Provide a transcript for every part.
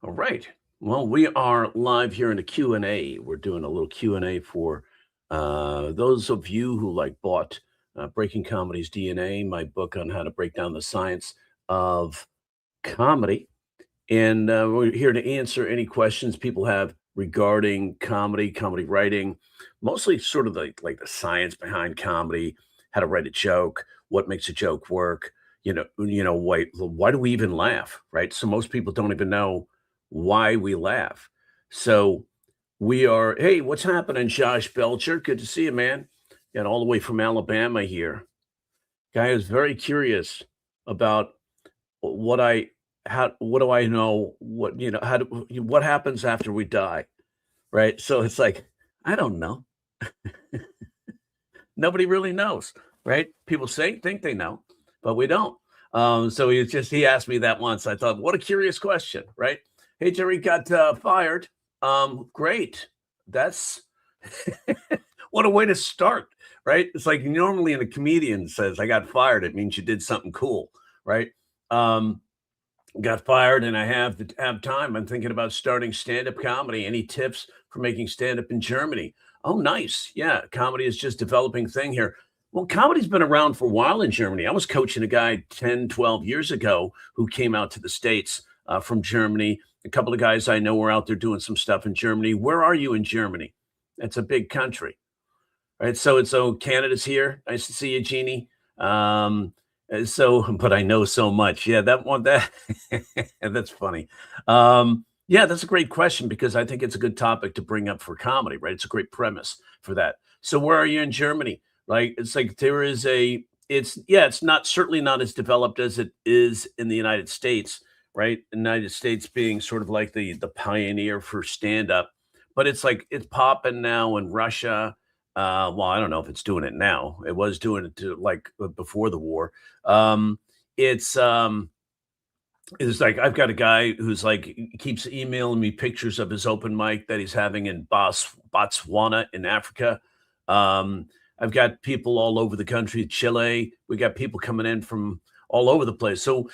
All right. Well, we are live here in a Q&A. We're doing a little Q&A for those of you who bought Breaking Comedy's DNA, my book on how to break down the science of comedy. And we're here to answer any questions people have regarding comedy, comedy writing, mostly sort of like the science behind comedy, how to write a joke, what makes a joke work. Why do we even laugh, right? So most people don't even know why we laugh. So we are, hey, what's happening, Josh Belcher? Good to see you, man. And all the way from Alabama here. Guy is very curious about what I what do I know? What happens after we die, right? So it's like, I don't know. Nobody really knows, right? People think they know, but we don't. So he asked me that once. I thought, what a curious question, right? Hey, Jerry got fired. Great. That's what a way to start, right? It's like normally when a comedian says, I got fired, it means you did something cool, right? Got fired and I have time. I'm thinking about starting stand-up comedy. Any tips for making stand-up in Germany? Oh, nice. Yeah, comedy is just developing thing here. Well, comedy's been around for a while in Germany. I was coaching a guy 10, 12 years ago who came out to the States from Germany. A couple of guys I know were out there doing some stuff in Germany. Where are you in Germany? It's a big country, right? So Canada's here. Nice to see you, Jeannie. But I know so much. Yeah, that's funny. Yeah, that's a great question because I think it's a good topic to bring up for comedy, right? It's a great premise for that. So where are you in Germany? Like it's like there is a it's not certainly not as developed as it is in the United States, right? The United States being sort of like the pioneer for stand up, but it's like it's popping now in Russia. Well, I don't know if it's doing it now. It was doing it before the war. Um, it's um, it's like I've got a guy who's like keeps emailing me pictures of his open mic that he's having in Botswana in Africa. I've got people all over the country, Chile. We got people coming in from all over the place. So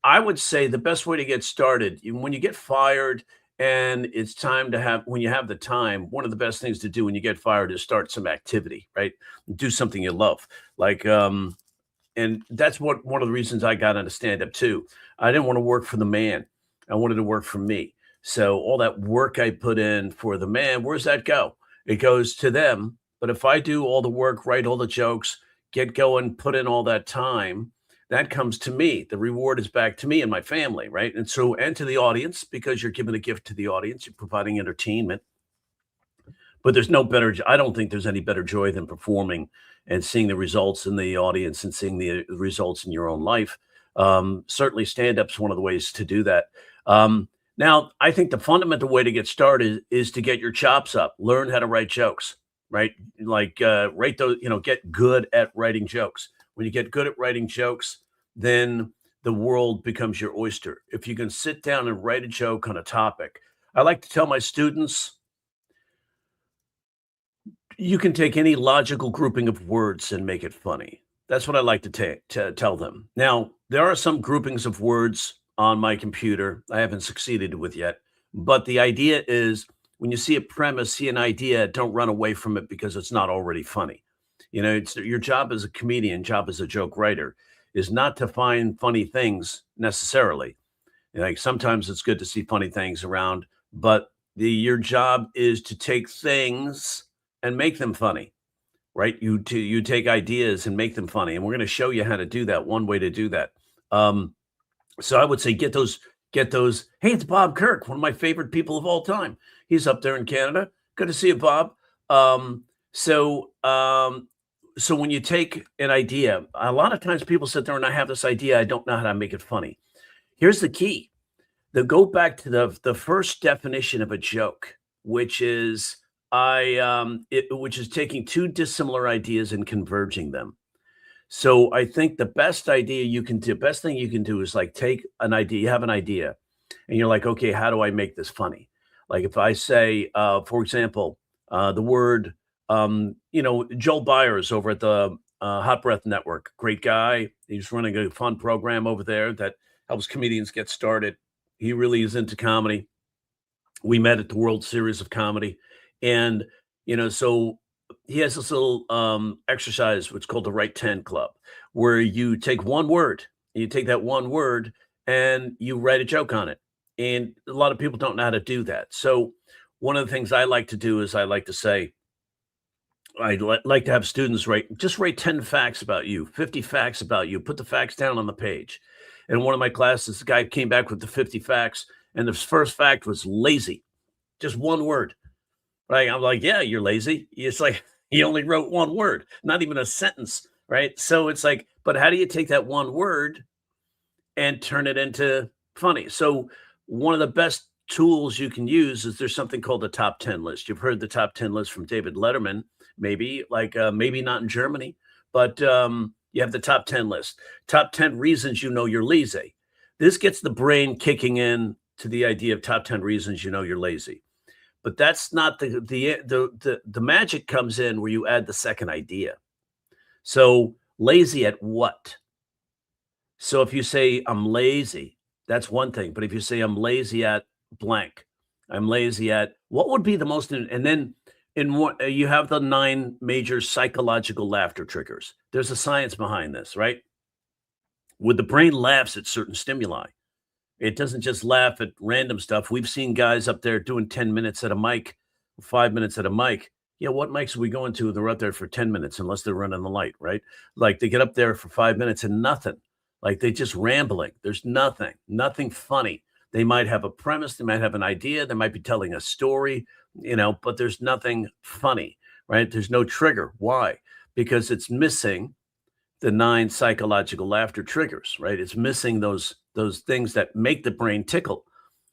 I would say the best way to get started when you get fired and it's time to have when you have the time, one of the best things to do when you get fired is start some activity, right? Do something you love. Like and that's what one of the reasons I got into stand up too. I didn't want to work for the man. I wanted to work for me. So all that work I put in for the man, where's that go? It goes to them. But if I do all the work, write all the jokes, get going, put in all that time, that comes to me. The reward is back to me and my family, right? And to the audience, because you're giving a gift to the audience, you're providing entertainment. But there's no better, I don't think there's any better joy than performing and seeing the results in the audience and seeing the results in your own life. Certainly, stand up's one of the ways to do that. Now, I think the fundamental way to get started is to get your chops up, learn how to write jokes, right? Write those, get good at writing jokes. When you get good at writing jokes, then the world becomes your oyster. If you can sit down and write a joke on a topic, I like to tell my students, you can take any logical grouping of words and make it funny. That's what I like to tell them. Now, there are some groupings of words on my computer I haven't succeeded with yet, but the idea is when you see a premise, see an idea, don't run away from it because it's not already funny. It's your job as a comedian, job as a joke writer is not to find funny things necessarily. Like sometimes it's good to see funny things around, but your job is to take things and make them funny, right? You take ideas and make them funny, and we're going to show you how to do that. One way to do that. So I would say get those. Hey, it's Bob Kirk, one of my favorite people of all time. He's up there in Canada. Good to see you, Bob. So when you take an idea, a lot of times people sit there and I have this idea, I don't know how to make it funny. Here's the key. Go back to the first definition of a joke, which is which is taking two dissimilar ideas and converging them. So I think the best thing you can do is like take an idea, you have an idea, and you're like, okay, how do I make this funny? Like if I say, for example, the word, Joel Byers over at the Hot Breath Network, great guy. He's running a fun program over there that helps comedians get started. He really is into comedy. We met at the World Series of Comedy, and, so he has this little, exercise which is called the Right 10 Club, where you take one word, and you take that one word, and you write a joke on it, and a lot of people don't know how to do that. So, one of the things I like to do is I like to say like to have students write 10 facts about you, 50 facts about you, put the facts down on the page. In one of my classes, the guy came back with the 50 facts, and the first fact was lazy. Just one word, right? I'm like, yeah, you're lazy. It's like he only wrote one word, not even a sentence, right? So it's like, but how do you take that one word and turn it into funny? So one of the best tools you can use is there's something called the top 10 list. You've heard the top 10 list from David Letterman, maybe maybe not in Germany, but you have the top 10 list. Top 10 reasons you know you're lazy. This gets the brain kicking in to the idea of top 10 reasons you know you're lazy. But that's not the magic comes in where you add the second idea. So lazy at what? So if you say I'm lazy, that's one thing. But if you say I'm lazy at blank, I'm lazy at what would be the most, and then in what you have the 9 major psychological laughter triggers. There's a science behind this, right? When the brain laughs at certain stimuli, it doesn't just laugh at random stuff. We've seen guys up there doing 10 minutes at a mic, 5 minutes at a mic. Yeah, what mics are we going to? They're up there for 10 minutes unless they're running the light, right? Like they get up there for 5 minutes and nothing. Like they just rambling. There's nothing funny. They might have a premise, they might have an idea, they might be telling a story, but there's nothing funny, right? There's no trigger. Why? Because it's missing the 9 psychological laughter triggers, right? It's missing those things that make the brain tickle.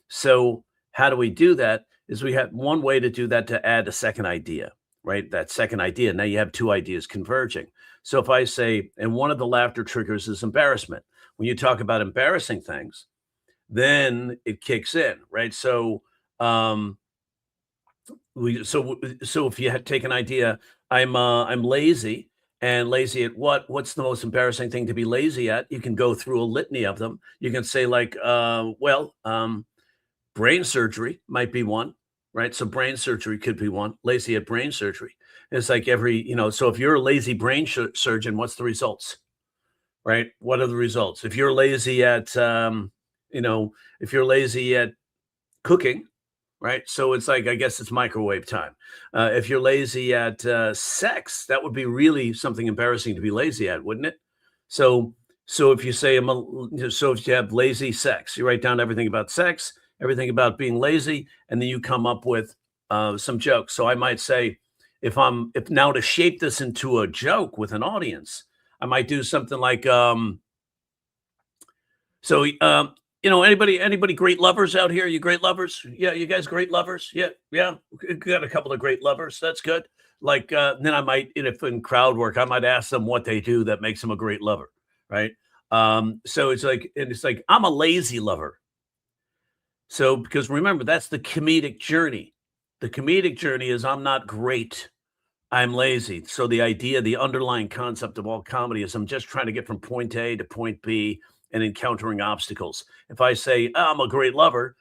So how do we do that? Is we have one way to do that to add a second idea, right? That second idea. Now you have 2 ideas converging. So if I say, and one of the laughter triggers is embarrassment. When you talk about embarrassing things, then it kicks in, right? So so if you take an idea, I'm lazy, and lazy at what? What's the most embarrassing thing to be lazy at? You can go through a litany of them. You can say like, brain surgery might be one, right? So brain surgery could be one. Lazy at brain surgery. It's like so if you're a lazy brain surgeon, what's the results, right? What are the results? If you're lazy at, if you're lazy at cooking, right? So it's like, I guess it's microwave time. If you're lazy at sex, that would be really something embarrassing to be lazy at, wouldn't it? So, so if you say, so if you have lazy sex, you write down everything about sex, everything about being lazy, and then you come up with some jokes. So I might say, if now to shape this into a joke with an audience, I might do something like, anybody great lovers out here? You great lovers? Yeah, you guys great lovers? Yeah, yeah. We got a couple of great lovers. That's good. Like then I might, if in crowd work, I might ask them what they do that makes them a great lover, right? So it's like I'm a lazy lover. So because remember, that's the comedic journey. The comedic journey is I'm not great. I'm lazy. So the idea, the underlying concept of all comedy is I'm just trying to get from point A to point B and encountering obstacles. If I say, "Oh, I'm a great lover,"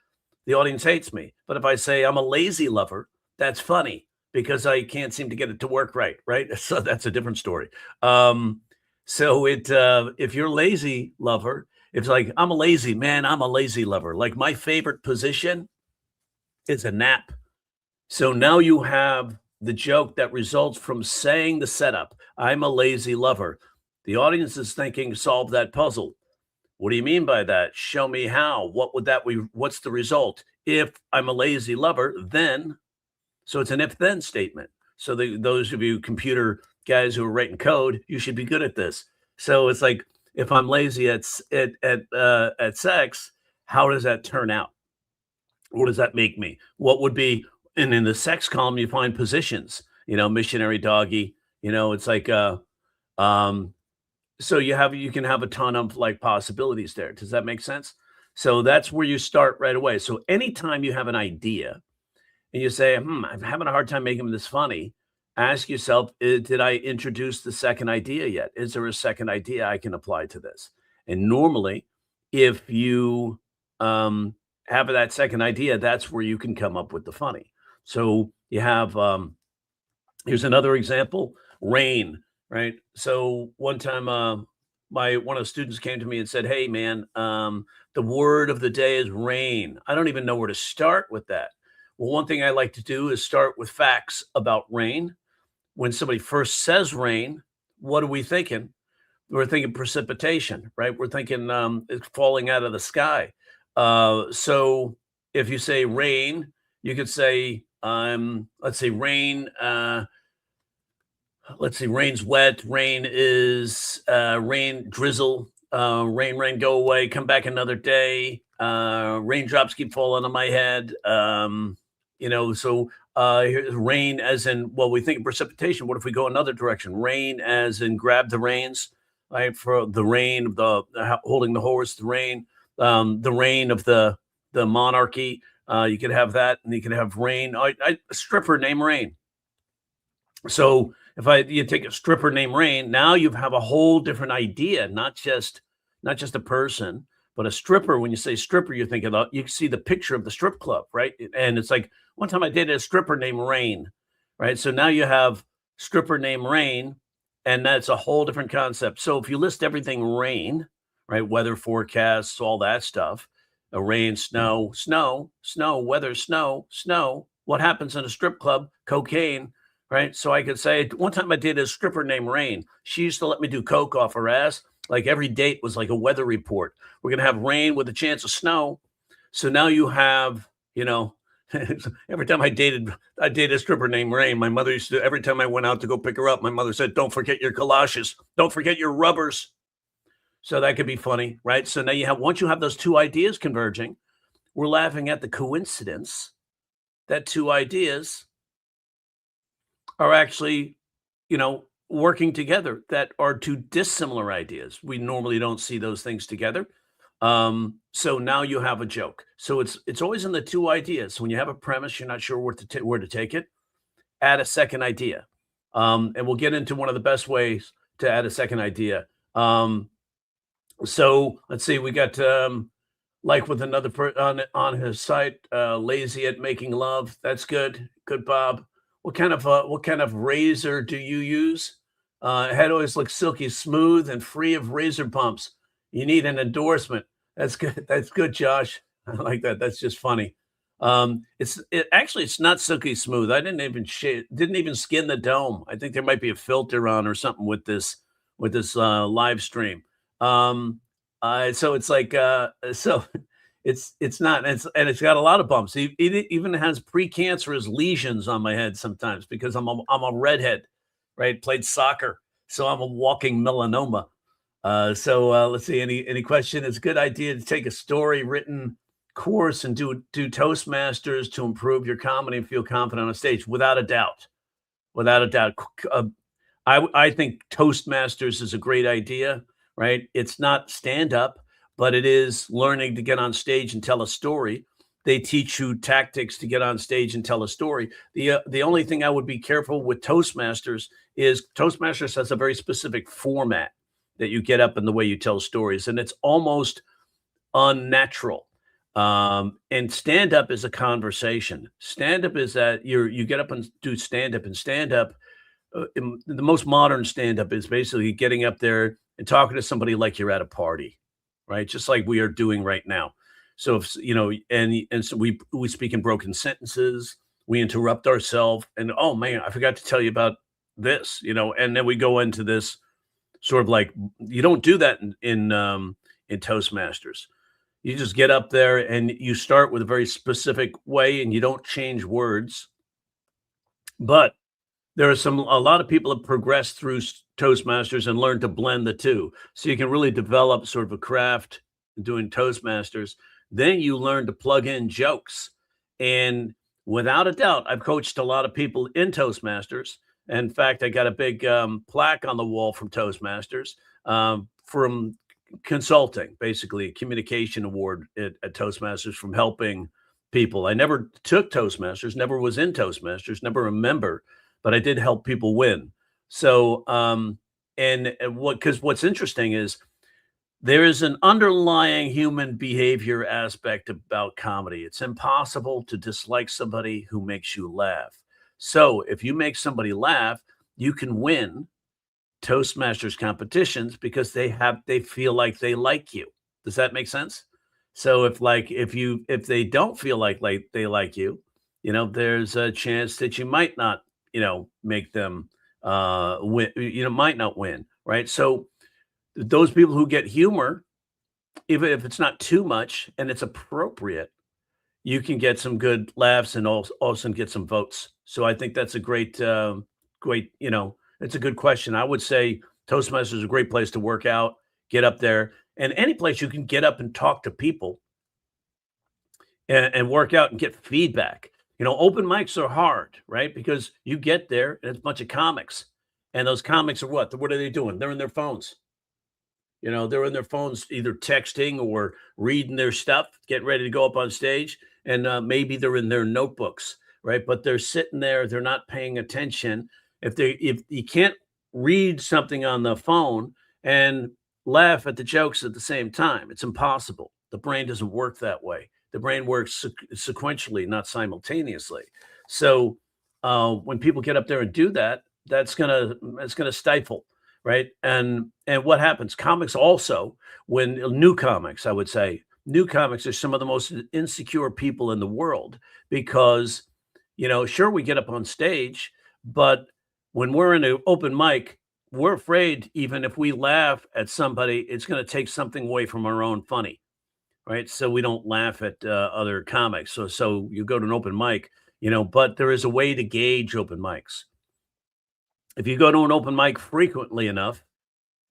the audience hates me. But if I say I'm a lazy lover, that's funny because I can't seem to get it to work right, right? So that's a different story. So if you're a lazy lover, it's like I'm a lazy man, I'm a lazy lover. Like my favorite position is a nap. So now you have the joke that results from saying the setup. I'm a lazy lover. The audience is thinking, solve that puzzle. What do you mean by that? Show me how. What would that be? What's the result? If I'm a lazy lover, then, so it's an if then statement. So those of you computer guys who are writing code, you should be good at this. So it's like, if I'm lazy at sex, how does that turn out? What does that make me? What would be, and in the sex column, you find positions, missionary doggy, it's like, so you can have a ton of like possibilities there. Does that make sense? So that's where you start right away. So anytime you have an idea and you say, I'm having a hard time making this funny, ask yourself, did I introduce the second idea yet? Is there a second idea I can apply to this? And normally, if you have that second idea, that's where you can come up with the funny. So you have here's another example, rain, right? So one time my one of the students came to me and said, "Hey man, the word of the day is rain." I don't even know where to start with that. Well, one thing I like to do is start with facts about rain. When somebody first says rain, what are we thinking? We're thinking precipitation, right? We're thinking it's falling out of the sky. So if you say rain, you could say, let's say rain. Let's see, rain's wet. Rain is rain, drizzle. Rain, rain, go away. Come back another day. Raindrops keep falling on my head. So here's rain as in, well, we think of precipitation. What if we go another direction? Rain as in grab the reins, right? For the reign of the holding the horse, the reign of the monarchy. You could have that, and you can have rain. A stripper named Rain. So if you take a stripper named Rain, now you have a whole different idea, not just a person, but a stripper. When you say stripper, you're thinking about, you see the picture of the strip club, right? And it's like, one time I dated a stripper named Rain, right? So now you have stripper named Rain, and that's a whole different concept. So if you list everything rain, right? Weather forecasts, all that stuff, rain, snow, snow, snow, weather, snow, snow. What happens in a strip club? Cocaine. Right. So I could say, one time I did a stripper named Rain. She used to let me do coke off her ass. Like every date was like a weather report. We're going to have rain with a chance of snow. So now you have, every time I dated a stripper named Rain. My mother used to, every time I went out to go pick her up, my mother said, "Don't forget your galoshes. Don't forget your rubbers." So that could be funny. Right. So now once you have those two ideas converging, we're laughing at the coincidence that two ideas are actually, working together, that are two dissimilar ideas. We normally don't see those things together. So now you have a joke. So it's always in the two ideas. When you have a premise, you're not sure where to take it, add a second idea. And we'll get into one of the best ways to add a second idea. So let's see, we got like with another on his site, lazy at making love. That's good. Good, Bob. What kind of razor do you use? Head always looks silky smooth and free of razor bumps. You need an endorsement. That's good. That's good, Josh. I like that. That's just funny. It's not silky smooth. I didn't even skin the dome. I think there might be a filter on or something with this live stream. So it's like so it's not, and it's got a lot of bumps. It even has precancerous lesions on my head sometimes because I'm a redhead, right? Played soccer, so I'm a walking melanoma. Let's see. Any question? It's a good idea to take a story written course and do Toastmasters to improve your comedy and feel confident on stage, without a doubt. Without a doubt. I think Toastmasters is a great idea, right? It's not stand up, but it is learning to get on stage and tell a story. They teach you tactics to get on stage and tell a story. The only thing I would be careful with Toastmasters is Toastmasters has a very specific format that you get up in the way you tell stories, and it's almost unnatural. And stand up is a conversation. Stand up is that you get up and do stand up, and stand up. The most modern stand up is basically getting up there and talking to somebody like you're at a party, right? Just like we are doing right now. So if and so we speak in broken sentences, we interrupt ourselves, and oh man, I forgot to tell you about this, and then we go into this sort of like, you don't do that in Toastmasters. You just get up there and you start with a very specific way, and you don't change words. But there are a lot of people have progressed through Toastmasters and learned to blend the two. So you can really develop sort of a craft doing Toastmasters. Then you learn to plug in jokes. And without a doubt, I've coached a lot of people in Toastmasters. In fact, I got a big plaque on the wall from Toastmasters, from consulting, basically a communication award at Toastmasters from helping people. I never took Toastmasters, never was in Toastmasters, never a member, but I did help people win. So, because what's interesting is There is an underlying human behavior aspect about comedy. It's impossible to dislike somebody who makes you laugh. So if you make somebody laugh, you can win Toastmasters competitions because they feel like they like you. Does that make sense? So if they don't feel like they like you, there's a chance that you might not, make them win, might not win, right? So those people who get humor, even if it's not too much and it's appropriate, you can get some good laughs and also get some votes. So I think that's a great, it's a good question. I would say Toastmasters is a great place to work out, get up there, and any place you can get up and talk to people and work out and get feedback. Open mics are hard, right? Because you get there and it's a bunch of comics, and those comics are what? What are they doing? They're in their phones. They're in their phones either texting or reading their stuff, getting ready to go up on stage, and maybe they're in their notebooks, right? But they're sitting there, they're not paying attention. If you can't read something on the phone and laugh at the jokes at the same time, it's impossible. The brain doesn't work that way. The brain works sequentially, not simultaneously. So when people get up there and do that, that's gonna stifle, right? And what happens? Comics also, when new comics, I would say, new comics are some of the most insecure people in the world because, sure, we get up on stage, but when we're in an open mic, we're afraid even if we laugh at somebody, it's going to take something away from our own funny, right? So we don't laugh at other comics. So you go to an open mic, but there is a way to gauge open mics. If you go to an open mic frequently enough,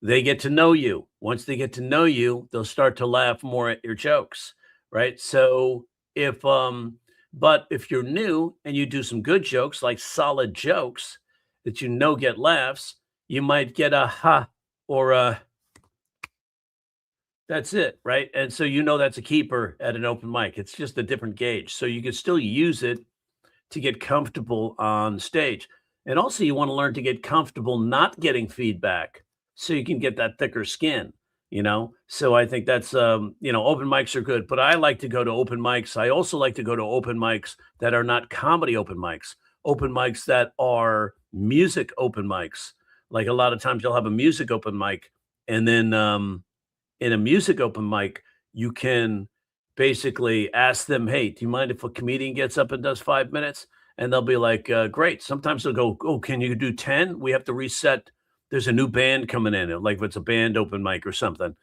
they get to know you. Once they get to know you, they'll start to laugh more at your jokes, right? So but if you're new and you do some good jokes, like solid jokes that get laughs, you might get a ha or a that's it, right? And so that's a keeper at an open mic. It's just a different gauge. So you can still use it to get comfortable on stage. And also you want to learn to get comfortable not getting feedback so you can get that thicker skin. So I think that's open mics are good, but I like to go to open mics. I also like to go to open mics that are not comedy open mics that are music open mics. Like a lot of times you'll have a music open mic, and then in a music open mic, you can basically ask them, "Hey, do you mind if a comedian gets up and does 5 minutes?" And they'll be like, "Great." Sometimes they'll go, "Oh, can you do 10? We have to reset. There's a new band coming in." Like if it's a band open mic or something,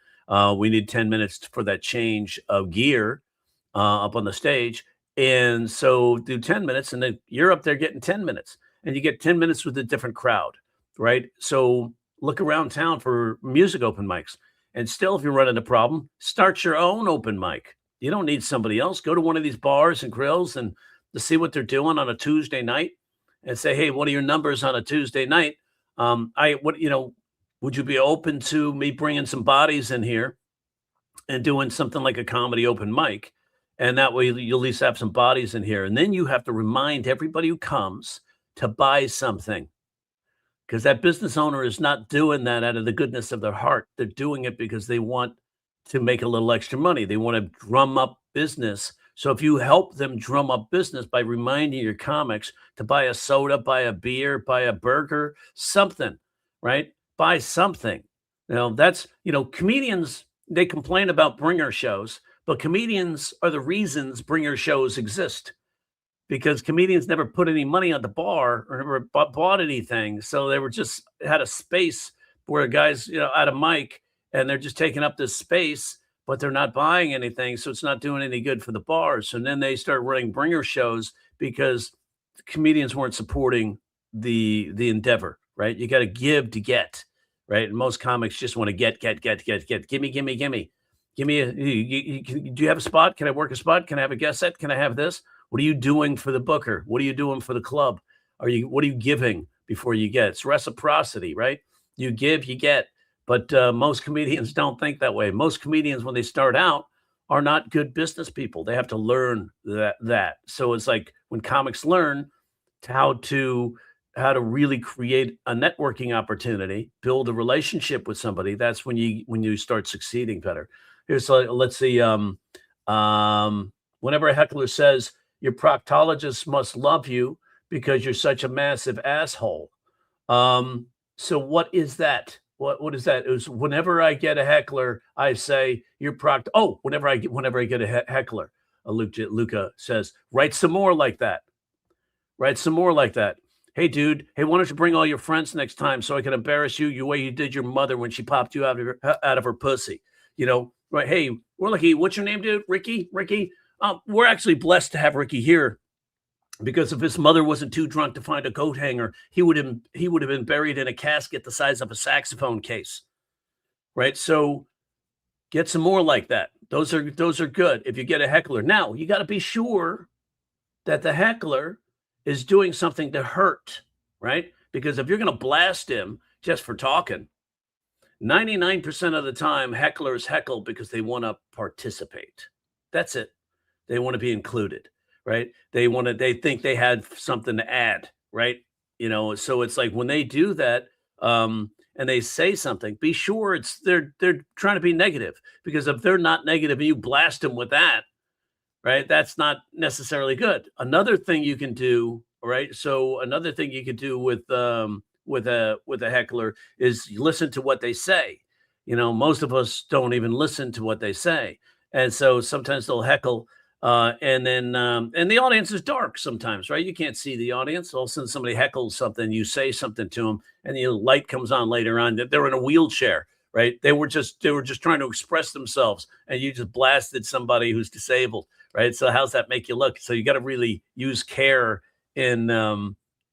we need 10 minutes for that change of gear up on the stage. And so do 10 minutes, and then you're up there getting 10 minutes, and you get 10 minutes with a different crowd, right? So look around town for music open mics. And still, if you're running a problem, start your own open mic. You don't need somebody else. Go to one of these bars and grills and to see what they're doing on a Tuesday night and say, "Hey, what are your numbers on a Tuesday night? Would you be open to me bringing some bodies in here and doing something like a comedy open mic?" And that way you'll at least have some bodies in here. And then you have to remind everybody who comes to buy something, because that business owner is not doing that out of the goodness of their heart. They're doing it because they want to make a little extra money. They want to drum up business. So if you help them drum up business by reminding your comics to buy a soda, buy a beer, buy a burger, something, right? Buy something. Comedians, they complain about bringer shows, but comedians are the reasons bringer shows exist, because comedians never put any money on the bar or never bought anything. So they were just had a space where guys, at a mic, and they're just taking up this space, but they're not buying anything. So it's not doing any good for the bars. And then they start running bringer shows because comedians weren't supporting the endeavor, right? You got to give to get, right? And most comics just want to get. Gimme, gimme, gimme. Give me do you have a spot? Can I work a spot? Can I have a guest set? Can I have this? What are you doing for the booker? What are you doing for the club? What are you giving before you get? It's reciprocity, right? You give, you get. But most comedians don't think that way. Most comedians, when they start out, are not good business people. They have to learn that. So it's like when comics learn how to how to really create a networking opportunity, build a relationship with somebody, that's when you start succeeding better. Here's like, let's see, whenever a heckler says your proctologist must love you because you're such a massive asshole. Um, so what is that? What is that? It was whenever I get a heckler, I say you're proct. Oh, whenever I get a heckler, Luca says, write some more like that. Write some more like that. Hey, dude. Hey, why don't you bring all your friends next time so I can embarrass you the way you did your mother when she popped you out of her pussy? You know, right? Hey, we're lucky. What's your name, dude? Ricky. Ricky. We're actually blessed to have Ricky here because if his mother wasn't too drunk to find a coat hanger, he would have been buried in a casket the size of a saxophone case. Right. So get some more like that. Those are good. If you get a heckler, now you got to be sure that the heckler is doing something to hurt, right? Because if you're going to blast him just for talking, 99% of the time, hecklers heckle because they want to participate. That's it. They want to be included, right? They think they had something to add, right? So it's like when they do that, and they say something, be sure they're trying to be negative, because if they're not negative and you blast them with that, right? That's not necessarily good. Another thing you can do, right? So another thing you can do with a heckler is you listen to what they say. Most of us don't even listen to what they say, and so sometimes they'll heckle, and the audience is dark sometimes, right? You can't see the audience. All of a sudden, somebody heckles something, you say something to them, and the light comes on later on that they're in a wheelchair. Right? They were just trying to express themselves, and you just blasted somebody who's disabled. Right? So how's that make you look? So you got to really use care in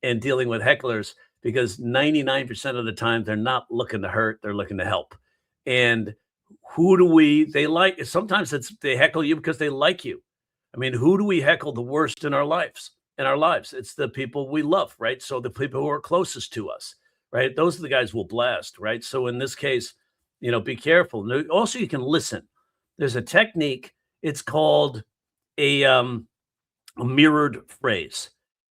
dealing with hecklers, because 99% of the time they're not looking to hurt, they're looking to help. And they like, sometimes they heckle you because they like you. I mean, who do we heckle the worst in our lives? It's the people we love, right? So the people who are closest to us, right? Those are the guys we'll blast, right? So in this case, be careful. Also, you can listen. There's a technique. It's called a mirrored phrase,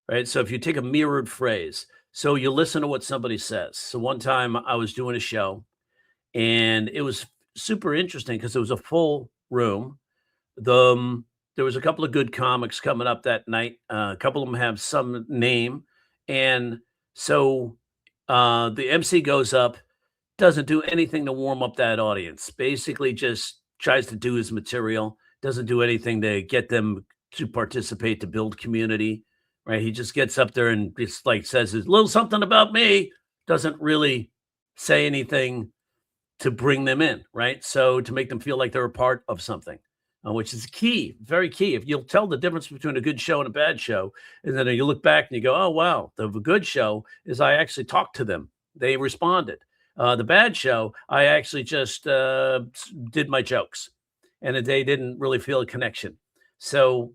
right? So if you take a mirrored phrase, so you listen to what somebody says. So one time I was doing a show, and it was super interesting because it was a full room. There was a couple of good comics coming up that night. A couple of them have some name, and so the MC goes up, doesn't do anything to warm up that audience. Basically, just tries to do his material. Doesn't do anything to get them to participate, to build community. Right? He just gets up there and just like says a little something about me. Doesn't really say anything to bring them in, right? So to make them feel like they're a part of something, which is key, very key. If you'll tell the difference between a good show and a bad show, and then you look back and you go, oh, wow, the good show is I actually talked to them. They responded. The bad show, I actually just did my jokes, and they didn't really feel a connection. So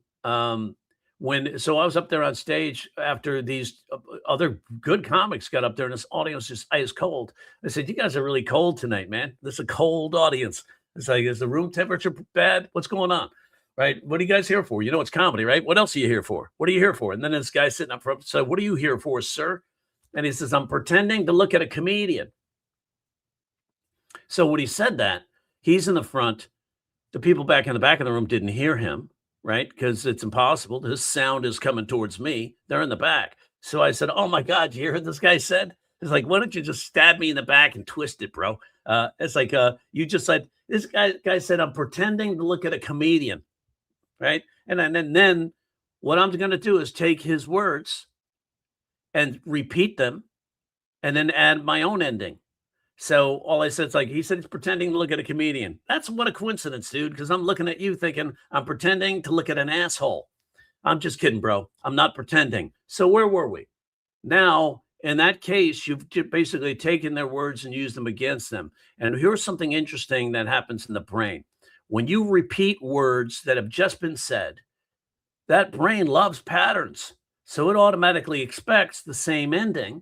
so I was up there on stage after these other good comics got up there, and this audience just ice cold. I said, "You guys are really cold tonight, man. This is a cold audience." It's like, is the room temperature bad? What's going on? Right? What are you guys here for? It's comedy, right? What else are you here for? What are you here for? And then this guy sitting up front said, "What are you here for, sir?" And he says, "I'm pretending to look at a comedian." So when he said that, he's in the front. The people back in the back of the room didn't hear him, right? Because it's impossible. His sound is coming towards me. They're in the back. So I said, "Oh my God, you hear what this guy said?" It's like, why don't you just stab me in the back and twist it, bro? It's like, you just said, this guy said, "I'm pretending to look at a comedian," right? And then what I'm going to do is take his words and repeat them and then add my own ending. So all I said is like, he said he's pretending to look at a comedian. That's what a coincidence, dude, because I'm looking at you thinking I'm pretending to look at an asshole. I'm just kidding, bro. I'm not pretending. So where were we? Now, in that case, you've basically taken their words and used them against them. And here's something interesting that happens in the brain. When you repeat words that have just been said, that brain loves patterns. So it automatically expects the same ending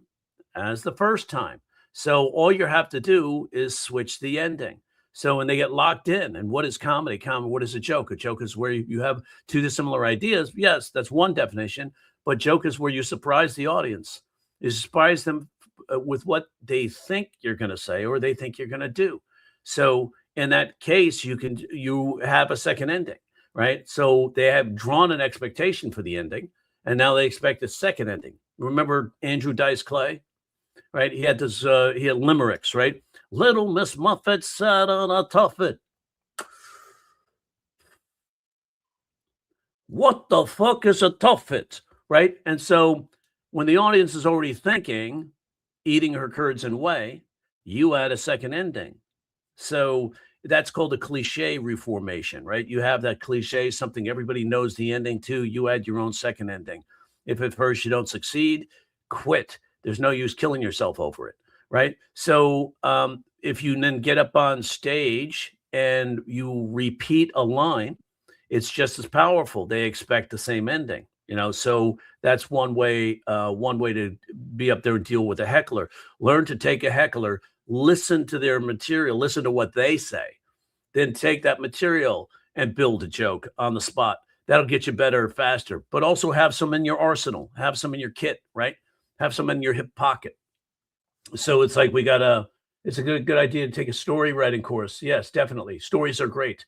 as the first time. So all you have to do is switch the ending. So when they get locked in, and what is comedy? What is a joke? A joke is where you have two dissimilar ideas. Yes, that's one definition. But joke is where you surprise the audience. is surprise them with what they think you're going to say or they think you're going to do. So in that case, you have a second ending, right? So they have drawn an expectation for the ending, and now they expect a second ending. Remember Andrew Dice Clay, right? He had limericks, right? Little Miss Muffet sat on a tuffet. What the fuck is a tuffet, right? And so when the audience is already thinking, eating her curds and whey, you add a second ending. So that's called a cliche reformation, right? You have that cliche, something everybody knows the ending to, you add your own second ending. If at first you don't succeed, quit. There's no use killing yourself over it, right? So if you then get up on stage and you repeat a line, it's just as powerful. They expect the same ending, so that's one way to be up there and deal with a heckler. Learn to take a heckler, listen to their material, listen to what they say, then take that material and build a joke on the spot. That'll get you better faster, but also have some in your arsenal, have some in your kit, right? Have some in your hip pocket. So it's like it's a good idea to take a story writing course. Yes, definitely. Stories are great.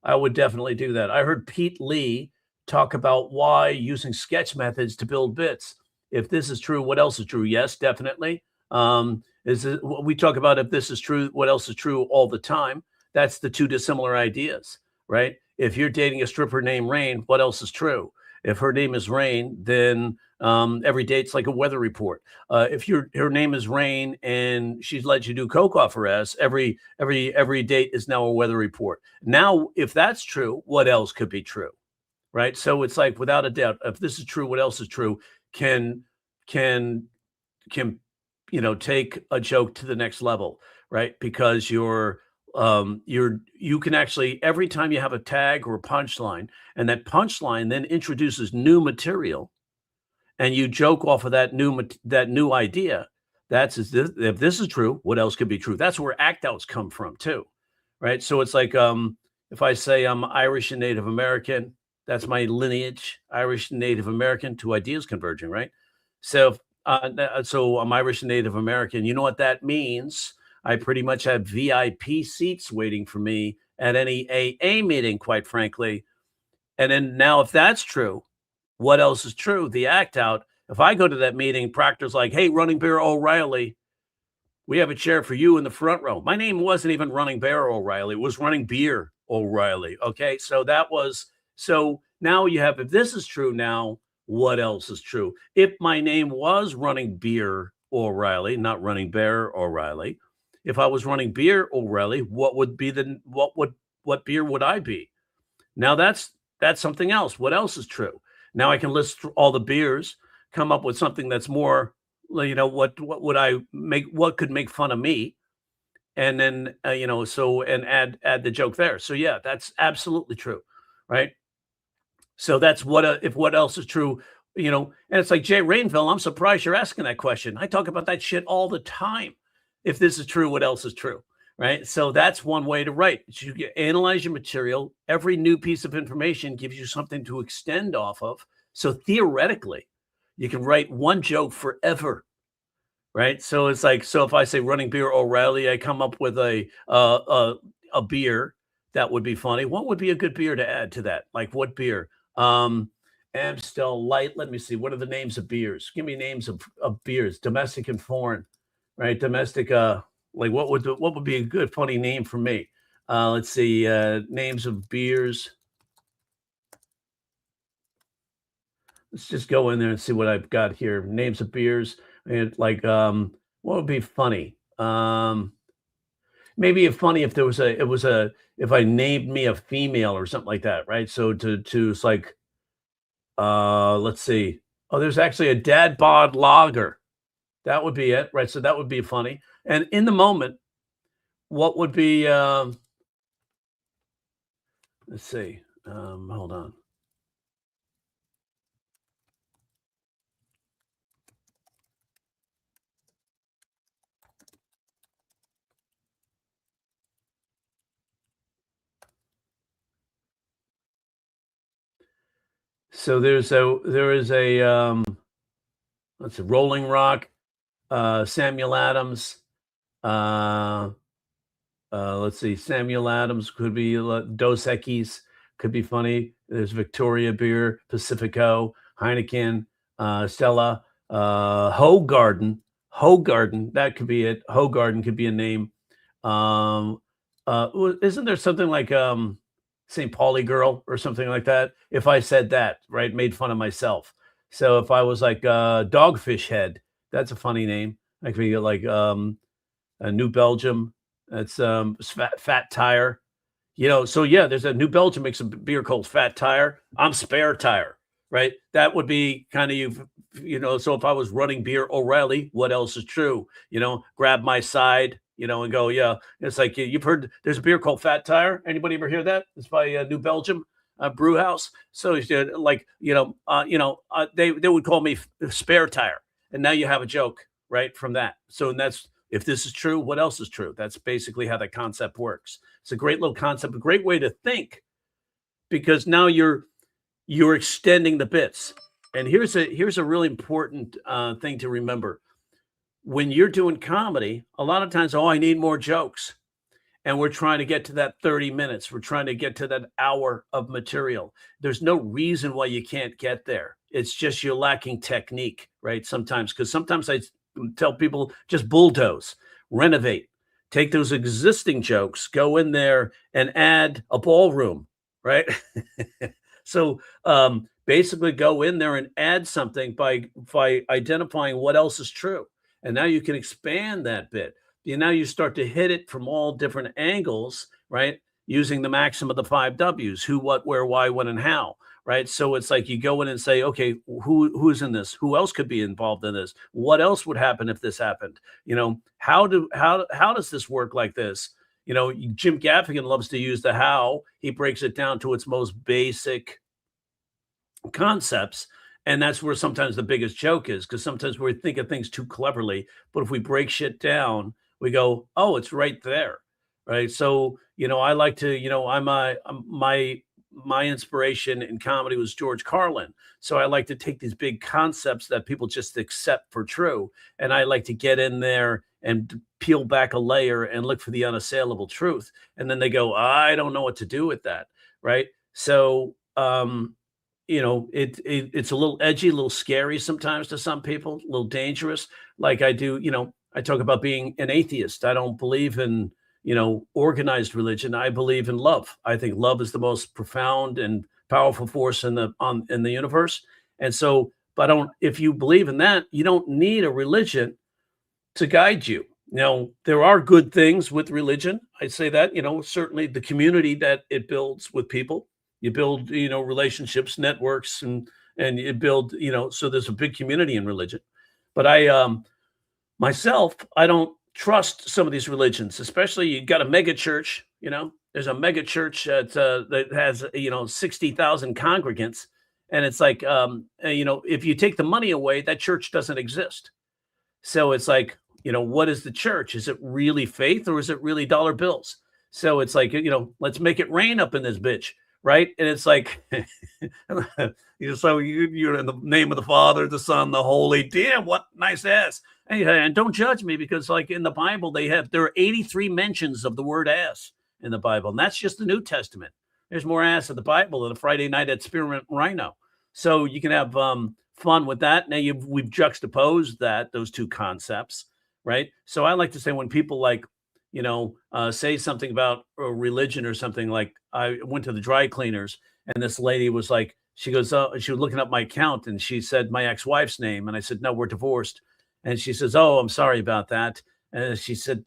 I would definitely do that. I heard Pete Lee talk about why using sketch methods to build bits. If this is true, what else is true? Yes, definitely. We talk about if this is true, what else is true all the time? That's the two dissimilar ideas, right? If you're dating a stripper named Rain, what else is true? If her name is Rain, then every date's like a weather report. If her name is Rain and she's let you do coke off her ass, every date is now a weather report. Now, if that's true, what else could be true, right? So it's like without a doubt, if this is true, what else is true? Can can can take a joke to the next level, right? Because you can actually every time you have a tag or a punchline, and that punchline then introduces new material and you joke off of that new idea. If this is true, what else could be true? That's where act outs come from too, right? So it's like if I say I'm Irish and Native American, that's my lineage, Irish and Native American, two ideas converging, right? So so I'm Irish and Native American. You know what that means? I pretty much have VIP seats waiting for me at any AA meeting, quite frankly. And then now, if that's true, what else is true? The act out. If I go to that meeting, Proctor's like, "Hey, Running Bear O'Reilly, we have a chair for you in the front row." My name wasn't even Running Bear O'Reilly; it was Running Beer O'Reilly. Okay, so now you have. If this is true, now what else is true? If my name was Running Beer O'Reilly, not Running Bear O'Reilly, if I was Running Beer O'Reilly, what beer would I be? Now that's something else. What else is true? Now I can list all the beers, come up with something that's more, what would I make? What could make fun of me? And then and add the joke there. So yeah, that's absolutely true, right? So that's if what else is true, and it's like Jay Rainville. I'm surprised you're asking that question. I talk about that shit all the time. If this is true, what else is true? Right. So that's one way to write. Analyze your material. Every new piece of information gives you something to extend off of. So theoretically, you can write one joke forever. Right. So it's like, so if I say Running Beer O'Reilly, I come up with a beer that would be funny. What would be a good beer to add to that? Like what beer? Amstel Light. Let me see. What are the names of beers? Give me names of beers, domestic and foreign, right? Domestic, like what would be a good funny name for me? Let's see, names of beers. Let's just go in there and see what I've got here. Names of beers and like what would be funny? Maybe if funny if there was if I named me a female or something like that, right? So it's like let's see. Oh, there's actually a dad bod lager. That would be it, right? So that would be funny. And in the moment, what would be let's see. Hold on. So there is a let's see, Rolling Rock. Samuel Adams. Uh, let's see. Samuel Adams could be Dos Equis could be funny. There's Victoria Beer, Pacifico, Heineken, Stella, Hoegaarden. Hoegaarden, that could be it. Hoegaarden could be a name. Um, isn't there something like St. Pauli girl or something like that? If I said that, right, made fun of myself. So if I was like Dogfish Head, that's a funny name. I could be like New Belgium. That's Fat Tire. So yeah, there's a New Belgium makes a beer called Fat Tire. I'm Spare Tire, right? That would be kind of so if I was running beer O'Reilly, what else is true? Grab my side, and go, yeah. It's like you've heard there's a beer called Fat Tire. Anybody ever hear that? It's by New Belgium brew house. So like, they would call me Spare Tire. And now you have a joke, right, from that. So that's if this is true, what else is true? That's basically how that concept works. It's a great little concept, a great way to think, because now you're extending the bits. And here's a really important thing to remember. When you're doing comedy, a lot of times, I need more jokes. And we're trying to get to that 30 minutes. We're trying to get to that hour of material. There's no reason why you can't get there. It's just you're lacking technique, right? Because sometimes I tell people just bulldoze, renovate, take those existing jokes, go in there and add a ballroom, right? So basically go in there and add something by identifying what else is true. And now you can expand that bit. Now you start to hit it from all different angles, right? Using the maxim of the 5 W's: who, what, where, why, when, and how, right? So it's like you go in and say, okay, who's in this? Who else could be involved in this? What else would happen if this happened? How does this work like this? Jim Gaffigan loves to use the how. He breaks it down to its most basic concepts. And that's where sometimes the biggest joke is, because sometimes we think of things too cleverly. But if we break shit down, we go, oh, it's right there, right? So, I like to, my inspiration in comedy was George Carlin. So I like to take these big concepts that people just accept for true, and I like to get in there and peel back a layer and look for the unassailable truth. And then they go, I don't know what to do with that, right? So, it's a little edgy, a little scary sometimes to some people, a little dangerous. Like I do, I talk about being an atheist. I don't believe in, organized religion. I believe in love. I think love is the most profound and powerful force in the universe. And so, but if you believe in that, you don't need a religion to guide you. There are good things with religion. I'd say that, certainly the community that it builds with people. You build, relationships, networks, and you build, so there's a big community in religion. But myself, I don't trust some of these religions, especially you got a mega church, there's a mega church that has, 60,000 congregants. And it's like, if you take the money away, that church doesn't exist. So it's like, what is the church? Is it really faith, or is it really dollar bills? So it's like, let's make it rain up in this bitch. Right. And it's like, so you're in the name of the Father, the Son, the Holy. Damn, what nice ass. And don't judge me, because like in the Bible, there are 83 mentions of the word ass in the Bible. And that's just the New Testament. There's more ass in the Bible than a Friday night at Spearmint Rhino. So you can have fun with that. Now we've juxtaposed those two concepts. Right. So I like to say, when people like, say something about religion or something, like I went to the dry cleaners and this lady was like, she goes, she was looking up my account and she said my ex-wife's name. And I said, no, we're divorced. And she says, oh, I'm sorry about that. And she said,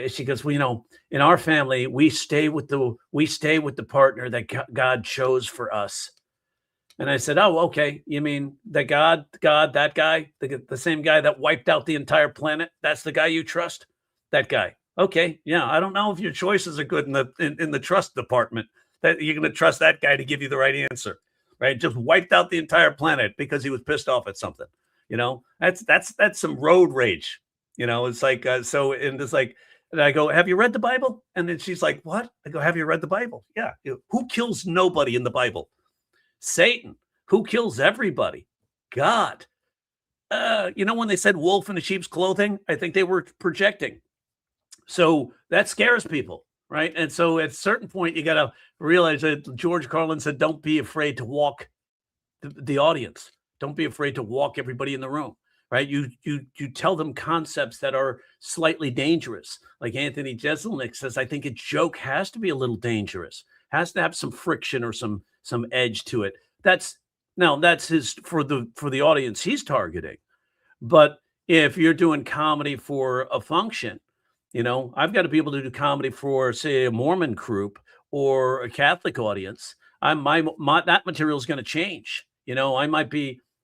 she goes, well, in our family, we stay with the partner that God chose for us. And I said, oh, okay. You mean the God, that guy, the same guy that wiped out the entire planet? That's the guy you trust? That guy. Okay, yeah, I don't know if your choices are good in the trust department, that you're going to trust that guy to give you the right answer, right? Just wiped out the entire planet because he was pissed off at something. That's some road rage. It's like so, and it's like, and I go, have you read the Bible? And then she's like, what? I go, have you read the Bible? Yeah. Who kills nobody in the Bible? Satan. Who kills everybody? God. When they said wolf in a sheep's clothing, I think they were projecting. So that scares people, right? And so at a certain point, you got to realize that George Carlin said, "Don't be afraid to walk the audience. Don't be afraid to walk everybody in the room." Right? You tell them concepts that are slightly dangerous. Like Anthony Jeselnik says, I think a joke has to be a little dangerous, has to have some friction or some edge to it. That's his for the audience he's targeting. But if you're doing comedy for a function, I've got to be able to do comedy for, say, a Mormon group or a Catholic audience. My that material is going to change.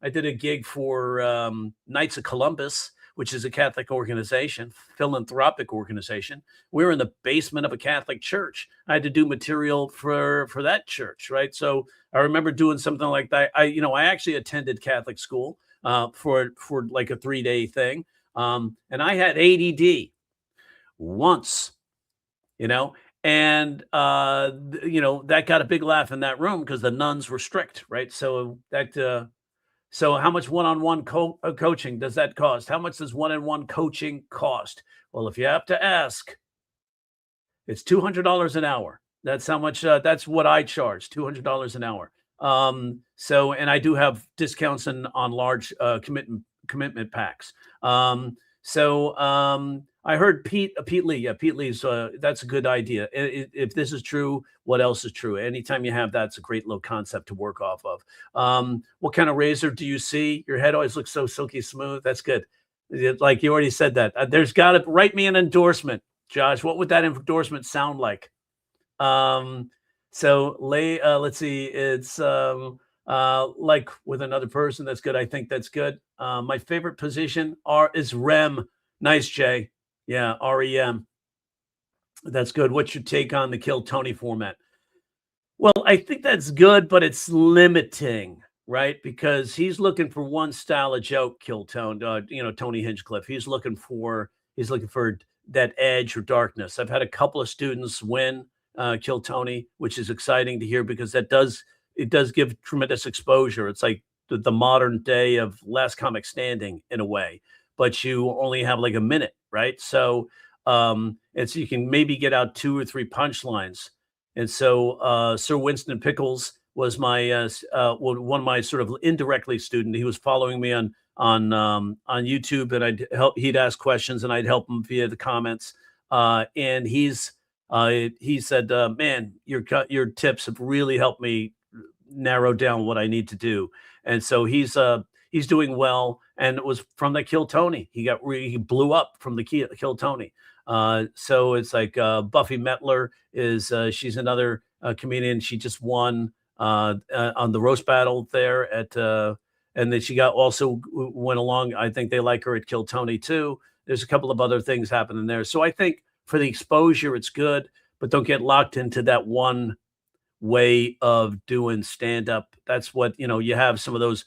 I did a gig for Knights of Columbus, which is a Catholic organization, philanthropic organization. We were in the basement of a Catholic church. I had to do material for that church, right? So I remember doing something like that. I actually attended Catholic school for like a 3-day thing, and I had ADD once, you know, and that got a big laugh in that room because the nuns were strict, right? So how much one-on-one coaching does that cost? How much does one-on-one coaching cost? Well, if you have to ask, it's $200 an hour. That's how much. That's what I charge, $200 an hour. And I do have discounts on large commitment packs. I heard Pete Lee. Yeah, Pete Lee's. That's a good idea. If this is true, what else is true? Anytime you have that, it's a great little concept to work off of. What kind of razor do you see? Your head always looks so silky smooth. That's good. Like you already said that. There's got to write me an endorsement, Josh. What would that endorsement sound like? Let's see. It's like with another person. That's good. I think that's good. My favorite position is REM. Nice, Jay. Yeah, REM. That's good. What's your take on the Kill Tony format? Well, I think that's good, but it's limiting, right? Because he's looking for one style of joke, Kill Tone, Tony Hinchcliffe. He's looking for that edge or darkness. I've had a couple of students win Kill Tony, which is exciting to hear because it does give tremendous exposure. It's like the modern day of Last Comic Standing in a way, but you only have like a minute, right? So you can maybe get out 2 or 3 punchlines. And so Sir Winston Pickles was one of my sort of indirectly student. He was following me on YouTube, and he'd ask questions, and I'd help him via the comments. And he said, "Man, your tips have really helped me narrow down what I need to do." And so he's doing well, and it was from the Kill Tony. He blew up from the Kill Tony. So it's like Buffy Metler she's another comedian. She just won on the roast battle there and then she also went along. I think they like her at Kill Tony too. There's a couple of other things happening there. So I think for the exposure, it's good, but don't get locked into that one way of doing stand up. That's what, you have some of those.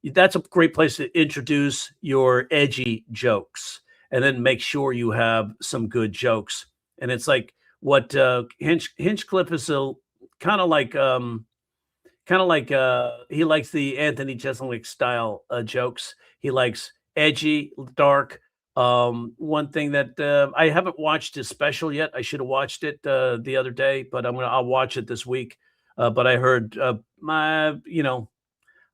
That's a great place to introduce your edgy jokes and then make sure you have some good jokes. And it's like what Hinchcliffe is kind of like he likes the Anthony Jeselnik style jokes. He likes edgy, dark. One thing that I haven't watched his special yet. I should have watched it the other day, but I'll watch it this week. But I heard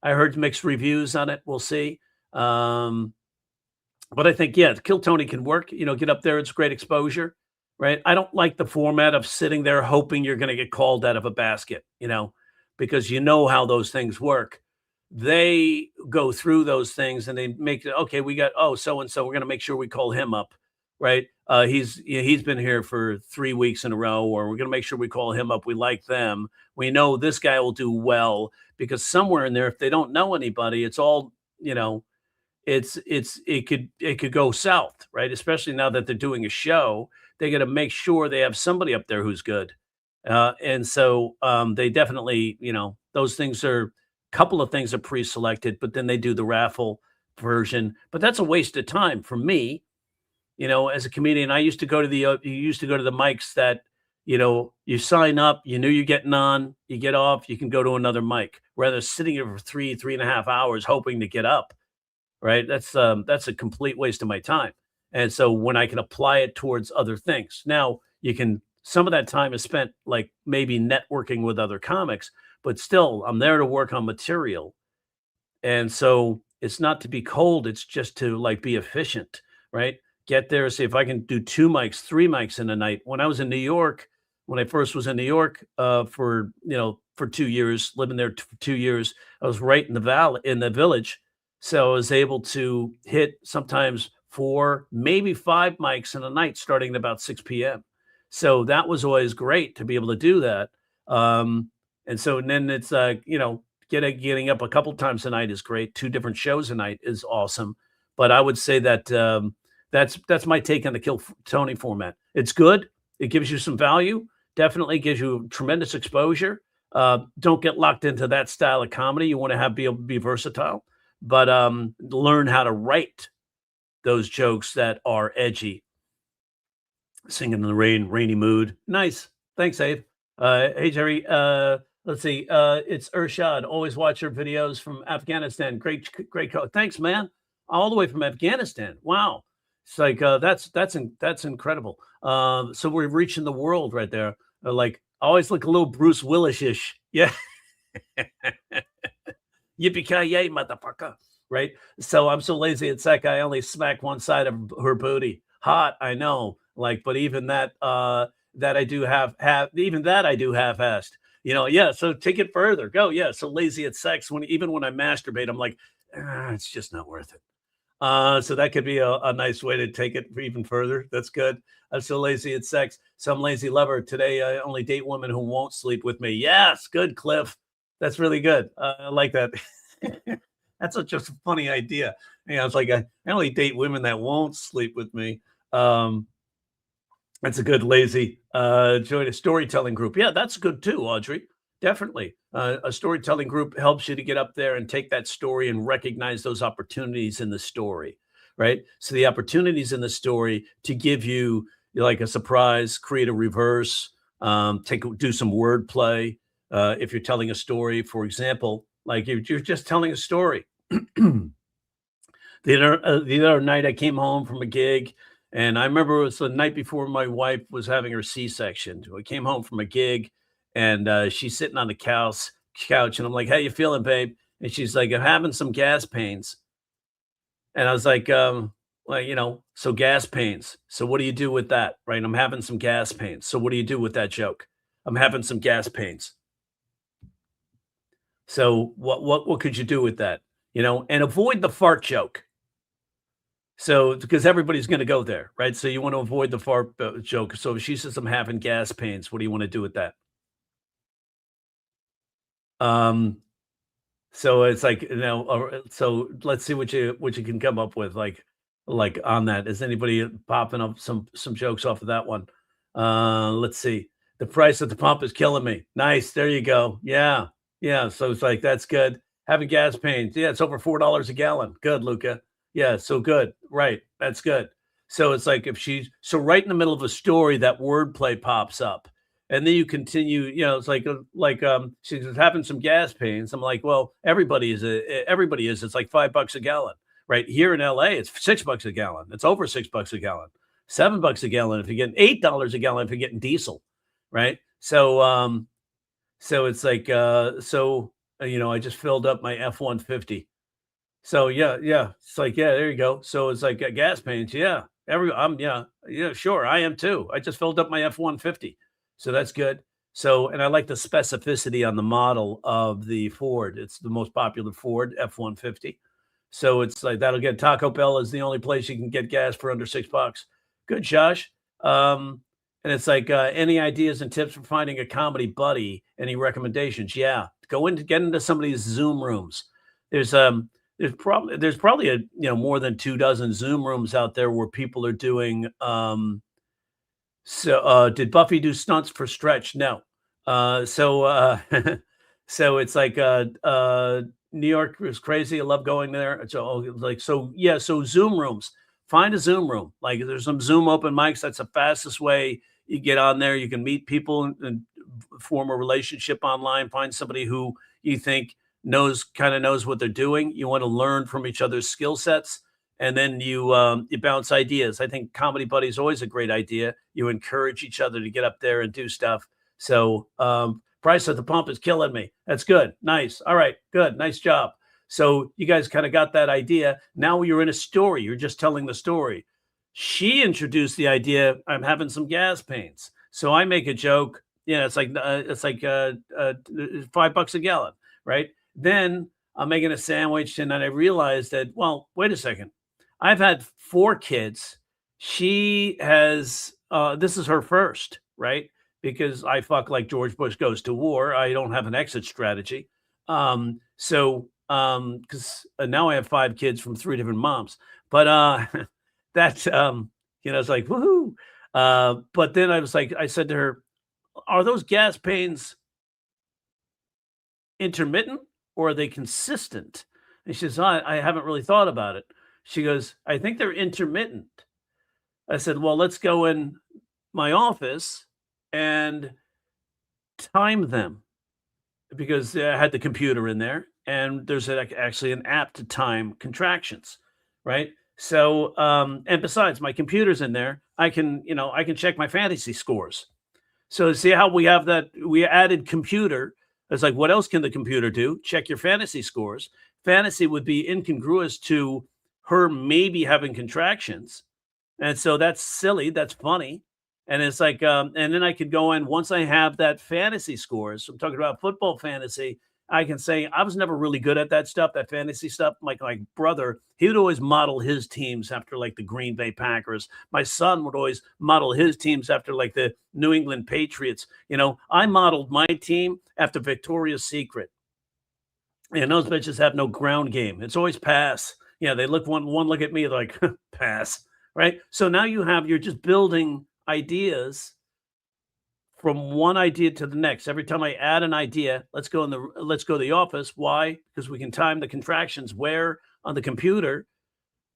I heard mixed reviews on it. We'll see. But I think, yeah, Kill Tony can work. Get up there. It's great exposure, right? I don't like the format of sitting there hoping you're going to get called out of a basket, because you know how those things work. They go through those things and they make it, okay, we got, so and so, we're going to make sure we call him up, right? He's been here for 3 weeks in a row, or we're going to make sure we call him up. We like them. We know this guy will do well, because somewhere in there, if they don't know anybody, it's all, it could go south, right? Especially now that they're doing a show, they got to make sure they have somebody up there who's good. And so they definitely, those things couple of things are pre-selected, but then they do the raffle version. But that's a waste of time for me. As a comedian, I used to go to the mics that, you sign up, you knew you're getting on, you get off, you can go to another mic, rather than sitting here for 3.5 hours hoping to get up. right? That's a complete waste of my time. And so when I can apply it towards other things, now you can some of that time is spent like maybe networking with other comics, but still I'm there to work on material. And so it's not to be cold, it's just to like be efficient, right? Get there, see if I can do 2 mics, 3 mics in a night. When I was in New York, when I first was in New York for, for 2 years, living there for 2 years, I was right in the valley in the village. So I was able to hit sometimes 4, maybe 5 mics in a night starting at about 6 p.m. So that was always great to be able to do that. And so and then it's getting up a couple times a night is great. 2 different shows a night is awesome. But I would say that, that's my take on the Kill Tony format. It's good. It gives you some value. Definitely gives you tremendous exposure. Don't get locked into that style of comedy. You wanna be able to be versatile, but, learn how to write those jokes that are edgy. Singing in the rain, rainy mood. Nice. Thanks, Abe. Hey, Jerry. Let's see. It's Urshad. Always watch your videos from Afghanistan. Great. Thanks, man. All the way from Afghanistan. Wow. It's like that's incredible. So we're reaching the world right there. Like I always look a little Bruce Willis-ish. Yeah. Yippee ki yay, motherfucker! Right? So I'm so lazy at sec. I only smack one side of her booty. Hot, I know. Like, but even that, that I do have even that I do half-assed. Yeah. So take it further. Go. Yeah. So lazy at sex. Even when I masturbate, I'm like, it's just not worth it. So that could be a nice way to take it even further. That's good. I'm so lazy at sex. Some lazy lover. Today, I only date women who won't sleep with me. Yes, good, Cliff. That's really good. I like that. That's such a funny idea. It's like I only date women that won't sleep with me. Um, that's a good lazy. Join a storytelling group. Yeah, that's good too, Audrey. Definitely. A storytelling group helps you to get up there and take that story and recognize those opportunities in the story, right? So the opportunities in the story to give you like a surprise, create a reverse, do some wordplay. If you're telling a story, for example, like you're just telling a story. The other night I came home from a gig, and I remember it was the night before my wife was having her C-section. I came home from a gig, and she's sitting on the couch, and I'm like, "How you feeling, babe?" And she's like, "I'm having some gas pains." And I was like, "Well, so gas pains. So what do you do with that, right? I'm having some gas pains. So what do you do with that joke? I'm having some gas pains. So what could you do with that? And avoid the fart joke. So, because everybody's gonna go there, right? So you want to avoid the fart joke. So if she says, "I'm having gas pains," what do you wanna do with that? Um, so it's like, so let's see what you can come up with, like on that. Is anybody popping up some jokes off of that one? Let's see. The price at the pump is killing me. Nice. There you go. Yeah. Yeah. So it's like that's good. Having gas pains. Yeah, it's over $4 a gallon. Good, Luca. Yeah, so good. Right. That's good. So it's like if she's so right in the middle of a story, that wordplay pops up. And then you continue, it's she's having some gas pains. I'm like, well, everybody is. It's like $5 a gallon. Right. Here in LA, it's $6 a gallon. It's over $6 a gallon. $7 a gallon if you're getting $8 a gallon if you're getting diesel. Right. So it's like I just filled up my F-150. So yeah. It's like, yeah, there you go. So it's like gas pains. Yeah. Yeah, sure. I am too. I just filled up my F-150. So that's good. So, and I like the specificity on the model of the Ford. It's the most popular Ford F-150. So it's like that'll get Taco Bell is the only place you can get gas for under $6. Good, Josh. And it's like any ideas and tips for finding a comedy buddy? Any recommendations? Yeah, get into some of these Zoom rooms. There's there's probably more than 2 dozen Zoom rooms out there where people are doing did Buffy do stunts for Stretch? No. So so it's like New York is crazy. I love going there. Yeah, so Zoom rooms. Find a Zoom room. Like there's some Zoom open mics. That's the fastest way you get on there. You can meet people and form a relationship online. Find somebody who you think knows what they're doing. You want to learn from each other's skill sets, and then you bounce ideas. I think Comedy Buddy is always a great idea. You encourage each other to get up there and do stuff. So Price at the Pump is killing me. That's good. Nice. All right. Good. Nice job. So you guys kind of got that idea. Now you're in a story. You're just telling the story. She introduced the idea. I'm having some gas pains, so I make a joke. Yeah, it's like $5 a gallon, right? Then I'm making a sandwich, and then I realized that, well, wait a second. I've had 4 kids. She has this is her first, right? Because I fuck like George Bush goes to war. I don't have an exit strategy. Because now I have 5 kids from 3 different moms. But that's it's like woohoo. But then I was like, I said to her, "Are those gas pains intermittent or are they consistent?" And she says, I haven't really thought about it. She goes, "I think they're intermittent." I said, "Well, let's go in my office and time them," because I had the computer in there and there's actually an app to time contractions, right? So, and besides, my computer's in there. I can check my fantasy scores. So see how we have that? We added computer. It's like, what else can the computer do? Check your fantasy scores. Fantasy would be incongruous to her maybe having contractions. And so that's silly. That's funny. And it's like, and then I could go in once I have that fantasy scores. I'm talking about football fantasy. I can say I was never really good at that stuff, that fantasy stuff. Like my brother, he would always model his teams after like the Green Bay Packers. My son would always model his teams after like the New England Patriots. I modeled my team after Victoria's Secret. And those bitches have no ground game. It's always pass. Yeah, they look one look at me like pass, right? So now you're just building ideas from one idea to the next. Every time I add an idea, let's go to the office. Why? Because we can time the contractions. Where? On the computer.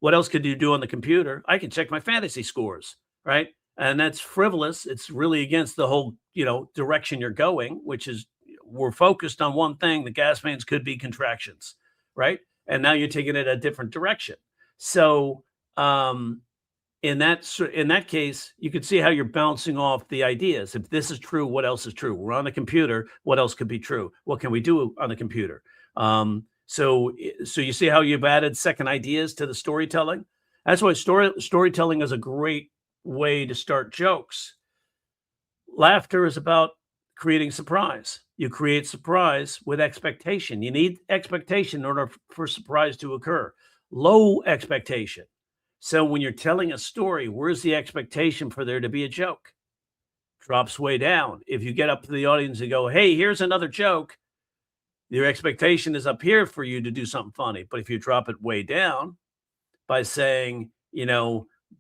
What else could you do on the computer? I can check my fantasy scores, right? And that's frivolous. It's really against the whole, direction you're going, which is we're focused on one thing. The gas pains could be contractions, right? And now you're taking it a different direction. So, in that case, you could see how you're bouncing off the ideas. If this is true, what else is true? We're on the computer. What else could be true? What can we do on the computer? So you see how you've added second ideas to the storytelling. That's why storytelling is a great way to start jokes. Laughter is about creating surprise. You create surprise with expectation. You need expectation in order for surprise to occur. Low expectation. So when you're telling a story, where's the expectation for there to be a joke? Drops way down. If you get up to the audience and go, "Hey, here's another joke," your expectation is up here for you to do something funny. But if you drop it way down by saying,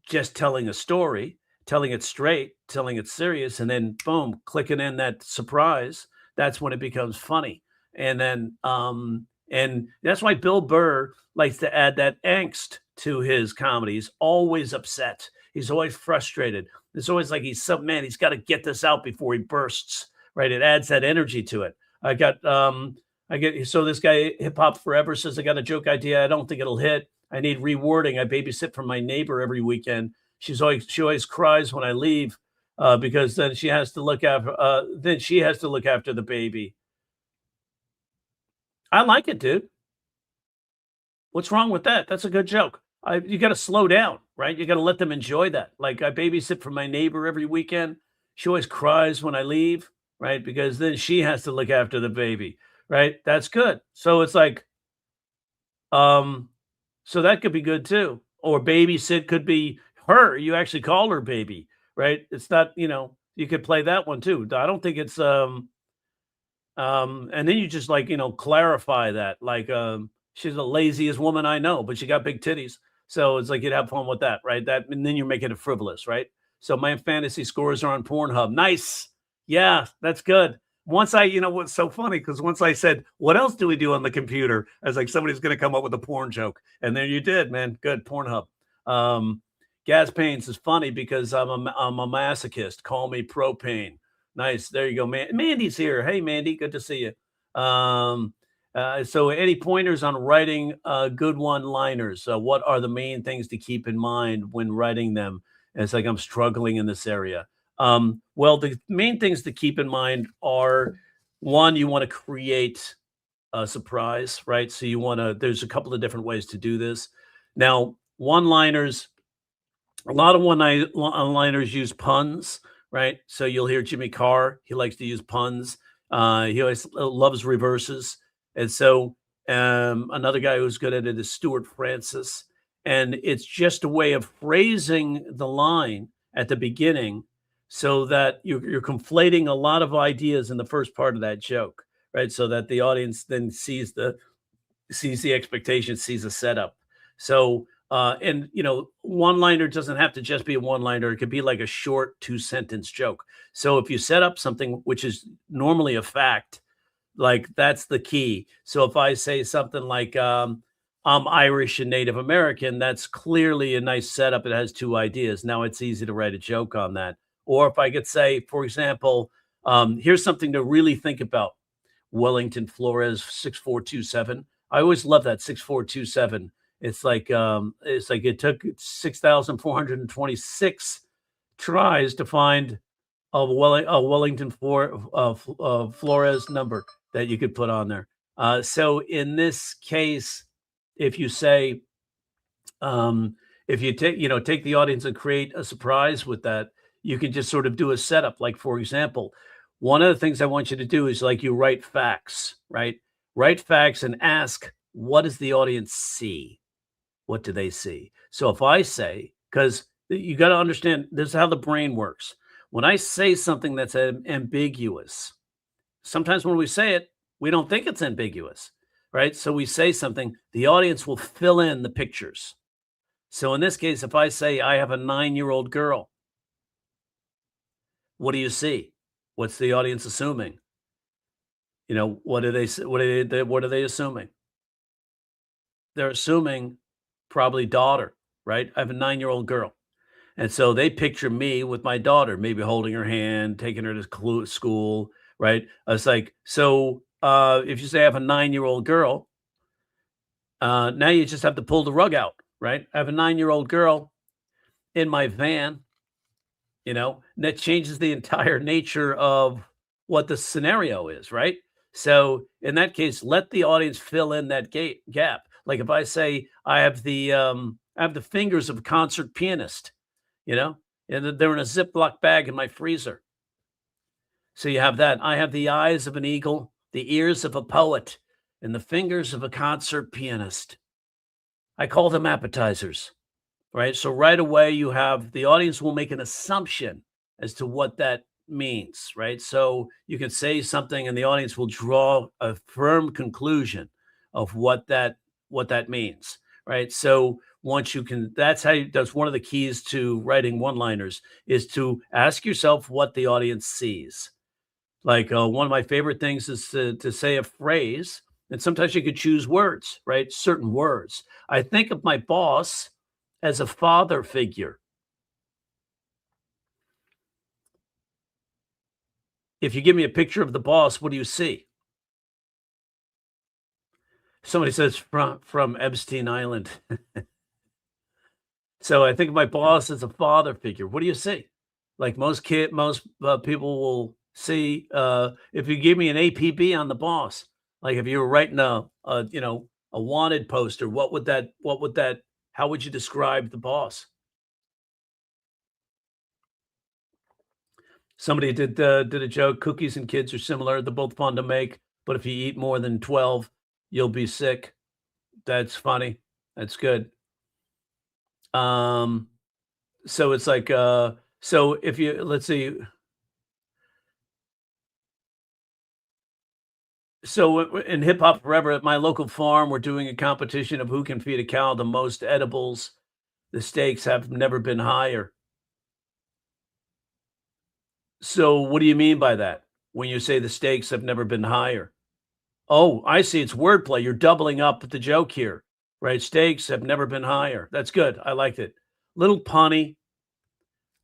just telling a story, telling it straight, telling it serious, and then boom, clicking in that surprise, that's when it becomes funny. And then, and that's why Bill Burr likes to add that angst to his comedy. He's always upset. He's always frustrated. It's always like he's got to get this out before he bursts, right? It adds that energy to it. So this guy, Hip Hop Forever, says, "I got a joke idea. I don't think it'll hit. I need rewording. I babysit for my neighbor every weekend. She always cries when I leave because then she has to look after the baby." I like it, dude. What's wrong with that? That's a good joke. You got to slow down, right? You got to let them enjoy that. Like, I babysit for my neighbor every weekend. She always cries when I leave, right? Because then she has to look after the baby, right? That's good. So it's like, so that could be good too. Or babysit could be her. You actually call her baby, right? It's not, you could play that one too. I don't think it's, and then you just like, clarify that. Like, she's the laziest woman I know, but she got big titties. So it's like you'd have fun with that, right? And then you're making it frivolous, right? So my fantasy scores are on Pornhub. Nice. Yeah, that's good. Once what's so funny, because once I said, "What else do we do on the computer?" I was like, somebody's going to come up with a porn joke. And there you did, man. Good. Pornhub. Gas pains is funny because I'm a masochist. Call me propane. Nice. There you go, man. Mandy's here. Hey, Mandy. Good to see you. So any pointers on writing good one-liners? What are the main things to keep in mind when writing them? It's like I'm struggling in this area. Well, the main things to keep in mind are one, you want to create a surprise, right? So you want to, there's a couple of different ways to do this. Now, one-liners, a lot of one-liners use puns, right? So you'll hear Jimmy Carr, he likes to use puns. He always loves reverses. And so another guy who's good at it is Stuart Francis. And it's just a way of phrasing the line at the beginning so that you're conflating a lot of ideas in the first part of that joke, right? So that the audience then sees the expectation, sees the setup. So, and one-liner doesn't have to just be a one-liner. It could be like a short two-sentence joke. So if you set up something which is normally a fact, like that's the key. So if I say something like, I'm Irish and Native American, that's clearly a nice setup. It has two ideas. Now it's easy to write a joke on that. Or if I could say, for example, here's something to really think about. Wellington Flores 6427. I always love that 6427. It's like it took 6,426 tries to find a Wellington Flores number that you could put on there. So in this case, if you say, if you take the audience and create a surprise with that, you can just sort of do a setup. Like, for example, one of the things I want you to do is like you write facts, right? Write facts and ask, what does the audience see? What do they see? So if I say, because you got to understand, this is how the brain works. When I say something that's ambiguous, sometimes when we say it, we don't think it's ambiguous, right? So we say something, the audience will fill in the pictures. So in this case, if I say, I have a 9-year-old girl, what do you see? What's the audience assuming? What are they assuming? They're assuming probably daughter, right? I have a 9-year-old girl. And so they picture me with my daughter, maybe holding her hand, taking her to school, right? I was like, so if you say I have a 9-year-old girl, now you just have to pull the rug out, right? I have a 9-year-old girl in my van, and that changes the entire nature of what the scenario is, right? So in that case, let the audience fill in that gap. Like if I say I have the fingers of a concert pianist, and they're in a Ziploc bag in my freezer. So you have that. I have the eyes of an eagle, the ears of a poet, and the fingers of a concert pianist. I call them appetizers, right? So right away, you have the audience will make an assumption as to what that means, right? So you can say something and the audience will draw a firm conclusion of what that means, right? So once you can, that's one of the keys to writing one-liners is to ask yourself what the audience sees. Like one of my favorite things is to say a phrase, and sometimes you could choose words, right? Certain words. I think of my boss as a father figure. If you give me a picture of the boss, what do you see? Somebody says from Epstein Island. So I think of my boss as a father figure. What do you see? Like most people will see, if you give me an APB on the boss, like if you were writing a wanted poster, how would you describe the boss? Somebody did a joke, cookies and kids are similar. They're both fun to make, but if you eat more than 12, you'll be sick. That's funny. That's good. So it's like, so if you, let's see. So in Hip Hop Forever at my local farm, we're doing a competition of who can feed a cow the most edibles. The stakes have never been higher. So what do you mean by that? When you say the stakes have never been higher? Oh, I see. It's wordplay. You're doubling up the joke here, right? Stakes have never been higher. That's good. I liked it. Little punny,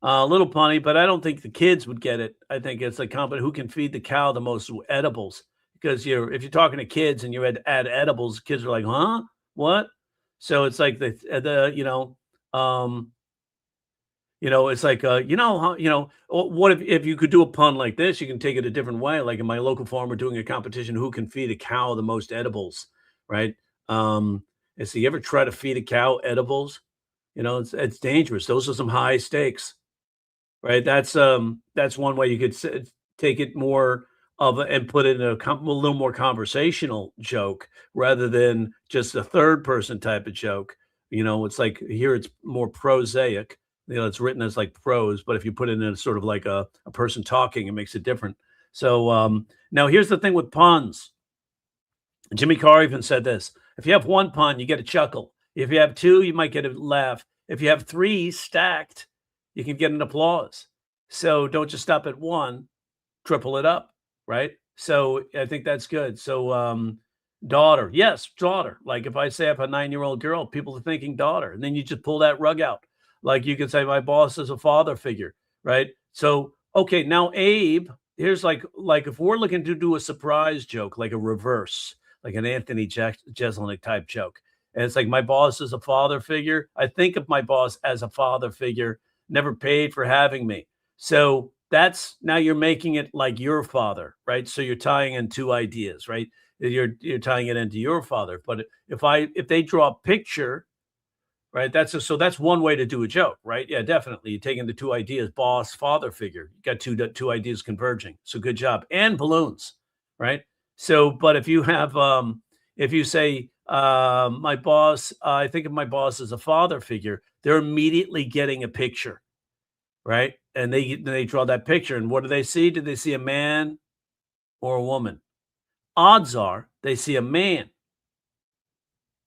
but I don't think the kids would get it. I think it's like who can feed the cow the most edibles because if you're talking to kids and you add edibles, kids are like, huh, what? So it's like the um, it's like, how, what if you could do a pun like this, you can take it a different way. Like in my local farm, we're doing a competition, who can feed a cow the most edibles, right? And so you ever try to feed a cow edibles? It's dangerous. Those are some high stakes, right? That's one way you could take it more and put it in a little more conversational joke rather than just a third person type of joke. It's like here it's more prosaic. It's written as like prose, but if you put it in a sort of like a person talking, it makes it different. So now here's the thing with puns. Jimmy Carr even said this: if you have one pun, you get a chuckle. If you have two, you might get a laugh. If you have three stacked, you can get an applause. So don't just stop at one, triple it up, right? So I think that's good. So daughter, yes, daughter. Like if I say I have a 9-year-old girl, people are thinking daughter, and then you just pull that rug out. Like you could say my boss is a father figure, right? So okay, now Abe, here's like if we're looking to do a surprise joke, like a reverse, like an Anthony Jeselnik type joke. And it's like my boss is a father figure. I think of my boss as a father figure, never paid for having me. So that's now you're making it like your father, right? So you're tying in two ideas, right? You're tying it into your father. But if they draw a picture, right? So that's one way to do a joke, right? Yeah, definitely. You take in the two ideas, boss, father figure. You got two ideas converging. So good job. And balloons, right? So, but if you have if you say my boss, I think of my boss as a father figure, they're immediately getting a picture, right? And they draw that picture, and what do they see? Do they see a man or a woman? Odds are they see a man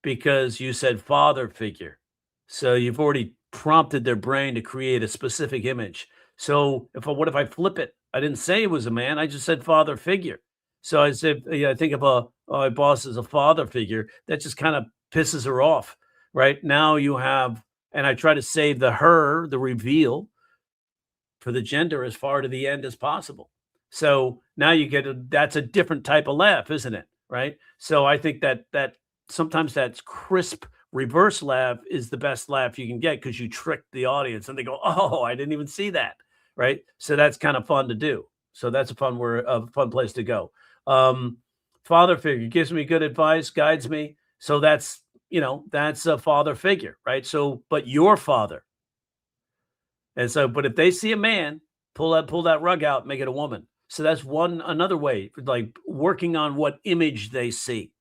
because you said father figure. So you've already prompted their brain to create a specific image. So what if I flip it? I didn't say it was a man. I just said father figure. So I said, yeah, I think of my boss as a father figure. That just kind of pisses her off, right? Now you have, and I try to save the reveal for the gender as far to the end as possible. So now you that's a different type of laugh, isn't it? Right. So I think that sometimes that's crisp reverse laugh is the best laugh you can get because you trick the audience and they go, oh, I didn't even see that. Right. So that's kind of fun to do. So that's a fun place to go. Father figure gives me good advice, guides me. So that's a father figure, right? So, but your father. And so, but if they see a man, pull that rug out, make it a woman. So that's another way, like working on what image they see,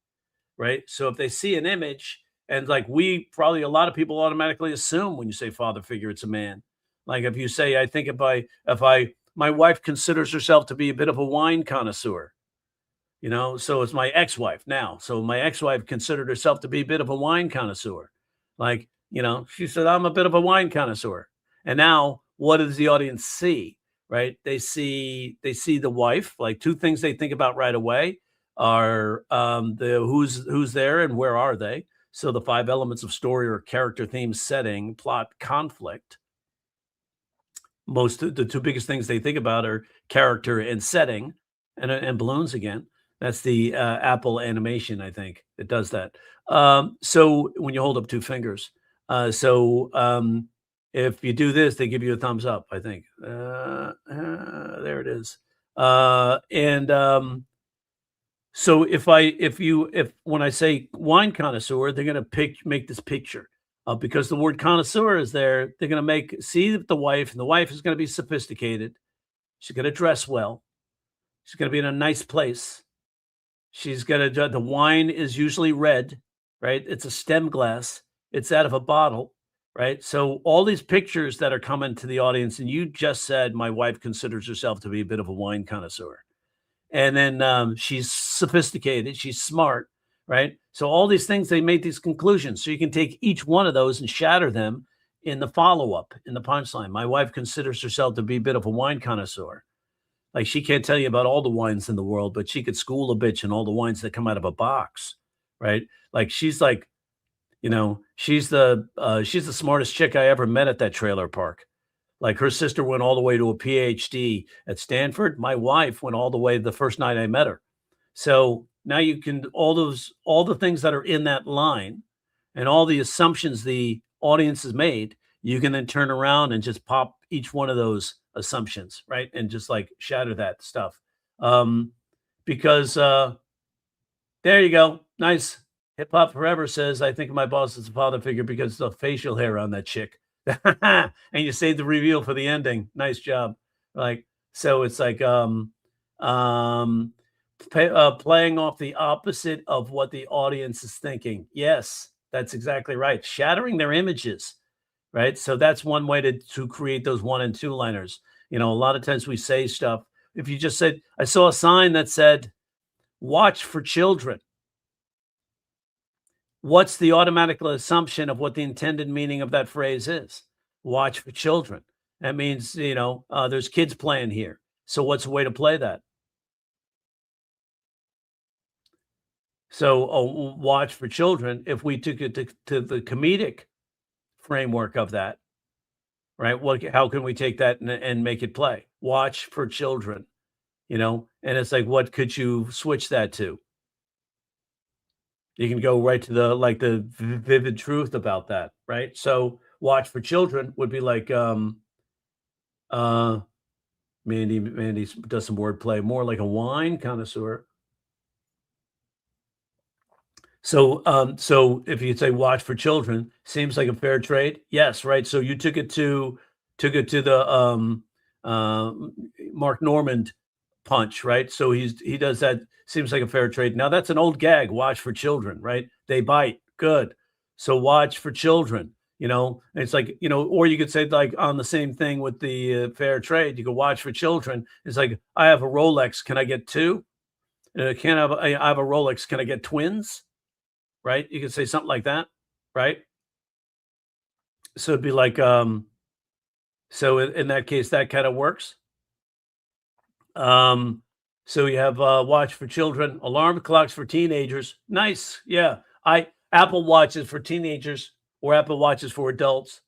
right? So if they see an image, and like a lot of people automatically assume when you say father figure, it's a man. Like if you say, I think my wife considers herself to be a bit of a wine connoisseur, so it's my ex-wife now. So my ex-wife considered herself to be a bit of a wine connoisseur. Like, she said, I'm a bit of a wine connoisseur. And now what does the audience see? Right? They see the wife. Like two things they think about right away are the who's there and where are they. So the 5 elements of story or character, theme, setting, plot, conflict. The two biggest things they think about are character and setting, and balloons again. That's the Apple animation, I think. It does that. So when you hold up 2 fingers. If you do this, they give you a thumbs up, I think. There it is. So when I say wine connoisseur, they're going to make this picture. Because the word connoisseur is there, they're going to see the wife, and the wife is going to be sophisticated. She's going to dress well. She's going to be in a nice place. The wine is usually red, right? It's a stem glass. It's out of a bottle, right? So all these pictures that are coming to the audience, and you just said my wife considers herself to be a bit of a wine connoisseur. And then she's sophisticated. She's smart, right? So all these things, they made these conclusions. So you can take each one of those and shatter them in the follow-up, in the punchline. My wife considers herself to be a bit of a wine connoisseur. Like she can't tell you about all the wines in the world, but she could school a bitch in all the wines that come out of a box, right? Like she's the smartest chick I ever met at that trailer park. Like her sister went all the way to a PhD at Stanford. My wife went all the way the first night I met her. So now you can all the things that are in that line and all the assumptions the audience has made, you can then turn around and just pop each one of those assumptions, right? And just like shatter that stuff. Um, because there you go. Nice. Hip Hop Forever says, I think my boss is a father figure because the facial hair on that chick. And you saved the reveal for the ending. Nice job. Like, so it's like um playing off the opposite of what the audience is thinking. Yes, that's exactly right. Shattering their images, right? So that's one way to create those one and two liners. A lot of times we say stuff. If you just said, I saw a sign that said, watch for children. What's the automatic assumption of what the intended meaning of that phrase is? Watch for children. That means, there's kids playing here. So what's the way to play that? So watch for children. If we took it to the comedic framework of that, right? How can we take that and make it play? Watch for children, and it's like, what could you switch that to? You can go right to the vivid truth about that, right? So watch for children would be like, uh, Mandy does some wordplay, more like a wine connoisseur. So if you say watch for children, seems like a fair trade. Yes, right. So you took it to the uh, Mark Normand punch, right? So he does that. Seems like a fair trade. Now that's an old gag. Watch for children, right? They bite. Good. So watch for children. It's like, or you could say like on the same thing with the fair trade. You could watch for children. It's like, I have a Rolex. Can I get two? I have a Rolex. Can I get twins? Right? You could say something like that, right? So it'd be like, so in that case, that kind of works. Um, so you have watch for children, alarm clocks for teenagers. Nice. Yeah. Apple Watches for teenagers or Apple Watches for adults.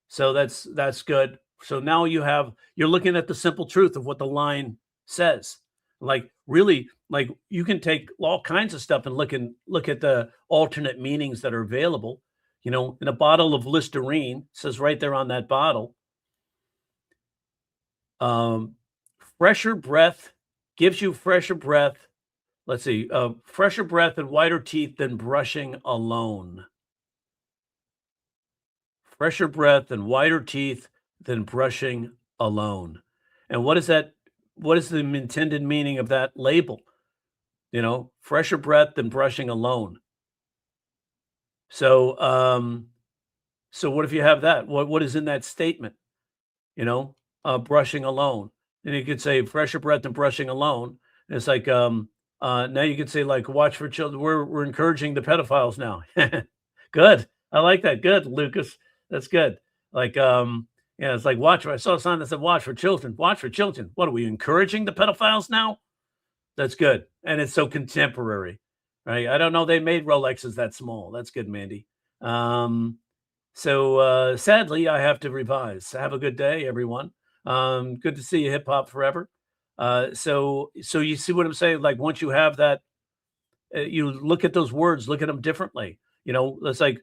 So that's good. So now you're looking at the simple truth of what the line says. Like really, like you can take all kinds of stuff and look at the alternate meanings that are available. In a bottle of Listerine, says right there on that bottle, um, fresher breath gives you fresher breath. Let's see, fresher breath and whiter teeth than brushing alone. Fresher breath and whiter teeth than brushing alone. And what is that? What is the intended meaning of that label? Fresher breath than brushing alone. So, so what if you have that? What is in that statement? Brushing alone. And you could say fresher breath than brushing alone. And it's like, now you could say like, watch for children. We're encouraging the pedophiles now. Good. I like that. Good, Lucas. That's good. Like, yeah, it's like watch. I saw a sign that said watch for children. Watch for children. What are we encouraging the pedophiles now? That's good. And it's so contemporary, right? I don't know. They made Rolexes that small. That's good, Mandy. So sadly, I have to revise. Have a good day, everyone. Good to see you, Hip Hop Forever. So you see what I'm saying? Like once you have that, you look at those words, look at them differently. It's like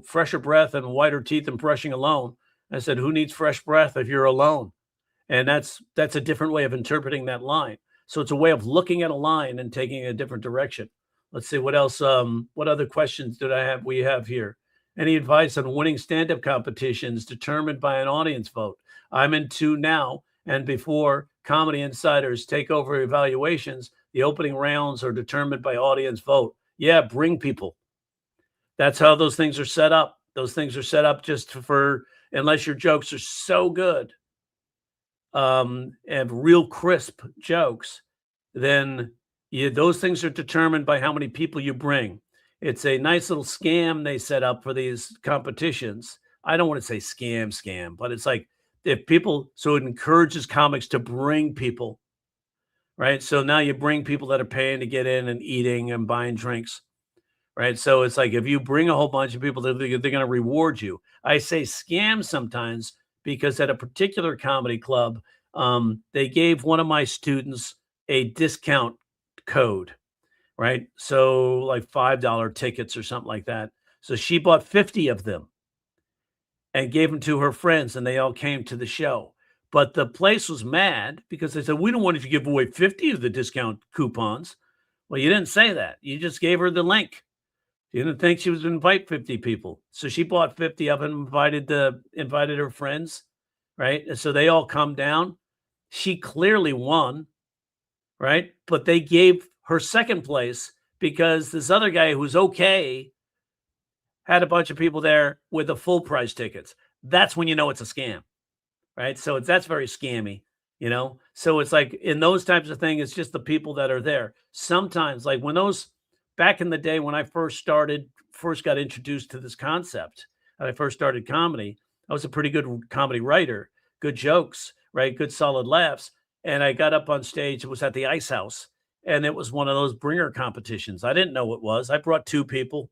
fresher breath and whiter teeth and brushing alone. I said, who needs fresh breath if you're alone? And that's a different way of interpreting that line. So it's a way of looking at a line and taking a different direction. Let's see what else. What other questions did I have? We have here. Any advice on winning stand-up competitions determined by an audience vote? I'm in two now, and before Comedy Insiders take over evaluations, the opening rounds are determined by audience vote. Yeah, bring people. That's how those things are set up. Those things are set up just for, unless your jokes are so good, and real crisp jokes, then those things are determined by how many people you bring. It's a nice little scam they set up for these competitions. I don't want to say scam, but it's like so it encourages comics to bring people, right? So now you bring people that are paying to get in and eating and buying drinks, right? So it's like if you bring a whole bunch of people, they're going to reward you. I say scam sometimes because at a particular comedy club, they gave one of my students a discount code. right? So like $5 tickets or something like that. So she bought 50 of them and gave them to her friends, and they all came to the show. But the place was mad because they said, "We don't want you to give away 50 of the discount coupons." Well, you didn't say that. You just gave her the link. You didn't think she was gonna invite 50 people. So she bought 50 of them, invited her friends, right? And so they all come down. She clearly won, right? But they gave her second place because this other guy who's okay had a bunch of people there with the full price tickets. That's when you know it's a scam, right? So that's very scammy, you know? So it's like in those types of things, it's just the people that are there. Sometimes, like when those back in the day when I first got introduced to this concept, and I first started comedy, I was a pretty good comedy writer, good jokes, right? Good solid laughs. And I got up on stage, it was at the Ice House, and it was one of those bringer competitions. I didn't know what it was. I brought two people,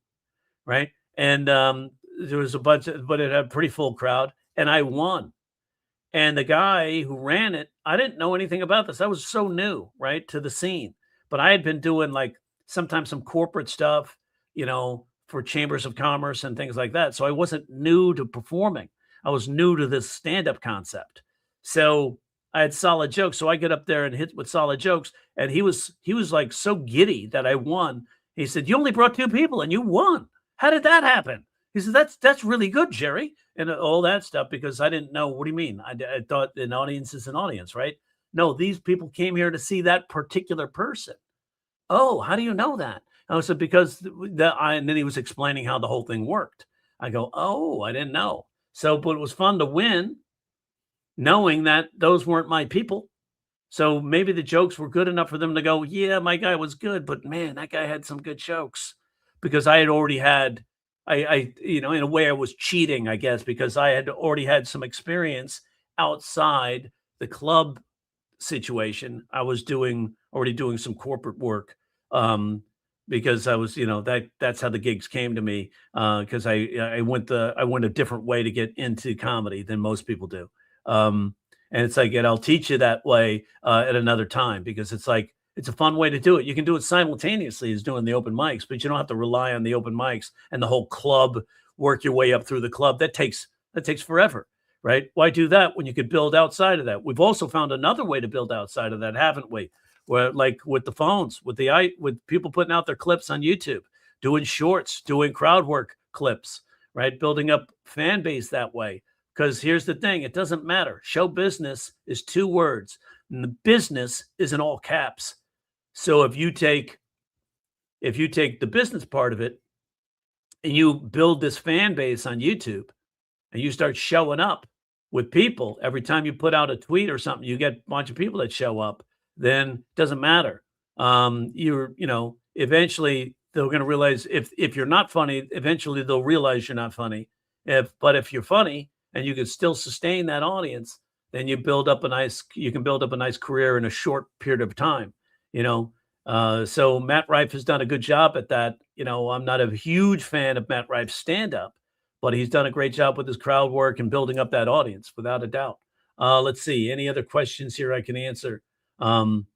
right? And there was a bunch of, but it had a pretty full crowd, and I won. And the guy who ran it, I didn't know anything about this. I was so new, right, to the scene. But I had been doing like sometimes some corporate stuff, for chambers of commerce and things like that. So I wasn't new to performing. I was new to this stand-up concept. So I had solid jokes. So I get up there and hit with solid jokes. And he was like so giddy that I won. He said, "You only brought two people and you won. How did that happen?" He said, "That's really good, Jerry," and all that stuff because I didn't know. What do you mean? I thought an audience is an audience, right? No, these people came here to see that particular person. Oh, how do you know that? I said, because and then he was explaining how the whole thing worked. I go, oh, I didn't know. So, but it was fun to win, knowing that those weren't my people. So maybe the jokes were good enough for them to go, yeah, my guy was good, but man, that guy had some good jokes because I had already had, in a way I was cheating, I guess, because I had already had some experience outside the club situation. I was already doing some corporate work, because I was, that's how the gigs came to me, because I went a different way to get into comedy than most people do. And it's like, and I'll teach you that way at another time because it's like it's a fun way to do it. You can do it simultaneously as doing the open mics, but you don't have to rely on the open mics and the whole club, work your way up through the club. That takes forever, right? Why do that when you could build outside of that? We've also found another way to build outside of that, haven't we? Where like with the phones, with people putting out their clips on YouTube, doing shorts, doing crowd work clips, right? Building up fan base that way. Because here's the thing, it doesn't matter. Show business is two words, and the business is in all caps. So if you take the business part of it and you build this fan base on YouTube and you start showing up with people every time you put out a tweet or something, you get a bunch of people that show up, then it doesn't matter. Eventually they're going to realize if you're not funny, eventually they'll realize you're not funny. But if you're funny and you can still sustain that audience, then you can build up a nice career in a short period of time, you know. So Matt Rife has done a good job at that. I'm not a huge fan of Matt Rife's stand-up, but he's done a great job with his crowd work and building up that audience without a doubt. Let's see. Any other questions here I can answer? Um,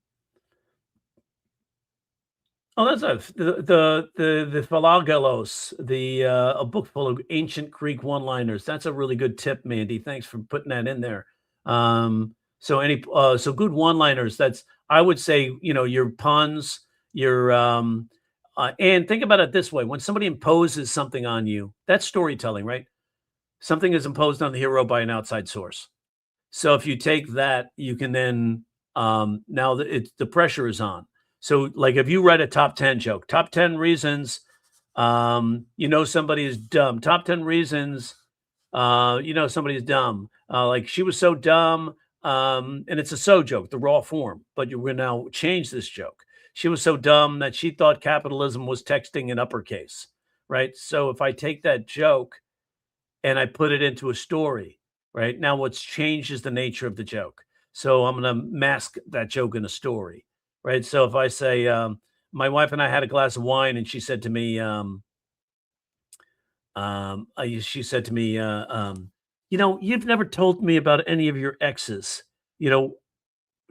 oh, that's the Philagalos, a book full of ancient Greek one-liners. That's a really good tip, Mandy. Thanks for putting that in there. So good one-liners. That's I would say your puns, your and think about it this way: when somebody imposes something on you, that's storytelling, right? Something is imposed on the hero by an outside source. So if you take that, you can then now the pressure is on. So like if you write a top 10 joke, top 10 reasons somebody is dumb. Top 10 reasons somebody is dumb. Like she was so dumb, and it's a so joke, the raw form, but you will now change this joke. She was so dumb that she thought capitalism was texting in uppercase, right? So if I take that joke and I put it into a story, right? Now what's changed is the nature of the joke. So I'm going to mask that joke in a story, right? So if I say, my wife and I had a glass of wine and she said to me, you've never told me about any of your exes. You know,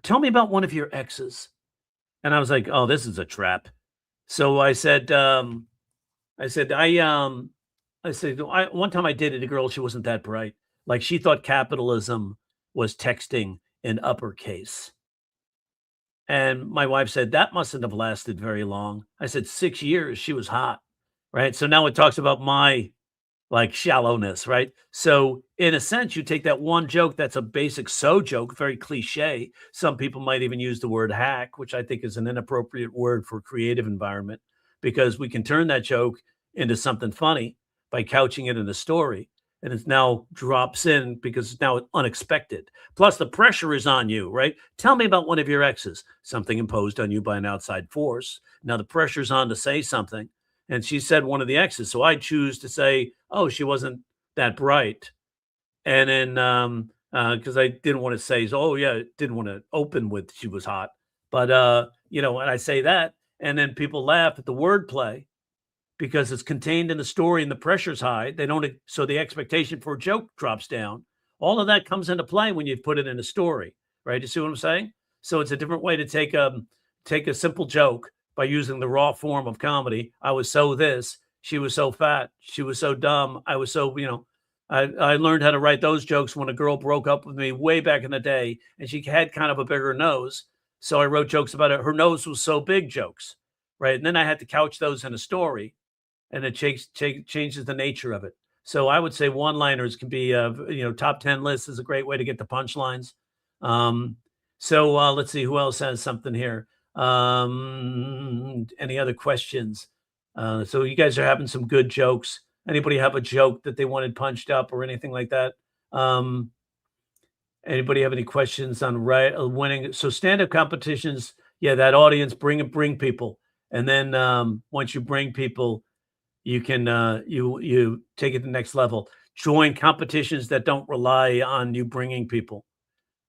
tell me about one of your exes. And I was like, oh, this is a trap. So I said, I said, one time I dated a girl, she wasn't that bright. Like she thought capitalism was texting in uppercase. And my wife said, that mustn't have lasted very long. I said, 6 years. She was hot. Right. So now it talks about my like shallowness, right? So in a sense, you take that one joke that's a basic joke, very cliche. Some people might even use the word hack, which I think is an inappropriate word for creative environment because we can turn that joke into something funny by couching it in a story. And it now drops in because it's now unexpected. Plus, the pressure is on you, right? Tell me about one of your exes, something imposed on you by an outside force. Now the pressure's on to say something and she said one of the exes. So I choose to say, "Oh, she wasn't that bright." And then, because I didn't want to say, "Oh, yeah," didn't want to open with she was hot. But, and I say that, and then people laugh at the wordplay because it's contained in the story and the pressure's high. They don't, so the expectation for a joke drops down. All of that comes into play when you put it in a story, right? You see what I'm saying? So it's a different way to take a simple joke by using the raw form of comedy. I was so this, she was so fat, she was so dumb, I was so, I learned how to write those jokes when a girl broke up with me way back in the day and she had kind of a bigger nose. So I wrote jokes about it. Her nose was so big jokes, right? And then I had to couch those in a story and it changes the nature of it. So I would say one-liners can be, top 10 list is a great way to get the punchlines. Um, let's see who else has something here. Any other questions? So you guys are having some good jokes. Anybody have a joke that they wanted punched up or anything like that? Um, Anybody have any questions on winning? So stand-up competitions, yeah, that audience, bring people, and then once you bring people, you can you take it to the next level. Join competitions that don't rely on you bringing people,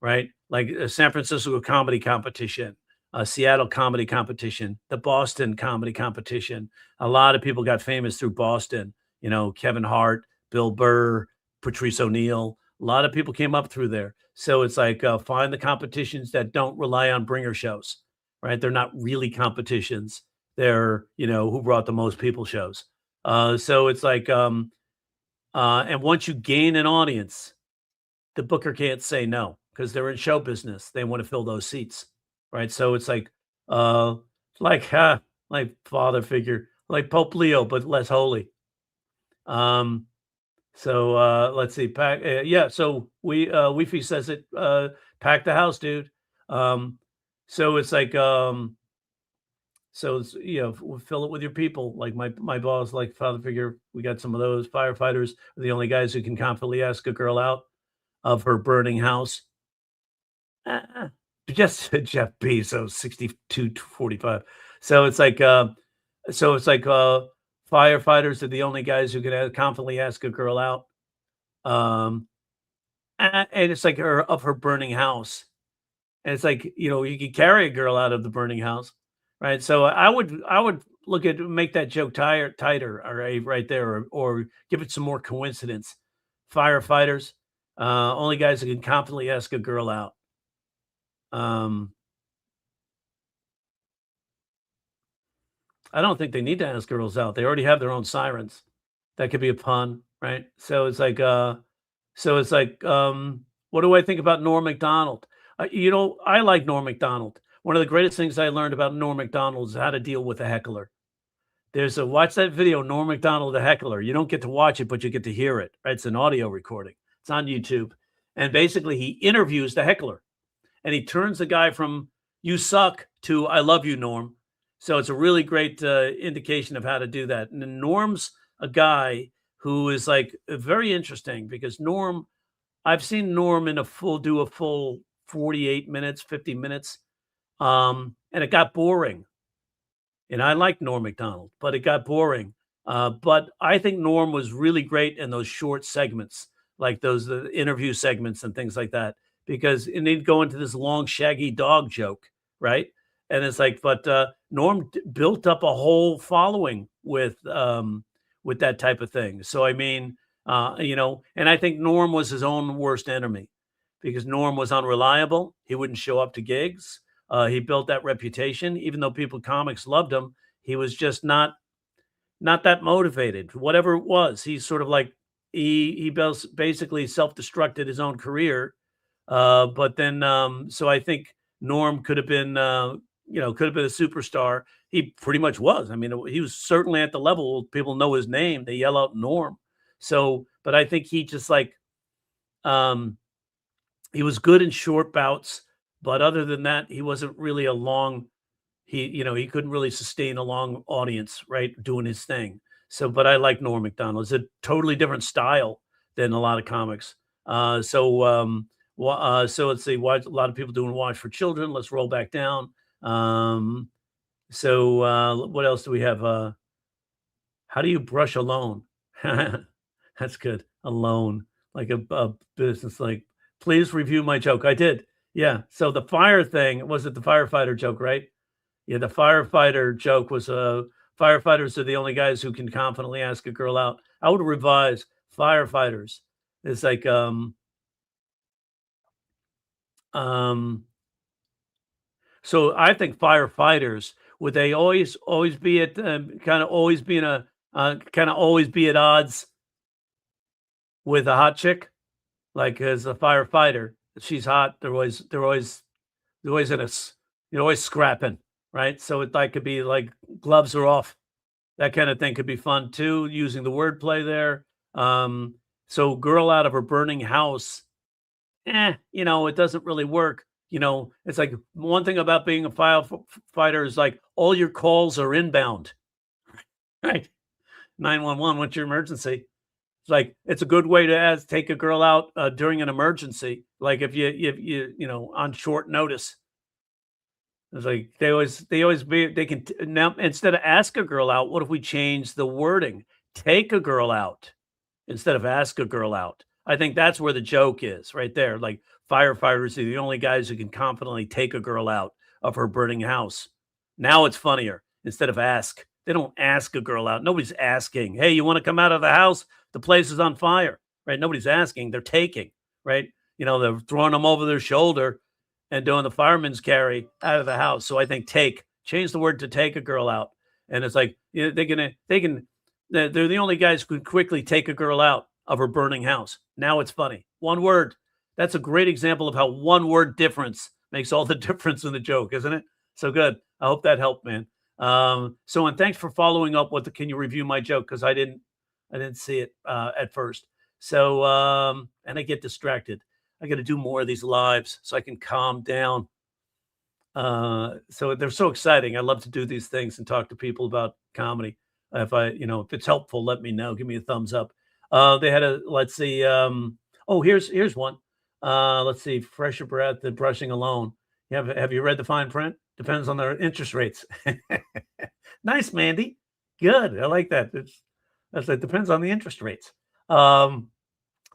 right? Like a San Francisco comedy competition, a Seattle comedy competition, the Boston comedy competition. A lot of people got famous through Boston. Kevin Hart, Bill Burr, Patrice O'Neill. A lot of people came up through there. So it's like find the competitions that don't rely on bringer shows, right? They're not really competitions. They're who brought the most people shows. So it's like and once you gain an audience, the booker can't say no because they're in show business. They want to fill those seats, right? So it's uh, like father figure, like Pope Leo, but less holy. Let's see. Yeah. So Wi-Fi says it. Pack the house, dude. Um, so it's like so it's, fill it with your people. Like my boss, like father figure. We got some of those firefighters. Are the only guys who can confidently ask a girl out of her burning house. Uh, just Jeff Bezos, 62 to 45. So it's like, firefighters are the only guys who can confidently ask a girl out. And it's like her burning house. And it's like, you could carry a girl out of the burning house, right? So I would make that joke tighter, all right there, or give it some more coincidence. Firefighters, only guys who can confidently ask a girl out. Um, I don't think they need to ask girls out. They already have their own sirens. That could be a pun, right? What do I think about Norm Macdonald? I like Norm Macdonald. One of the greatest things I learned about Norm Macdonald is how to deal with a heckler. Watch that video, Norm Macdonald, the heckler. You don't get to watch it, but you get to hear it, right? It's an audio recording. It's on YouTube. And basically he interviews the heckler and he turns the guy from "you suck" to "I love you, Norm." So it's a really great indication of how to do that. And Norm's a guy who is like very interesting because I've seen Norm do a full 48 minutes, 50 minutes, and it got boring. And I like Norm Macdonald, but it got boring. But I think Norm was really great in those short segments, like those interview segments and things like that, because and they'd go into this long, shaggy dog joke, right? And it's like, but Norm built up a whole following with that type of thing. So I mean, and I think Norm was his own worst enemy because Norm was unreliable. He wouldn't show up to gigs. He built that reputation, even though comics loved him. he was just not that motivated. Whatever it was, he's sort of like basically self-destructed his own career. But then so I think Norm could have been could have been a superstar. He pretty much was. I mean, he was certainly at the level people know his name. They yell out Norm. So, but I think he just like um he was good in short bouts, but other than that, he wasn't really a long he couldn't really sustain a long audience, right, doing his thing. So, but I like Norm Macdonald. It's a totally different style than a lot of comics. So let's see. Watch a lot of people doing Watch for Children. Let's roll back down. What else do we have? How do you brush alone? That's good. Alone, like a business. Like, please review my joke. I did. Yeah. So the fire thing was it the firefighter joke, right? Yeah, the firefighter joke was, firefighters are the only guys who can confidently ask a girl out. I would revise firefighters. It's like, um, so I think firefighters, would they always be at, kinda always be in a, kinda always be at odds with a hot chick? Like, as a firefighter, if she's hot, they're always in a s you're always scrapping, right? So it like could be like gloves are off. That kind of thing could be fun too, using the wordplay there. So girl out of her burning house, it doesn't really work. It's like one thing about being a firefighter is like all your calls are inbound, right? 911, what's your emergency? It's like it's a good way to take a girl out during an emergency. Like if you on short notice. It's like they can now instead of ask a girl out, what if we change the wording? Take a girl out instead of ask a girl out. I think that's where the joke is right there. Like firefighters are the only guys who can confidently take a girl out of her burning house. Now it's funnier instead of ask. They don't ask a girl out. Nobody's asking, hey, you want to come out of the house? The place is on fire, right? Nobody's asking. They're taking, right? They're throwing them over their shoulder and doing the fireman's carry out of the house. So I think change the word to take a girl out. And it's like they're the only guys who can quickly take a girl out of her burning house. Now it's funny. One word. That's a great example of how one word difference makes all the difference in the joke, isn't it? So good. I hope that helped, man. And thanks for following up with the can you review my joke? Because I didn't see it at first. So and I get distracted. I got to do more of these lives so I can calm down. So they're so exciting. I love to do these things and talk to people about comedy. If it's helpful, let me know. Give me a thumbs up. They had let's see. Here's one. Let's see. Fresher breath than brushing alone. Have you read the fine print? Depends on their interest rates. Nice, Mandy. Good. I like that. It depends on the interest rates.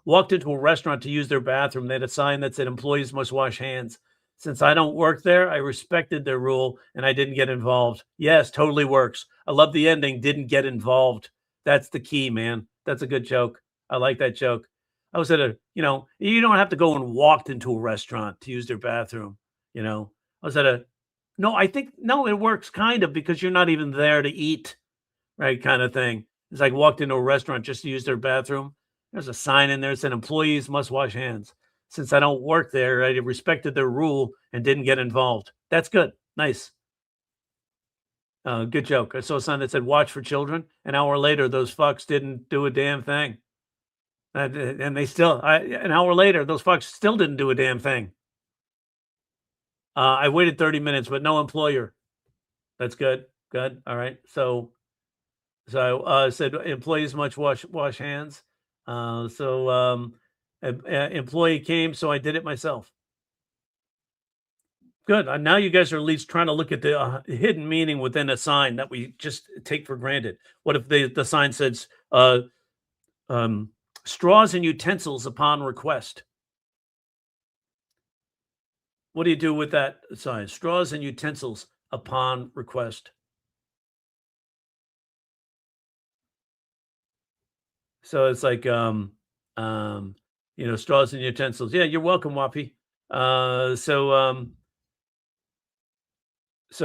Walked into a restaurant to use their bathroom. They had a sign that said employees must wash hands. Since I don't work there, I respected their rule and I didn't get involved. Yes, totally works. I love the ending. Didn't get involved. That's the key, man. That's a good joke. I like that joke. I was at you don't have to go and walked into a restaurant to use their bathroom. I was no, I think, no, it works kind of because you're not even there to eat, right? Kind of thing. It's like walked into a restaurant just to use their bathroom. There's a sign in there that said employees must wash hands. Since I don't work there, I respected their rule and didn't get involved. That's good. Nice. Good joke. I saw a sign that said watch for children. An hour later, those fucks didn't do a damn thing. And an hour later, those fucks still didn't do a damn thing. I waited 30 minutes, but no employer. That's good. Good. All right. So I said employees must wash hands. Employee came, so I did it myself. Good. Now you guys are at least trying to look at the hidden meaning within a sign that we just take for granted. What if the sign says straws and utensils upon request? What do you do with that sign? Straws and utensils upon request. So it's like straws and utensils. Yeah, you're welcome, Wappy. So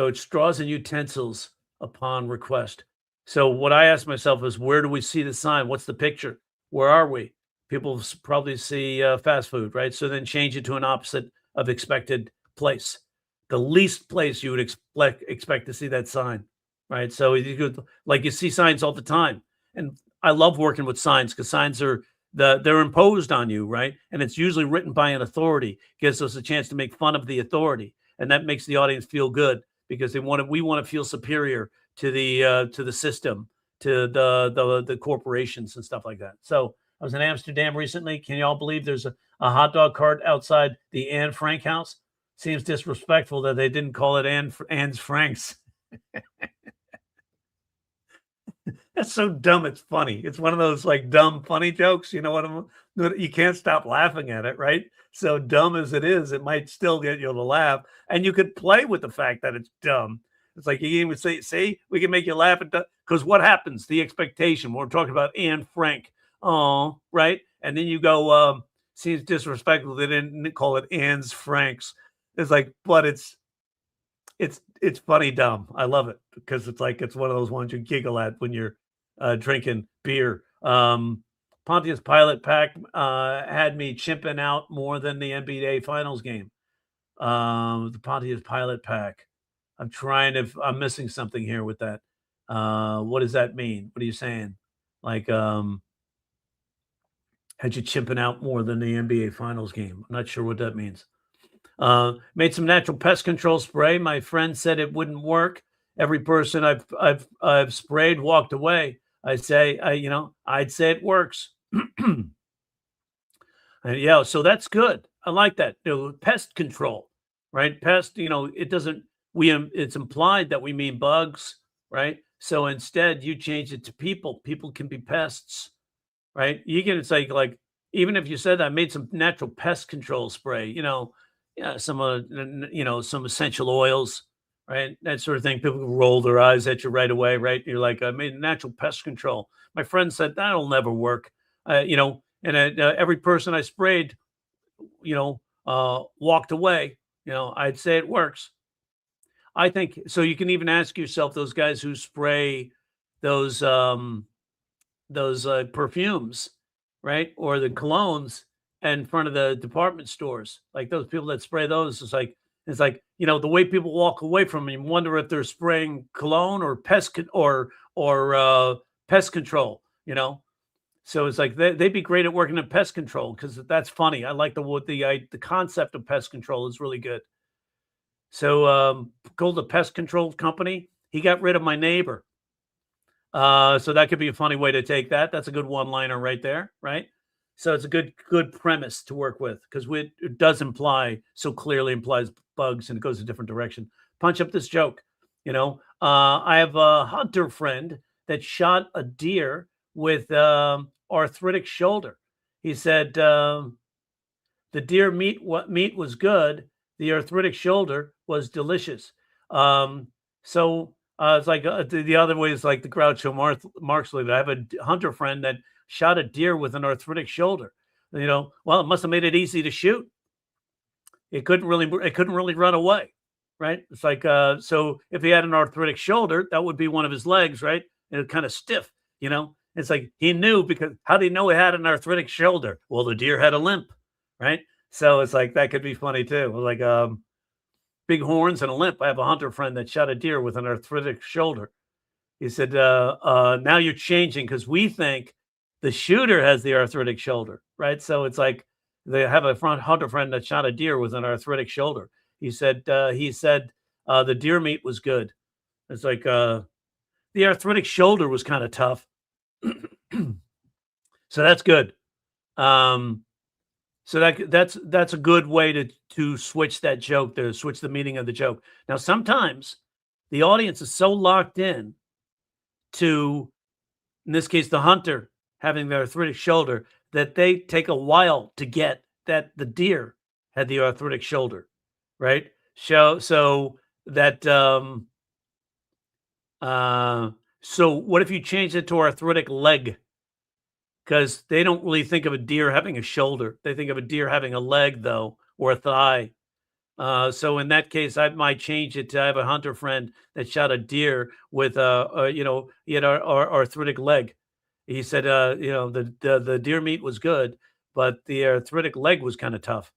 it's straws and utensils upon request. So what I ask myself is, where do we see the sign? What's the picture? Where are we? People probably see fast food, right? So then change it to an opposite of expected place, the least place you would expect to see that sign, right? So you could, like, you see signs all the time, and I love working with signs because signs are they're imposed on you, right? And it's usually written by an authority, gives us a chance to make fun of the authority, and that makes the audience feel good because we want to feel superior to the system, to the corporations and stuff like that. So I was in Amsterdam recently. Can y'all believe there's a hot dog cart outside the Anne Frank house? Seems disrespectful that they didn't call it Anne's Franks. That's so dumb. It's funny. It's one of those like dumb, funny jokes. You know what you can't stop laughing at it, right? So dumb as it is, it might still get you to laugh. And you could play with the fact that it's dumb. It's like you can even say, see, we can make you laugh at that. Because what happens? The expectation. We're talking about Anne Frank. Oh, right. And then you go, seems disrespectful. They didn't call it Anne's Franks. It's like, but it's funny dumb. I love it because it's like it's one of those ones you giggle at when you're drinking beer. Pontius Pilate pack had me chimping out more than the NBA Finals game. The Pontius Pilate pack. I'm missing something here with that. What does that mean? What are you saying? Like, had you chimping out more than the NBA Finals game? I'm not sure what that means. Made some natural pest control spray. My friend said it wouldn't work. Every person I've sprayed walked away. I'd say it works. And yeah, so that's good. I like that. Pest control, right? Pest, it doesn't it's implied that we mean bugs, right? So instead you change it to people. People can be pests, right? You can say like even if you said I made some natural pest control spray, some essential oils, right? That sort of thing. People roll their eyes at you right away, right? You're like, I made natural pest control. My friend said that'll never work, and every person I sprayed, walked away. I'd say it works. I think so. You can even ask yourself those guys who spray those perfumes, right, or the colognes in front of the department stores, like those people that spray those. It's like the way people walk away from them. You wonder if they're spraying cologne or pest control. So it's like they'd be great at working in pest control because that's funny. I like the concept of pest control is really good. So called the pest control company. He got rid of my neighbor. So that could be a funny way to take that. That's a good one-liner right there, right? So it's a good premise to work with because it does so clearly implies bugs and it goes a different direction. Punch up this joke. I have a hunter friend that shot a deer with arthritic shoulder. He said the deer meat was good. The arthritic shoulder was delicious. So it's like the other way is like the Groucho Marx. I have a hunter friend that shot a deer with an arthritic shoulder. Well, it must have made it easy to shoot. It couldn't really run away, right? It's like so if he had an arthritic shoulder, that would be one of his legs, right? And it's kind of stiff, It's like he knew because how did he know he had an arthritic shoulder? Well, the deer had a limp, right? So it's like that could be funny too. Like big horns and a limp. I have a hunter friend that shot a deer with an arthritic shoulder. He said, now you're changing because we think the shooter has the arthritic shoulder, right? So it's like they have a hunter friend that shot a deer with an arthritic shoulder. He said the deer meat was good. It's like the arthritic shoulder was kind of tough. So that's good. So that's a good way to switch that joke, to switch the meaning of the joke. Now, sometimes the audience is so locked in to, in this case, the hunter having the arthritic shoulder, that they take a while to get that the deer had the arthritic shoulder, right? So that so what if you change it to arthritic leg? Because they don't really think of a deer having a shoulder. They think of a deer having a leg, though, or a thigh. So in that case, I might change it to I have a hunter friend that shot a deer with he had a arthritic leg. He said, the deer meat was good, but the arthritic leg was kind of tough.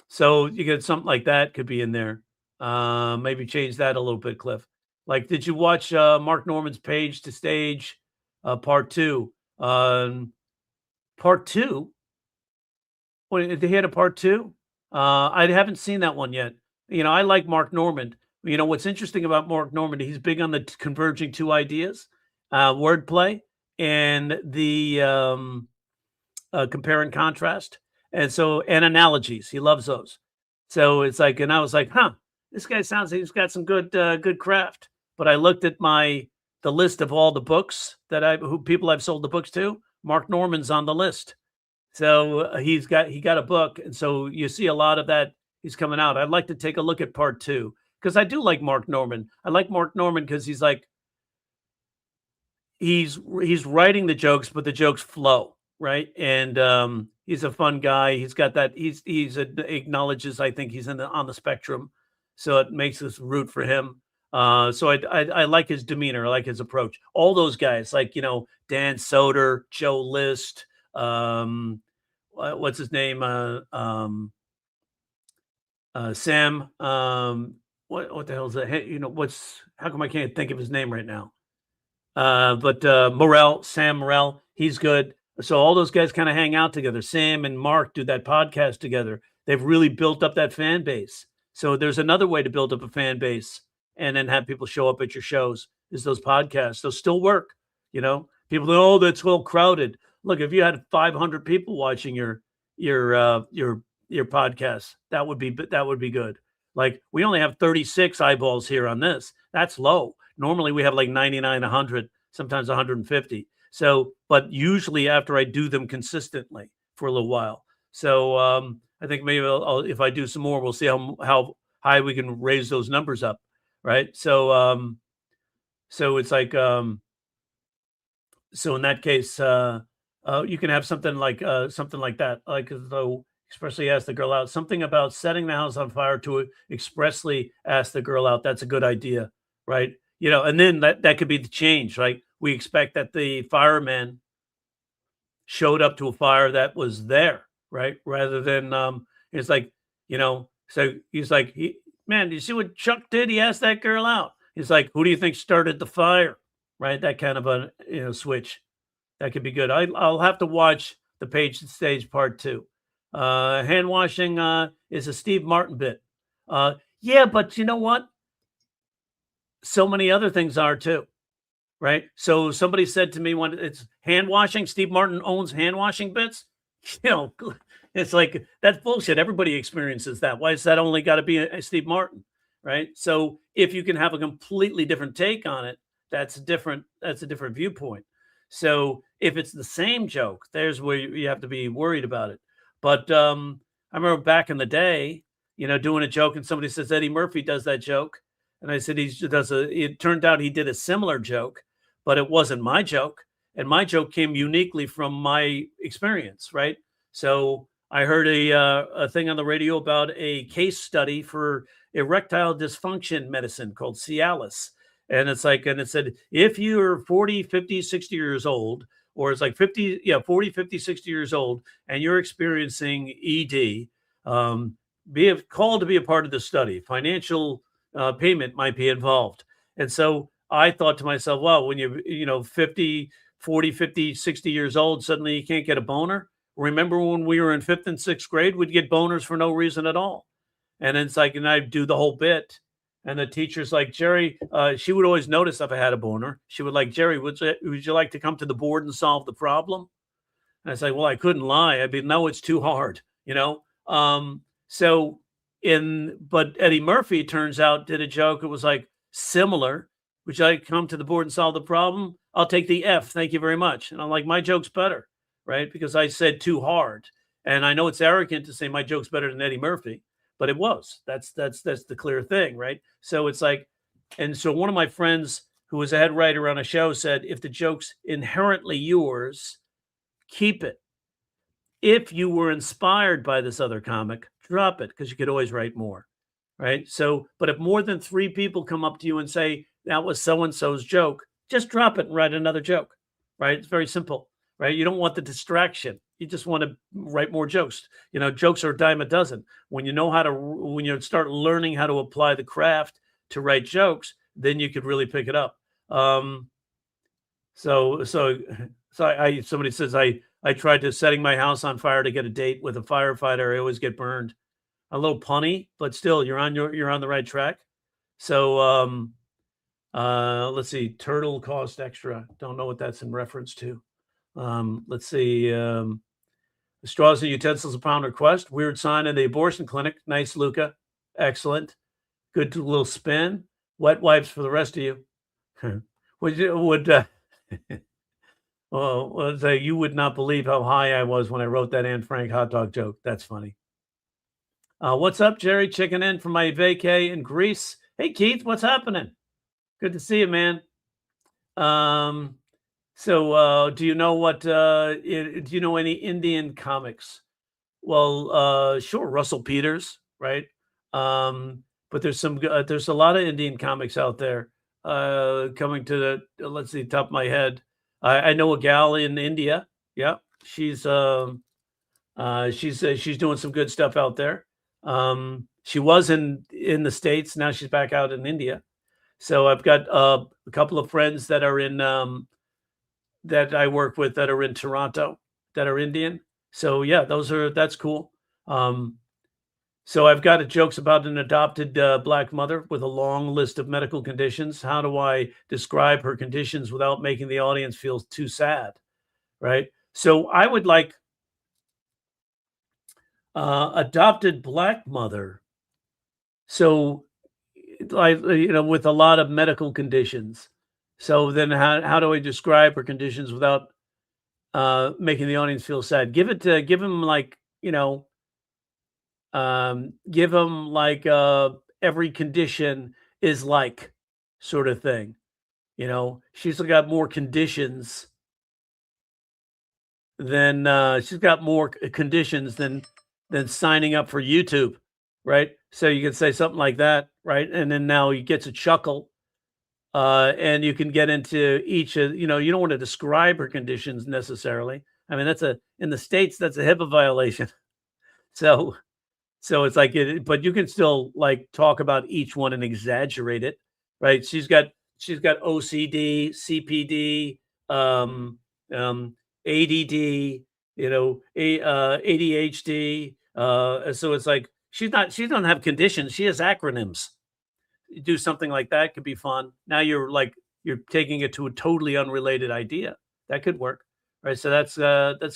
So you get something like that could be in there. Maybe change that a little bit, Cliff. Like, did you watch Mark Norman's Page to Stage part two? Part two. Wait, they had a part 2? I haven't seen that one yet. I like Mark Normand. What's interesting about Mark Normand, he's big on the converging 2 ideas, wordplay and the, compare and contrast, and analogies. He loves those. So it's like and I was like, "Huh, this guy sounds like he's got some good craft." But I looked at the list of all the books that I've sold the books to. Mark Normand's on the list. So, he got a book, and so you see a lot of that he's coming out. I'd like to take a look at part 2 because I do like Mark Norman. I like Mark Norman because he's like he's writing the jokes, but the jokes flow, right? And, he's a fun guy. He's got that acknowledges, I think he's on the spectrum, so it makes us root for him. So I like his demeanor. I like his approach. All those guys, like, Dan Soder, Joe List, what's his name? Sam. What the hell is that? Hey, how come I can't think of his name right now? But Morrell, Sam Morrell, he's good. So all those guys kind of hang out together. Sam and Mark do that podcast together. They've really built up that fan base. So there's another way to build up a fan base and then have people show up at your shows is those podcasts. Those still work. People go, oh, that's all crowded. Look, if you had 500 people watching your podcast, that would be good. Like, we only have 36 eyeballs here on this. That's low. Normally we have like 99, 100, sometimes 150. So, but usually after I do them consistently for a little while. So, I think maybe if I do some more, we'll see how high we can raise those numbers up. Right. So it's like, so in that case, you can have something like that, like though expressly ask the girl out. Something about setting the house on fire to expressly ask the girl out. That's a good idea, right? And then that could be the change, right? We expect that the fireman showed up to a fire that was there, right? Rather than it's like, so he's like, man, do you see what Chuck did? He asked that girl out. He's like, who do you think started the fire? Right? That kind of a switch. That could be good. I'll have to watch the Page to Stage part 2. Hand washing is a Steve Martin bit. Yeah, but you know what? So many other things are too, right? So somebody said to me when it's hand washing, Steve Martin owns hand washing bits. It's like that's bullshit. Everybody experiences that. Why is that only got to be a Steve Martin, right? So if you can have a completely different take on it, that's a different viewpoint. So if it's the same joke, there's where you have to be worried about it. But I remember back in the day, doing a joke and somebody says Eddie Murphy does that joke. And I said, it turned out he did a similar joke, but it wasn't my joke. And my joke came uniquely from my experience, right? So I heard a thing on the radio about a case study for erectile dysfunction medicine called Cialis. And it's like, and it said, if you're 40, 50, 60 years old, or it's like 40, 50, 60 years old, and you're experiencing ED, be called to be a part of the study. Financial payment might be involved. And so I thought to myself, well, when you're 50, 40, 50, 60 years old, suddenly you can't get a boner. Remember when we were in 5th and 6th grade, we'd get boners for no reason at all. And it's like, and I'd do the whole bit. And the teacher's like, Jerry, she would always notice if I had a boner. She would like, Jerry, would you like to come to the board and solve the problem? And I was like, well, I couldn't lie. I'd be, no, it's too hard, but Eddie Murphy, turns out, did a joke. It was like similar. Would you like to come to the board and solve the problem? I'll take the F. Thank you very much. And I'm like, my joke's better, right? Because I said too hard. And I know it's arrogant to say my joke's better than Eddie Murphy, but it was. That's the clear thing, right? So it's like, and so one of my friends who was a head writer on a show said, if the joke's inherently yours, keep it. If you were inspired by this other comic, drop it because you could always write more, right? So, but if more than 3 people come up to you and say, that was so-and-so's joke, just drop it and write another joke, right? It's very simple, right? You don't want the distraction. You just want to write more jokes. Jokes are a dime a dozen. When you start learning how to apply the craft to write jokes, then you could really pick it up. Somebody says, I tried to setting my house on fire to get a date with a firefighter. I always get burned. A little punny, but still you're on the right track. So, let's see, turtle cost extra. Don't know what that's in reference to. Let's see, straws and utensils upon request. Weird sign in the abortion clinic. Nice, Luca. Excellent. Good little spin. Wet wipes for the rest of you. You would not believe how high I was when I wrote that Anne Frank hot dog joke. That's funny. What's up, Jerry? Checking in from my vacay in Greece. Hey, Keith, what's happening? Good to see you, man. So do you know any Indian comics? Well, sure, Russell Peters, right? But there's a lot of Indian comics out there. Coming to let's see, top of my head. I know a gal in India. Yeah, she's doing some good stuff out there. She was in the States. Now she's back out in India. So I've got a couple of friends that are in that I work with that are in Toronto that are Indian. So yeah, that's cool. So I've got jokes about an adopted Black mother with a long list of medical conditions. How do I describe her conditions without making the audience feel too sad, right? So I would like adopted Black mother. So, with a lot of medical conditions. So then how do I describe her conditions without making the audience feel sad? Give them like, give them like every condition is like sort of thing. She's got more conditions than than signing up for YouTube, right? So you can say something like that, right? And then now he gets a chuckle. And you can get into each of, you don't want to describe her conditions necessarily. I mean, in the States, that's a HIPAA violation. So it's like, but you can still like talk about each one and exaggerate it, right? She's got OCD, CPD, ADD, ADHD. So it's like, she doesn't have conditions. She has acronyms. You do something like that could be fun. Now you're taking it to a totally unrelated idea. That could work, right? So that's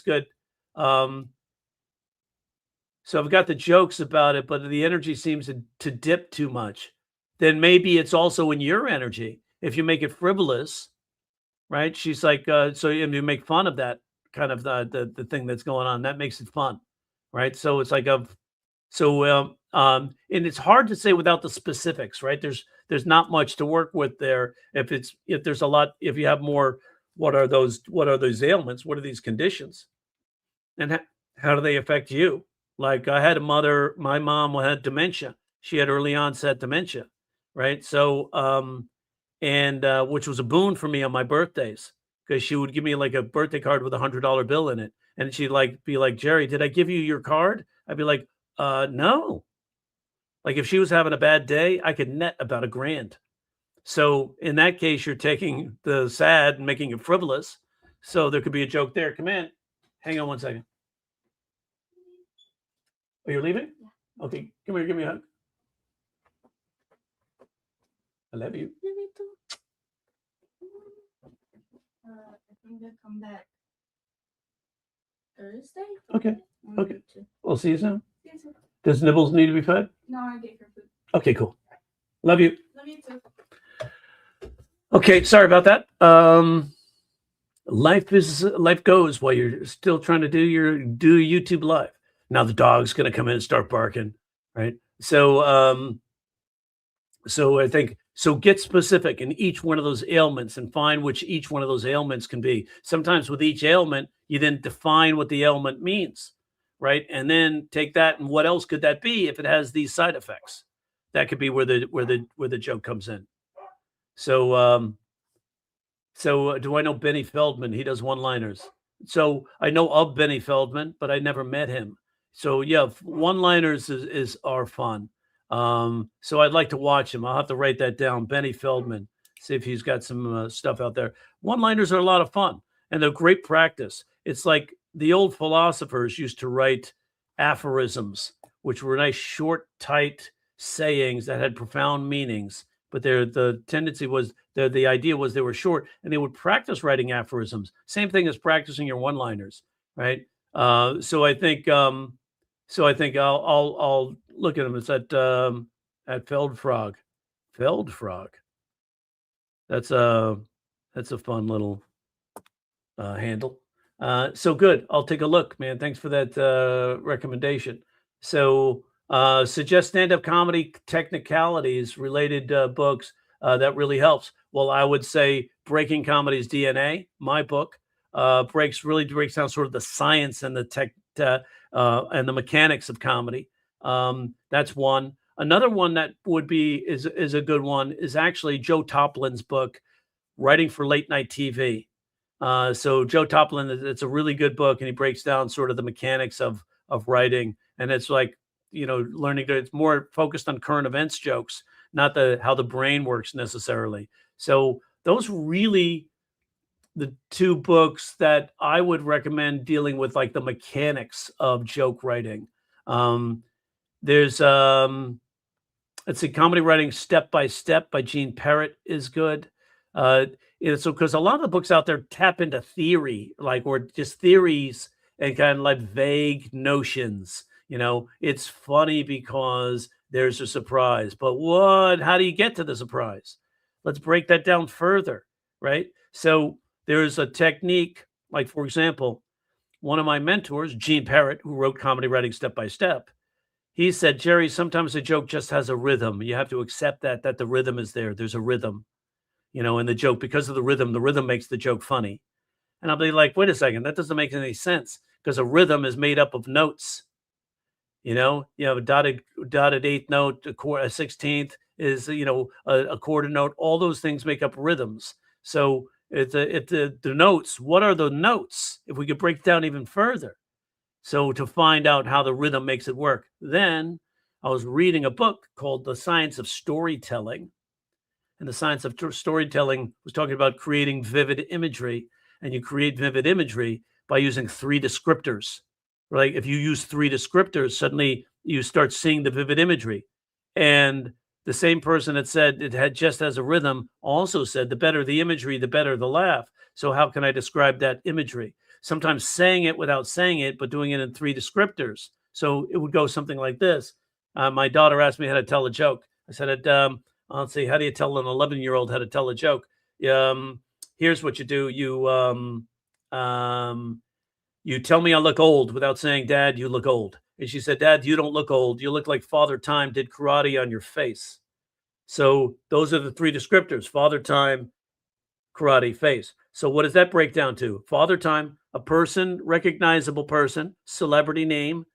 good. So I've got the jokes about it, but the energy seems to dip too much. Then maybe it's also in your energy. If you make it frivolous, right? She's like, so you make fun of that kind of the thing that's going on. That makes it fun, right? So it's like and it's hard to say without the specifics, right? There's not much to work with there. If there's a lot, if you have more, what are those ailments? What are these conditions? And how do they affect you? Like I had my mom had dementia. She had early onset dementia, right? So, which was a boon for me on my birthdays because she would give me like a birthday card with $100 bill in it. And she'd be like, Jerry, did I give you your card? I'd be like, no. Like if she was having a bad day, I could net about $1,000. So in that case, you're taking the sad and making it frivolous. So there could be a joke there. Come in. Hang on one second. Oh, you're leaving? Yeah. Okay, come here, give me a hug. I love you. Love you too. I think they'll come back Thursday. Okay. Okay. We'll see you soon. See you soon. Does Nibbles need to be fed? No, I gave her food. Okay, cool. Love you. Love you too. Okay, sorry about that. Life goes while you're still trying to do YouTube live. Now the dog's going to come in and start barking, right? So I think, get specific in each one of those ailments and find which each one of those ailments can be. Sometimes with each ailment, you then define what the ailment means, right? And then take that and what else could that be if it has these side effects? That could be where the joke comes in. So do I know Benny Feldman? He does one-liners. So I know of Benny Feldman, but I never met him. So yeah, one-liners are fun. So I'd like to watch him. I'll have to write that down. Benny Feldman. See if he's got some stuff out there. One-liners are a lot of fun, and they're great practice. It's like the old philosophers used to write aphorisms, which were nice, short, tight sayings that had profound meanings. But the tendency was the idea was they were short, and they would practice writing aphorisms. Same thing as practicing your one-liners, right? So I think I'll look at them. It's at Feldfrog. Feldfrog. That's a fun little handle. So good. I'll take a look, man. Thanks for that recommendation. So suggest stand-up comedy technicalities related books that really helps. Well, I would say Breaking Comedy's DNA, my book, breaks down sort of the science and the tech and the mechanics of comedy. That's one. Another one that would be is a good one is actually Joe Toplin's book, Writing for Late Night TV. So Joe Toplin, it's a really good book, and he breaks down sort of the mechanics of writing, and it's like, learning it's more focused on current events jokes, not how the brain works necessarily. So those really the two books that I would recommend dealing with like the mechanics of joke writing. There's let's see, Comedy Writing Step by Step by Gene Parrott is good. So because a lot of the books out there tap into theory, or just theories and kind of like vague notions. It's funny because there's a surprise, but how do you get to the surprise? Let's break that down further, right? So there's a technique, like, for example, one of my mentors, Gene Parrott, who wrote Comedy Writing Step by Step, he said, Jerry, sometimes a joke just has a rhythm. You have to accept that the rhythm is there. There's a rhythm, in the joke. Because of the rhythm makes the joke funny. And I'll be like, wait a second, that doesn't make any sense, because a rhythm is made up of notes. You have a dotted eighth note, a 16th is, a quarter note. All those things make up rhythms. So the notes, what are the notes? If we could break it down even further. So to find out how the rhythm makes it work, then I was reading a book called The Science of Storytelling. And the science of storytelling was talking about creating vivid imagery. And you create vivid imagery by using 3 descriptors. Right? If you use 3 descriptors, suddenly you start seeing the vivid imagery. And the same person that said it had just as a rhythm also said the better the imagery, the better the laugh. So how can I describe that imagery? Sometimes saying it without saying it, but doing it in 3 descriptors. So it would go something like this. My daughter asked me how to tell a joke. I said, let's see, how do you tell an 11-year-old how to tell a joke? Here's what you do. You tell me I look old without saying, Dad, you look old. And she said, Dad, you don't look old. You look like Father Time did karate on your face. So those are the 3 descriptors: Father Time, karate, face. So what does that break down to? Father Time, a person, recognizable person, celebrity name,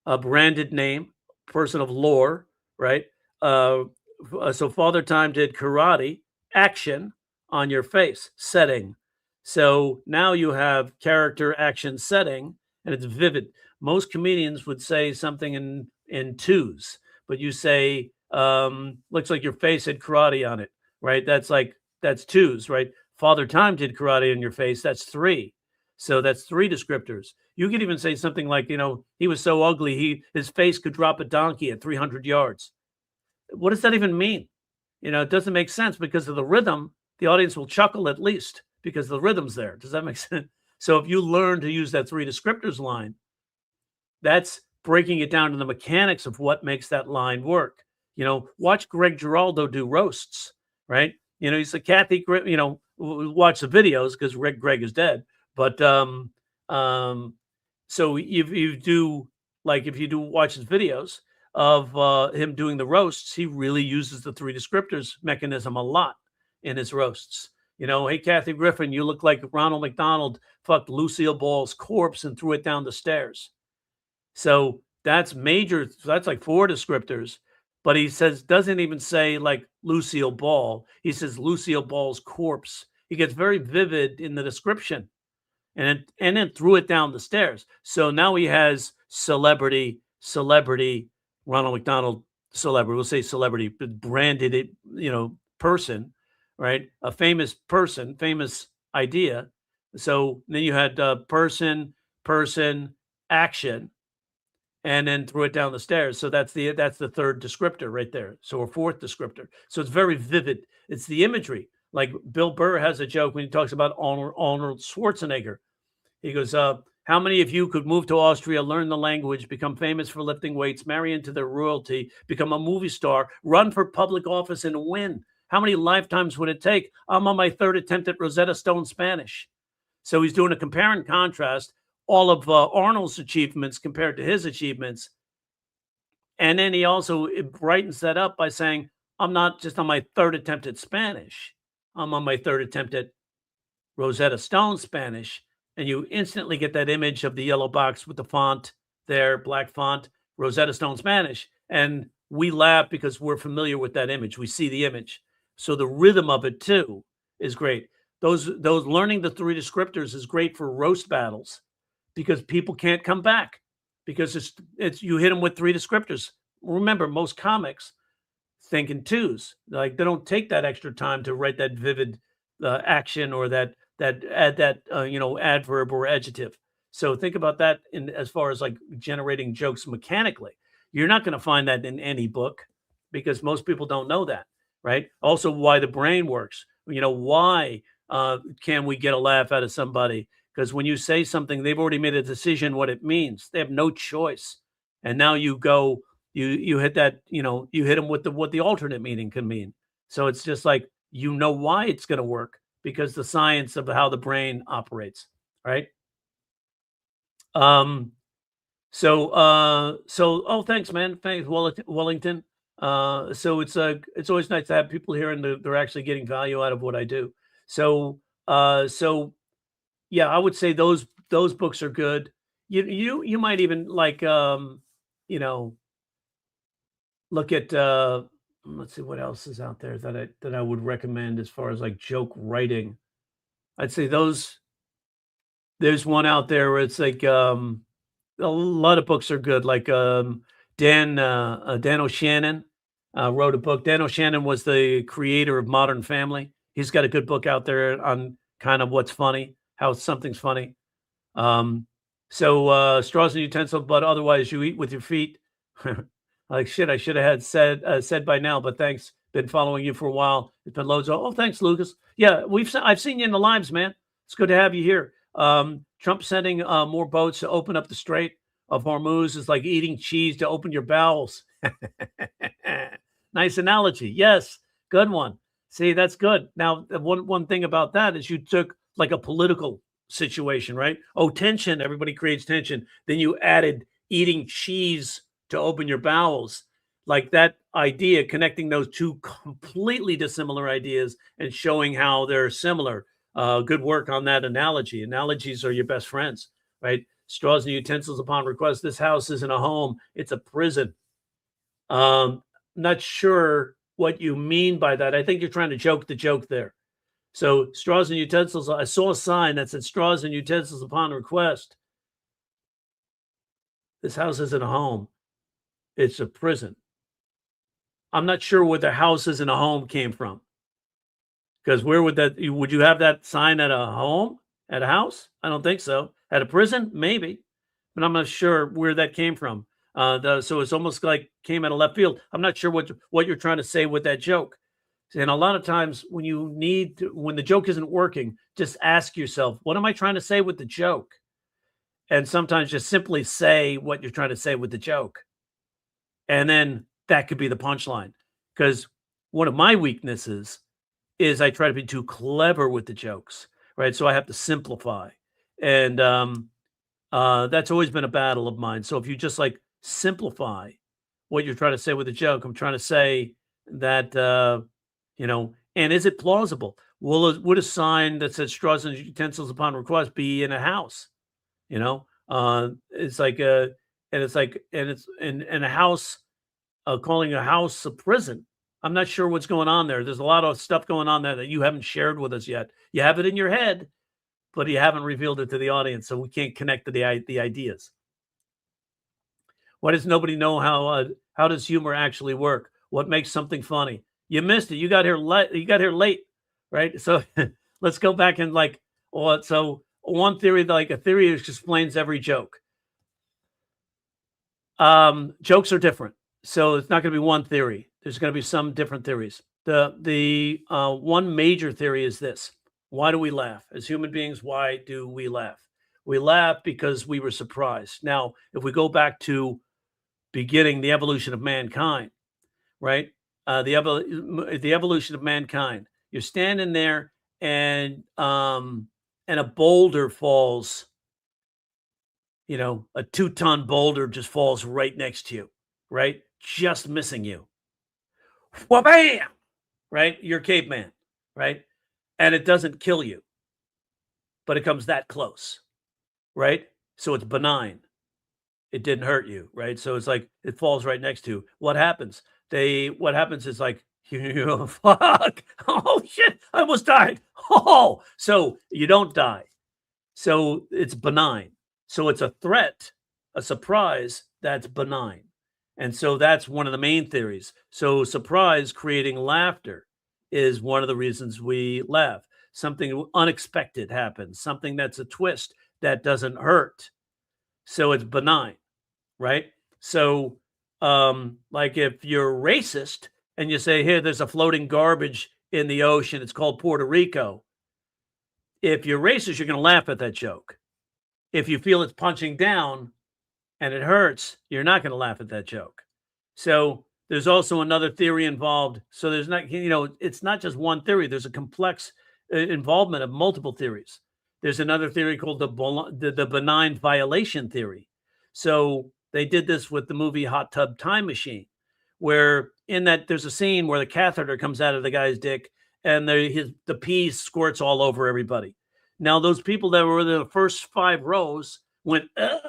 a branded name, person of lore, right? So Father Time did karate, action on your face, setting. So now you have character, action, setting, and it's vivid. Most comedians would say something in 2s, but you say, looks like your face had karate on it, right? That's 2s, right? Father Time did karate on your face. That's 3. So that's 3 descriptors. You could even say something like, he was so ugly, his face could drop a donkey at 300 yards. What does that even mean? It doesn't make sense because of the rhythm. The audience will chuckle at least because the rhythm's there. Does that make sense? So if you learn to use that 3 descriptors line, that's breaking it down to the mechanics of what makes that line work. Watch Greg Giraldo do roasts, right? He's a Kathy, watch the videos because Greg is dead. But so if you do watch his videos of him doing the roasts, he really uses the 3 descriptors mechanism a lot in his roasts. Hey, Kathy Griffin, you look like Ronald McDonald fucked Lucille Ball's corpse and threw it down the stairs. So that's major. So that's like 4 descriptors. But he says doesn't even say like Lucille Ball. He says Lucille Ball's corpse. He gets very vivid in the description, and then threw it down the stairs. So now he has celebrity, Ronald McDonald, celebrity. We'll say celebrity, but branded it, person, right? A famous person, famous idea. So then you had person, action, and then threw it down the stairs. So that's the 3rd descriptor right there. So a 4th descriptor. So it's very vivid. It's the imagery. Like Bill Burr has a joke when he talks about Arnold Schwarzenegger. He goes, how many of you could move to Austria, learn the language, become famous for lifting weights, marry into their royalty, become a movie star, run for public office, and win? How many lifetimes would it take? I'm on my 3rd attempt at Rosetta Stone Spanish. So he's doing a compare and contrast, all of Arnold's achievements compared to his achievements. And then he also brightens that up by saying, I'm not just on my 3rd attempt at Spanish. I'm on my 3rd attempt at Rosetta Stone Spanish. And you instantly get that image of the yellow box with the font there, black font, Rosetta Stone Spanish. And we laugh because we're familiar with that image. We see the image. So the rhythm of it too is great. Those learning the 3 descriptors is great for roast battles because people can't come back because it's you hit them with 3 descriptors. Remember, most comics think in 2s. Like they don't take that extra time to write that vivid action or that adverb or adjective. So think about that in as far as like generating jokes mechanically. You're not going to find that in any book because most people don't know that, right? Also, why the brain works. Why can we get a laugh out of somebody? Because when you say something, they've already made a decision what it means. They have no choice, and now you go, you hit that, you hit them with what the alternate meaning can mean. So it's just like why it's going to work. Because the science of how the brain operates, right? Oh, thanks, man. Thanks, Wellington. So it's always nice to have people here and they're actually getting value out of what I do. So yeah, I would say those books are good. You might even like look at let's see what else is out there that I would recommend as far as like joke writing. I'd say there's one out there where it's like a lot of books are good. Like Dan O'Shannon wrote a book. Dan O'Shannon was the creator of Modern Family. He's got a good book out there on kind of what's funny, how something's funny. Straws and utensils, but otherwise you eat with your feet. Like shit, I should have had said by now, but thanks. Been following you for a while. It's been loads of. Oh, thanks, Lucas. Yeah, I've seen you in the lives, man. It's good to have you here. Trump sending more boats to open up the Strait of Hormuz is like eating cheese to open your bowels. Nice analogy. Yes, good one. See, that's good. Now, one thing about that is you took like a political situation, right? Oh, tension. Everybody creates tension. Then you added eating cheese to open your bowels. Like that idea, connecting those 2 completely dissimilar ideas and showing how they're similar. Good work on that analogy. Analogies are your best friends, right? Straws and utensils upon request. This house isn't a home. It's a prison. Not sure what you mean by that. I think you're trying to joke the joke there. So straws and utensils. I saw a sign that said straws and utensils upon request. This house isn't a home. It's a prison. I'm not sure where the house isn't a home came from. Because where would you have that sign at a home, at a house? I don't think so. At a prison, maybe, but I'm not sure where that came from. So it's almost like came out of left field. I'm not sure what you're trying to say with that joke. And a lot of times when the joke isn't working, just ask yourself, what am I trying to say with the joke? And sometimes just simply say what you're trying to say with the joke. And then that could be the punchline. Because one of my weaknesses is I try to be too clever with the jokes, right? So I have to simplify. And that's always been a battle of mine. So if you just like simplify what you're trying to say with a joke, I'm trying to say that, and is it plausible? Would a sign that says straws and utensils upon request be in a house? It's like, and it's like, and it's in a house, calling a house a prison. I'm not sure what's going on there. There's a lot of stuff going on there that you haven't shared with us yet. You have it in your head, but you haven't revealed it to the audience, so we can't connect to the ideas. Why does nobody know how does humor actually work? What makes something funny? You missed it. You got here late. You got here late, right? So let's go back and like, well, so one theory, like a theory explains every joke. Jokes are different, so it's not going to be one theory. There's going to be some different theories. The one major theory is this: why do we laugh as human beings? Why do we laugh? We laugh because we were surprised. Now, if we go back to beginning the evolution of mankind, right? The evolution of mankind. You're standing there, and a boulder falls. You know, a 2-ton boulder just falls right next to you, right? Just missing you. Wha-bam! Right? You're caveman, right? And it doesn't kill you, but it comes that close, right? So it's benign. It didn't hurt you, right? So it's like it falls right next to you. What happens? What happens is like, fuck, oh shit, I almost died. Oh, so you don't die. So it's benign. So it's a threat, a surprise that's benign. And so that's one of the main theories. So surprise creating laughter is one of the reasons we laugh. Something unexpected happens, something that's a twist that doesn't hurt. So it's benign, right? So like if you're racist and you say, here, there's a floating garbage in the ocean, it's called Puerto Rico. If you're racist, you're going to laugh at that joke. If you feel it's punching down and it hurts, you're not going to laugh at that joke. So there's also another theory involved. So there's not, it's not just one theory. There's a complex involvement of multiple theories. There's another theory called the benign violation theory. So they did this with the movie Hot Tub Time Machine, where in that there's a scene where the catheter comes out of the guy's dick and the pee squirts all over everybody. Now, those people that were in the first 5 rows went, ugh.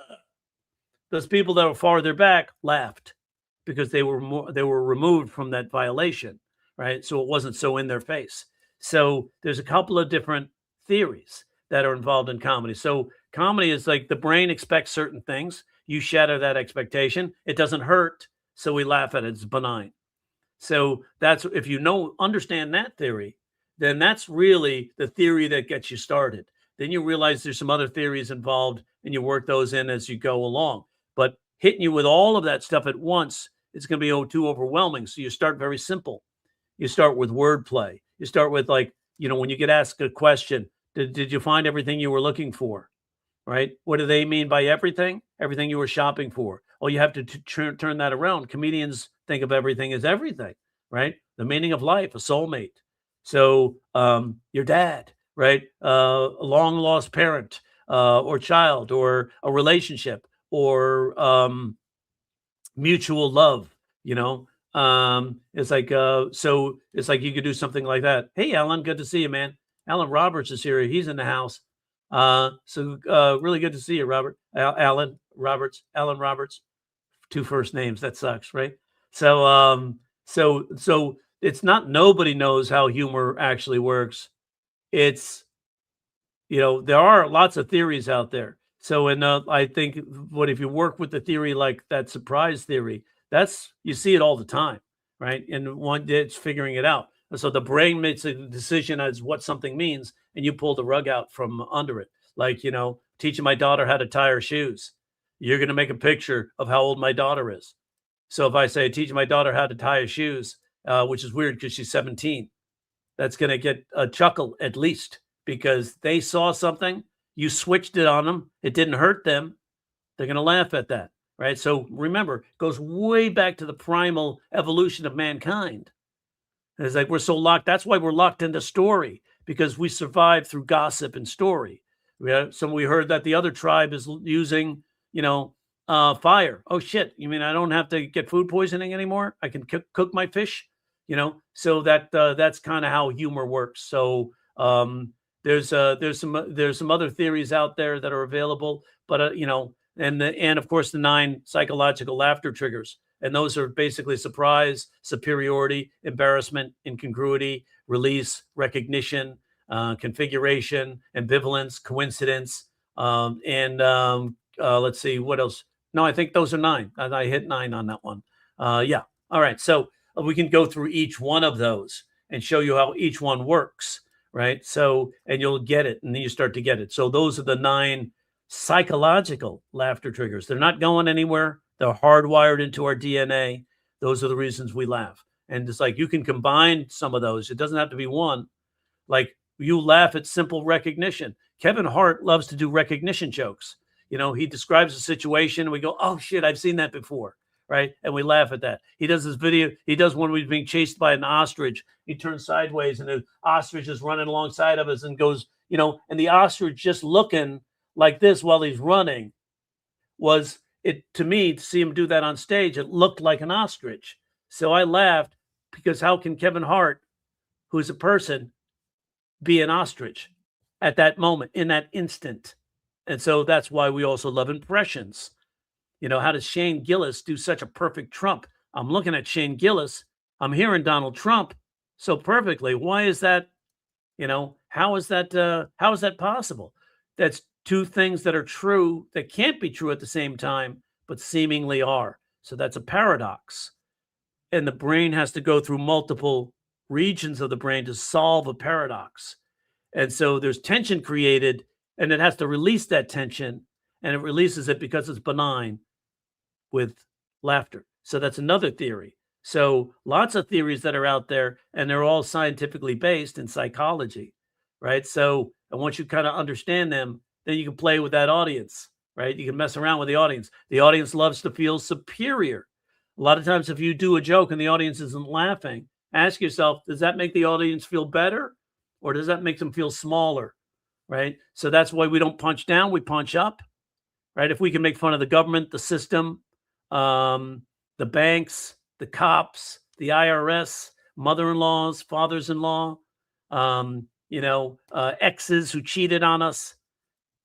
Those people that were farther back laughed because they were removed from that violation, right? So it wasn't so in their face. So there's a couple of different theories that are involved in comedy. So comedy is like the brain expects certain things. You shatter that expectation. It doesn't hurt, so we laugh at it. It's benign. So that's, if you understand that theory, then that's really the theory that gets you started. Then you realize there's some other theories involved and you work those in as you go along. But hitting you with all of that stuff at once, it's going to be too overwhelming. So you start very simple. You start with wordplay. You start with like, when you get asked a question, did you find everything you were looking for? Right? What do they mean by everything? Everything you were shopping for. Oh, you have to turn that around. Comedians think of everything as everything, right? The meaning of life, a soulmate. So your dad, right? A long lost parent or child or a relationship or mutual love, it's like, so it's like you could do something like that. Hey, Alan, good to see you, man. Alan Roberts is here. He's in the house. So really good to see you, Robert. Alan Roberts, 2 first names. That sucks, right? So, so it's not, nobody knows how humor actually works. It's, there are lots of theories out there. So, I think if you work with the theory like that surprise theory, you see it all the time, right? And one day it's figuring it out. So the brain makes a decision as what something means, and you pull the rug out from under it. Like, teaching my daughter how to tie her shoes. You're going to make a picture of how old my daughter is. So if I say, teach my daughter how to tie her shoes, which is weird because she's 17, that's going to get a chuckle at least because they saw something, you switched it on them, it didn't hurt them. They're going to laugh at that, right? So remember, it goes way back to the primal evolution of mankind. And it's like we're so locked. That's why we're locked into story, because we survive through gossip and story. We heard that the other tribe is using, fire. Oh shit! You mean I don't have to get food poisoning anymore? I can cook my fish. So that's kind of how humor works. So there's some other theories out there that are available, but and of course the 9 psychological laughter triggers. And those are basically surprise, superiority, embarrassment, incongruity, release, recognition, configuration, ambivalence, coincidence, let's see what else. No, I think those are 9. I hit 9 on that one. Yeah. All right. So we can go through each one of those and show you how each one works, right? So, and you'll get it, and then you start to get it. So those are the 9 psychological laughter triggers. They're not going anywhere. They're hardwired into our DNA. Those are the reasons we laugh. And it's like you can combine some of those. It doesn't have to be one. Like you laugh at simple recognition. Kevin Hart loves to do recognition jokes. You know, he describes a situation and we go, oh shit, I've seen that before. Right. And we laugh at that. He does this video. He does one where he's being chased by an ostrich. He turns sideways and the ostrich is running alongside of us and goes, you know, and the ostrich just looking like this while he's running was it to me, to see him do that on stage. It looked like an ostrich. So I laughed because how can Kevin Hart, who's a person, be an ostrich at that moment, in that instant? And so that's why we also love impressions. You know, how does Shane Gillis do such a perfect Trump? I'm looking at Shane Gillis. I'm hearing Donald Trump so perfectly. Why is that? You know, how is that possible? That's 2 things that are true that can't be true at the same time, but seemingly are. So that's a paradox. And the brain has to go through multiple regions of the brain to solve a paradox. And so there's tension created, and it has to release that tension, and it releases it because it's benign with laughter. So that's another theory. So lots of theories that are out there, and they're all scientifically based in psychology, right? So and once you kind of understand them, then you can play with that audience, right? You can mess around with the audience. The audience loves to feel superior. A lot of times if you do a joke and the audience isn't laughing, ask yourself, does that make the audience feel better or does that make them feel smaller, right? So that's why we don't punch down, we punch up, right? If we can make fun of the government, the system, the banks, the cops, the IRS, mother-in-laws, fathers-in-law, exes who cheated on us,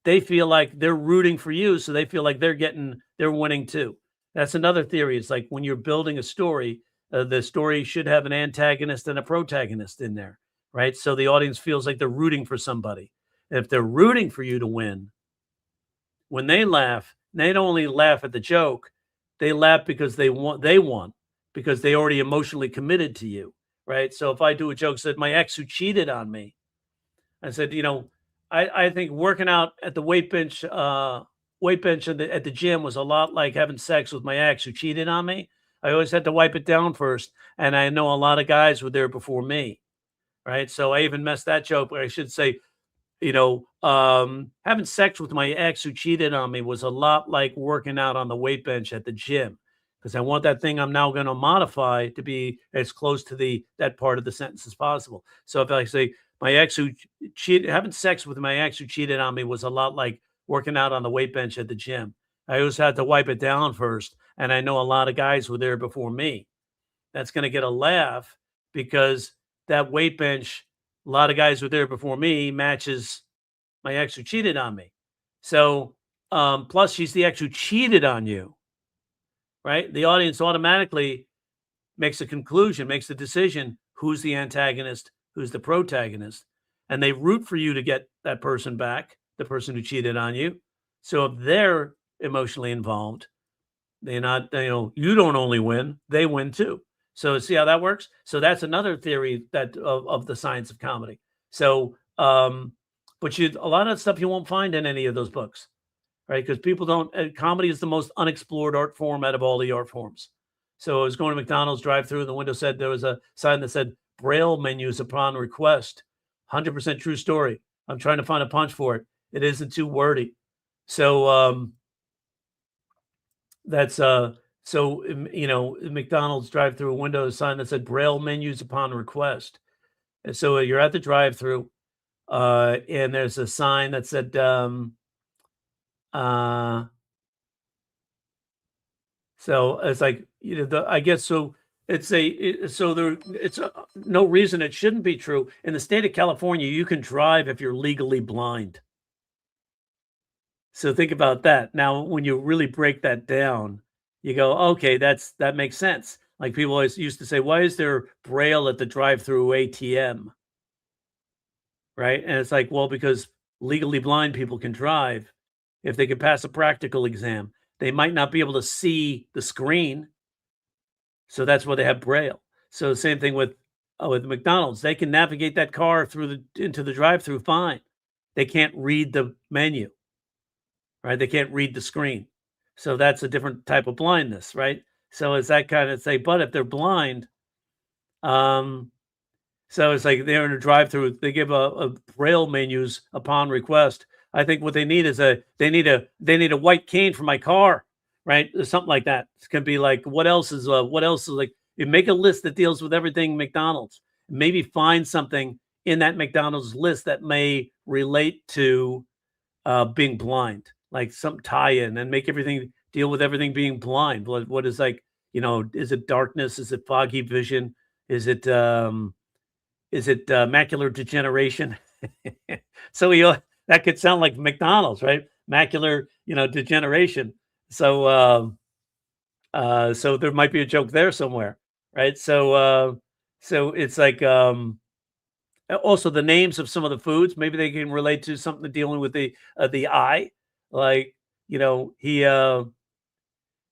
they feel like they're rooting for you. So they feel like they're winning too. That's another theory. It's like when you're building a story, the story should have an antagonist and a protagonist in there, right? So the audience feels like they're rooting for somebody. And if they're rooting for you to win, when they laugh, they don't only laugh at the joke, they laugh because they won because they already emotionally committed to you, right? So if I do a joke, said my ex who cheated on me, I said, I think working out at the weight bench at the gym was a lot like having sex with my ex who cheated on me. I always had to wipe it down first, and I know a lot of guys were there before me, right? So I even messed that joke, but I should say, having sex with my ex who cheated on me was a lot like working out on the weight bench at the gym because I want that thing I'm now going to modify to be as close to that part of the sentence as possible. So if I say my ex who cheated, having sex with my ex who cheated on me was a lot like working out on the weight bench at the gym. I always had to wipe it down first, and I know a lot of guys were there before me. That's going to get a laugh because that weight bench, a lot of guys were there before me, matches my ex who cheated on me. So, plus she's the ex who cheated on you, right? The audience automatically makes a conclusion, makes a decision, who's the antagonist, who's the protagonist, and they root for you to get that person back, the person who cheated on you. So if they're emotionally involved, they're not, you don't only win, they win too. So see how that works? So that's another theory that of the science of comedy. So, but a lot of that stuff you won't find in any of those books, right? Because people don't, comedy is the most unexplored art form out of all the art forms. So I was going to McDonald's drive-through and the window said, there was a sign that said Braille menus upon request. 100% true story. I'm trying to find a punch for it. It isn't too wordy. So, that's McDonald's drive-through window a sign that said Braille menus upon request. And so you're at the drive-through, and there's a sign that said so it's like I guess so it's no reason it shouldn't be true. In the state of California, you can drive if you're legally blind. So think about that. Now, when you really break that down, you go, okay, that makes sense. Like people always used to say, why is there Braille at the drive-through ATM? Right? And it's like, well, because legally blind people can drive if they can pass a practical exam. They might not be able to see the screen, so that's why they have Braille. So same thing with McDonald's. They can navigate that car into the drive-through fine. They can't read the menu, right? They can't read the screen. So that's a different type of blindness, right? So it's that kind of say, but if they're blind, so it's like they're in a drive-through, they give a Braille menus upon request. I think what they need is they need a white cane for my car, right? Or something like that. It can be like what else is like you make a list that deals with everything McDonald's. Maybe find something in that McDonald's list that may relate to being blind, like some tie-in and make everything deal with everything being blind. What is like, is it darkness? Is it foggy vision? Is it macular degeneration? So that could sound like McDonald's, right? Macular, degeneration. So so there might be a joke there somewhere, right? So it's like also the names of some of the foods. Maybe they can relate to something dealing with the eye, like he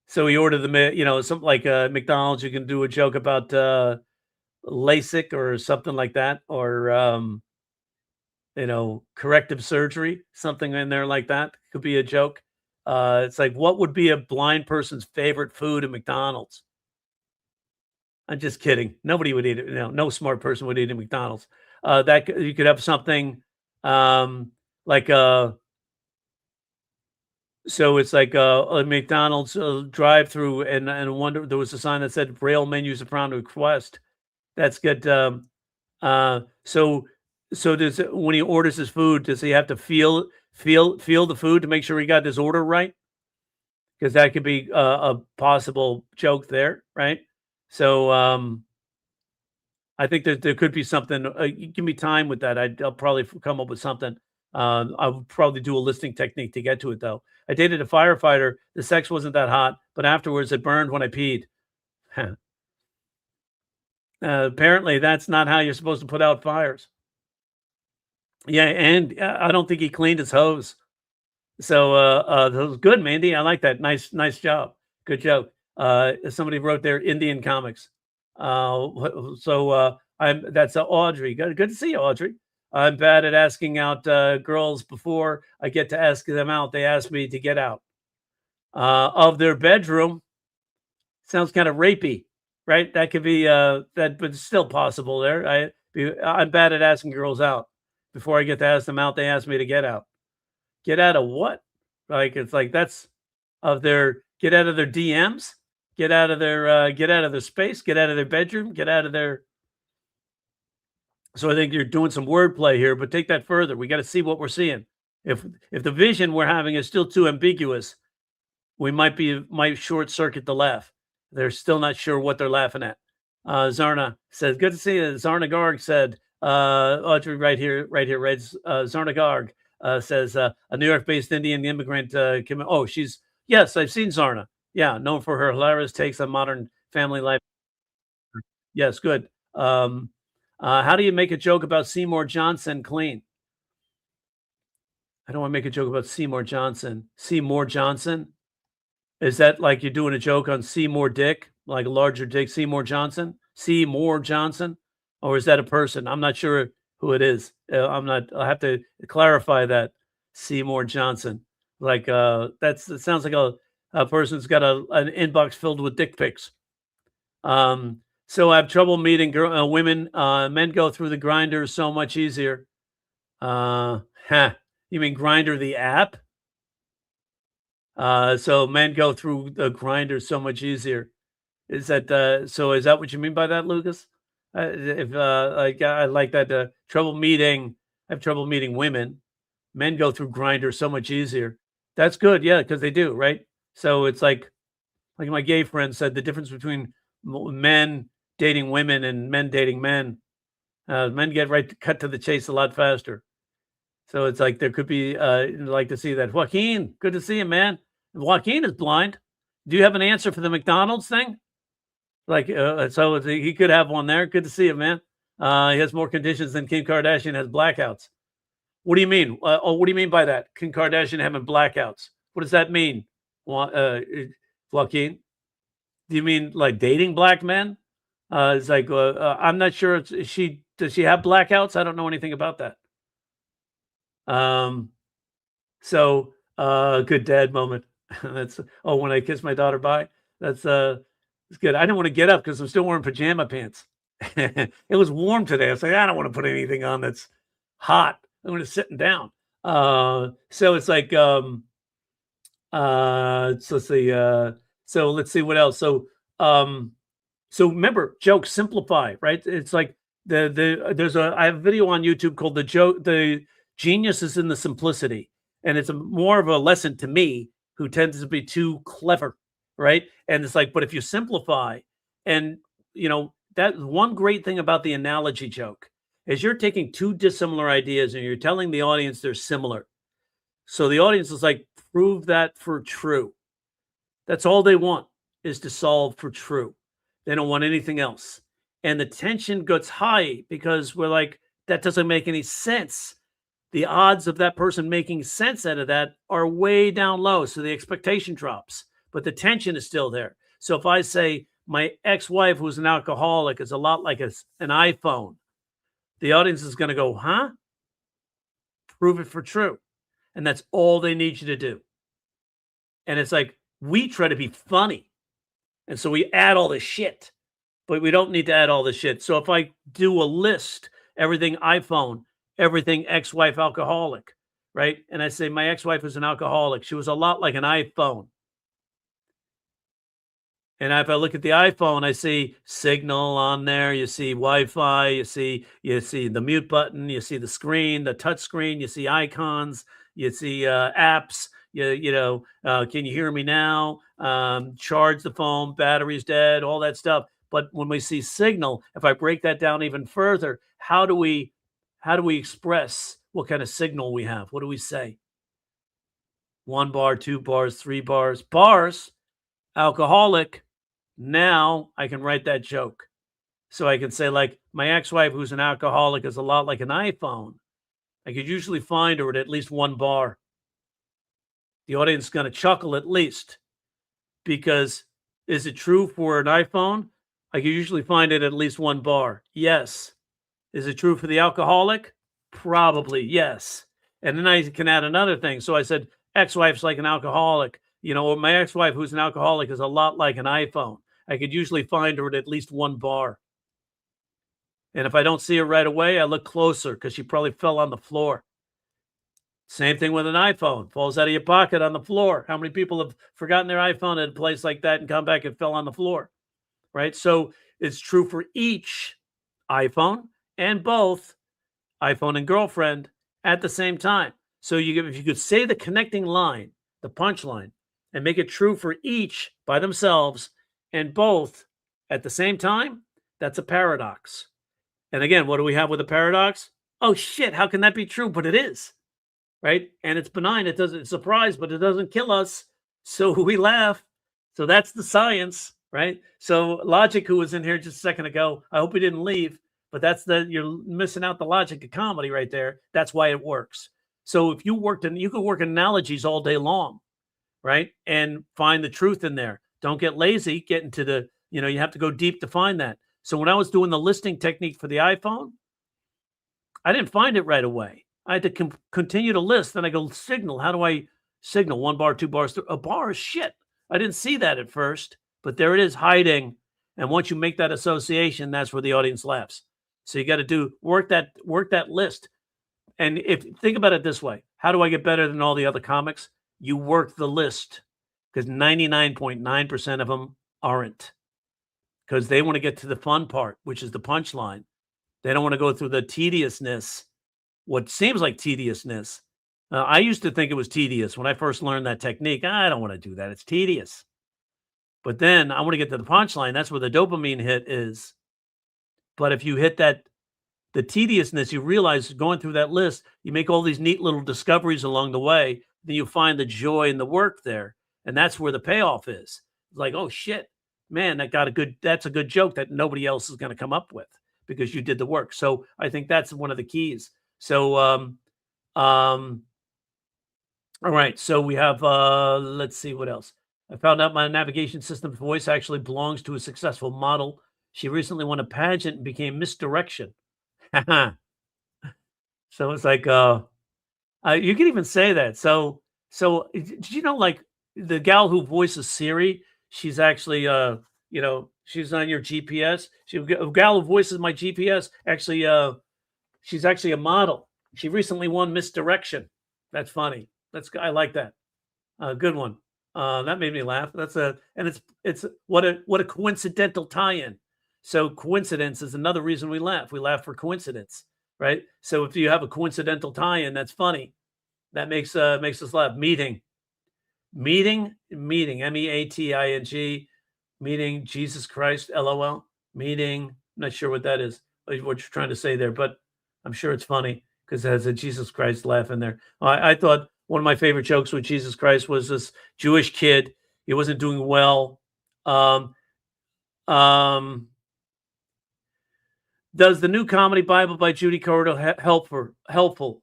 so he ordered something like McDonald's. You can do a joke about LASIK or something like that, or corrective surgery, something in there like that could be a joke. It's like, what would be a blind person's favorite food at McDonald's? I'm just kidding. Nobody would eat it. No smart person would eat at McDonald's. You could have something like so it's like a McDonald's drive-through, and wonder there was a sign that said Braille menus upon request. That's good. So does when he orders his food, does he have to feel the food to make sure he got his order right? Because that could be a possible joke there, right? So I think that there could be something. Give me time with that. I'll probably come up with something. I would probably do a listing technique to get to it, though. I dated a firefighter. The sex wasn't that hot, but afterwards it burned when I peed. Apparently, that's not how you're supposed to put out fires. Yeah, and I don't think he cleaned his hose. So that was good, Mandy. I like that. Nice job. Good joke. Somebody wrote there Indian comics. That's Audrey. Good to see you, Audrey. I'm bad at asking out girls before I get to ask them out. They ask me to get out of their bedroom. Sounds kind of rapey, right? That could be that, but it's still possible there. I'm bad at asking girls out. Before I get to ask them out, they ask me to get out. Get out of what? Like it's like that's get out of their DMs, get out of their space, get out of their bedroom, get out of their. So I think you're doing some wordplay here, but take that further. We got to see what we're seeing. If the vision we're having is still too ambiguous, we might short circuit the laugh. They're still not sure what they're laughing at. Zarna says, "Good to see you." Zarna Garg said, "Audrey, right here, Reds." Zarna Garg says, "A New York-based Indian immigrant." Yes, I've seen Zarna. Yeah, known for her hilarious takes on modern family life. Yes, good. How do you make a joke about Seymour Johnson clean? I don't want to make a joke about Seymour Johnson. Seymour Johnson? Is that like you're doing a joke on Seymour Dick, like a larger dick, Seymour Johnson? Seymour Johnson? Or is that a person? I'm not sure who it is. I'll have to clarify that. Seymour Johnson. Like it sounds like a person's got an inbox filled with dick pics. So I have trouble meeting women. Men go through the grinder so much easier. You mean Grinder the app? So men go through the grinder so much easier. Is that so? Is that what you mean by that, Lucas? If I like that trouble meeting. I have trouble meeting women. Men go through grinder so much easier. That's good, yeah, because they do, right? So it's like my gay friend said, the difference between men dating women and men dating men. Men get cut to the chase a lot faster. So it's like there could be like to see that. Joaquin, good to see you, man. Joaquin is blind. Do you have an answer for the McDonald's thing? Like, so he could have one there. Good to see you, man. He has more conditions than Kim Kardashian has blackouts. What do you mean? What do you mean by that? Kim Kardashian having blackouts? What does that mean, Joaquin? Do you mean like dating black men? It's like I'm not sure. Does she have blackouts? I don't know anything about that. So good dad moment. That's when I kiss my daughter bye. That's it's good. I didn't want to get up because I'm still wearing pajama pants. It was warm today. I was like, I don't want to put anything on that's hot. I'm going to sitting down. So it's like let's see. So let's see what else. So remember, joke, simplify, right? It's like I have a video on YouTube called the genius is in the simplicity. And it's more of a lesson to me who tends to be too clever, right? And it's like, but if you simplify, and that one great thing about the analogy joke is you're taking two dissimilar ideas and you're telling the audience they're similar. So the audience is like, prove that for true. That's all they want, is to solve for true. They don't want anything else. And the tension gets high because we're like, that doesn't make any sense. The odds of that person making sense out of that are way down low. So the expectation drops, but the tension is still there. So if I say my ex-wife who's an alcoholic is a lot like an iPhone, the audience is going to go, huh? Prove it for true. And that's all they need you to do. And it's like, we try to be funny. And so we add all this shit, but we don't need to add all this shit. So if I do a list, everything iPhone, everything ex-wife alcoholic, right? And I say, my ex-wife was an alcoholic. She was a lot like an iPhone. And if I look at the iPhone, I see Signal on there. You see Wi-Fi. You see the mute button. You see the screen, the touch screen. You see icons. You see apps. Can you hear me now? Charge the phone. Battery's dead. All that stuff. But when we see Signal, if I break that down even further, how do we express what kind of signal we have? What do we say? 1 bar, 2 bars, 3 bars. Bars, alcoholic. Now I can write that joke. So I can say, like, my ex-wife who's an alcoholic is a lot like an iPhone. I could usually find her at least 1 bar. The audience is going to chuckle at least, because is it true for an iPhone? I could usually find it at least 1 bar. Yes. Is it true for the alcoholic? Probably, yes. And then I can add another thing. So I said, ex-wife's like an alcoholic. Or my ex-wife who's an alcoholic is a lot like an iPhone. I could usually find her at least 1 bar. And if I don't see her right away, I look closer because she probably fell on the floor. Same thing with an iPhone. Falls out of your pocket on the floor. How many people have forgotten their iPhone at a place like that and come back and fell on the floor? Right? So it's true for each iPhone and both iPhone and girlfriend at the same time. So if you could say the connecting line, the punchline, and make it true for each by themselves and both at the same time, that's a paradox. And again, what do we have with a paradox? Oh shit, how can that be true? But it is, right? And it's benign. It's surprise, but it doesn't kill us. So we laugh. So that's the science, right? So Logic, who was in here just a second ago, I hope he didn't leave, but you're missing out the logic of comedy right there. That's why it works. So if you could work analogies all day long, right? And find the truth in there. Don't get lazy, get into you have to go deep to find that. So when I was doing the listing technique for the iPhone, I didn't find it right away. I had to continue to list. Then I go, Signal. How do I signal? 1 bar, 2 bars, a bar is shit. I didn't see that at first, but there it is hiding. And once you make that association, that's where the audience laughs. So you got to work that list. And think about it this way, how do I get better than all the other comics? You work the list, because 99.9% of them aren't, because they want to get to the fun part, which is the punchline. They don't want to go through the tediousness, what seems like tediousness. I used to think it was tedious when I first learned that technique. I don't want to do that. It's tedious. But then I want to get to the punchline. That's where the dopamine hit is. But if you hit the the tediousness, you realize going through that list, you make all these neat little discoveries along the way. Then you find the joy in the work there. And that's where the payoff is. It's like, oh shit, man, that's a good joke that nobody else is going to come up with because you did the work. So I think that's one of the keys. So, all right. So we have, let's see what else. I found out my navigation system's voice actually belongs to a successful model. She recently won a pageant and became Misdirection. So it's like, you can even say that. So did you know, like the gal who voices Siri, she's actually, she's on your GPS. A gal who voices my GPS, actually, she's actually a model. She recently won Misdirection. That's funny. I like that. Good one. That made me laugh. It's what a coincidental tie-in. So coincidence is another reason we laugh. We laugh for coincidence, right? So if you have a coincidental tie-in, that's funny. That makes us laugh. Meeting, MEATING, meeting, Jesus Christ, LOL, meeting. I'm not sure what that is, what you're trying to say there, but I'm sure it's funny because it has a Jesus Christ laugh in there. I thought one of my favorite jokes with Jesus Christ was this Jewish kid. He wasn't doing well. Does the new comedy Bible by Judy Carter helpful?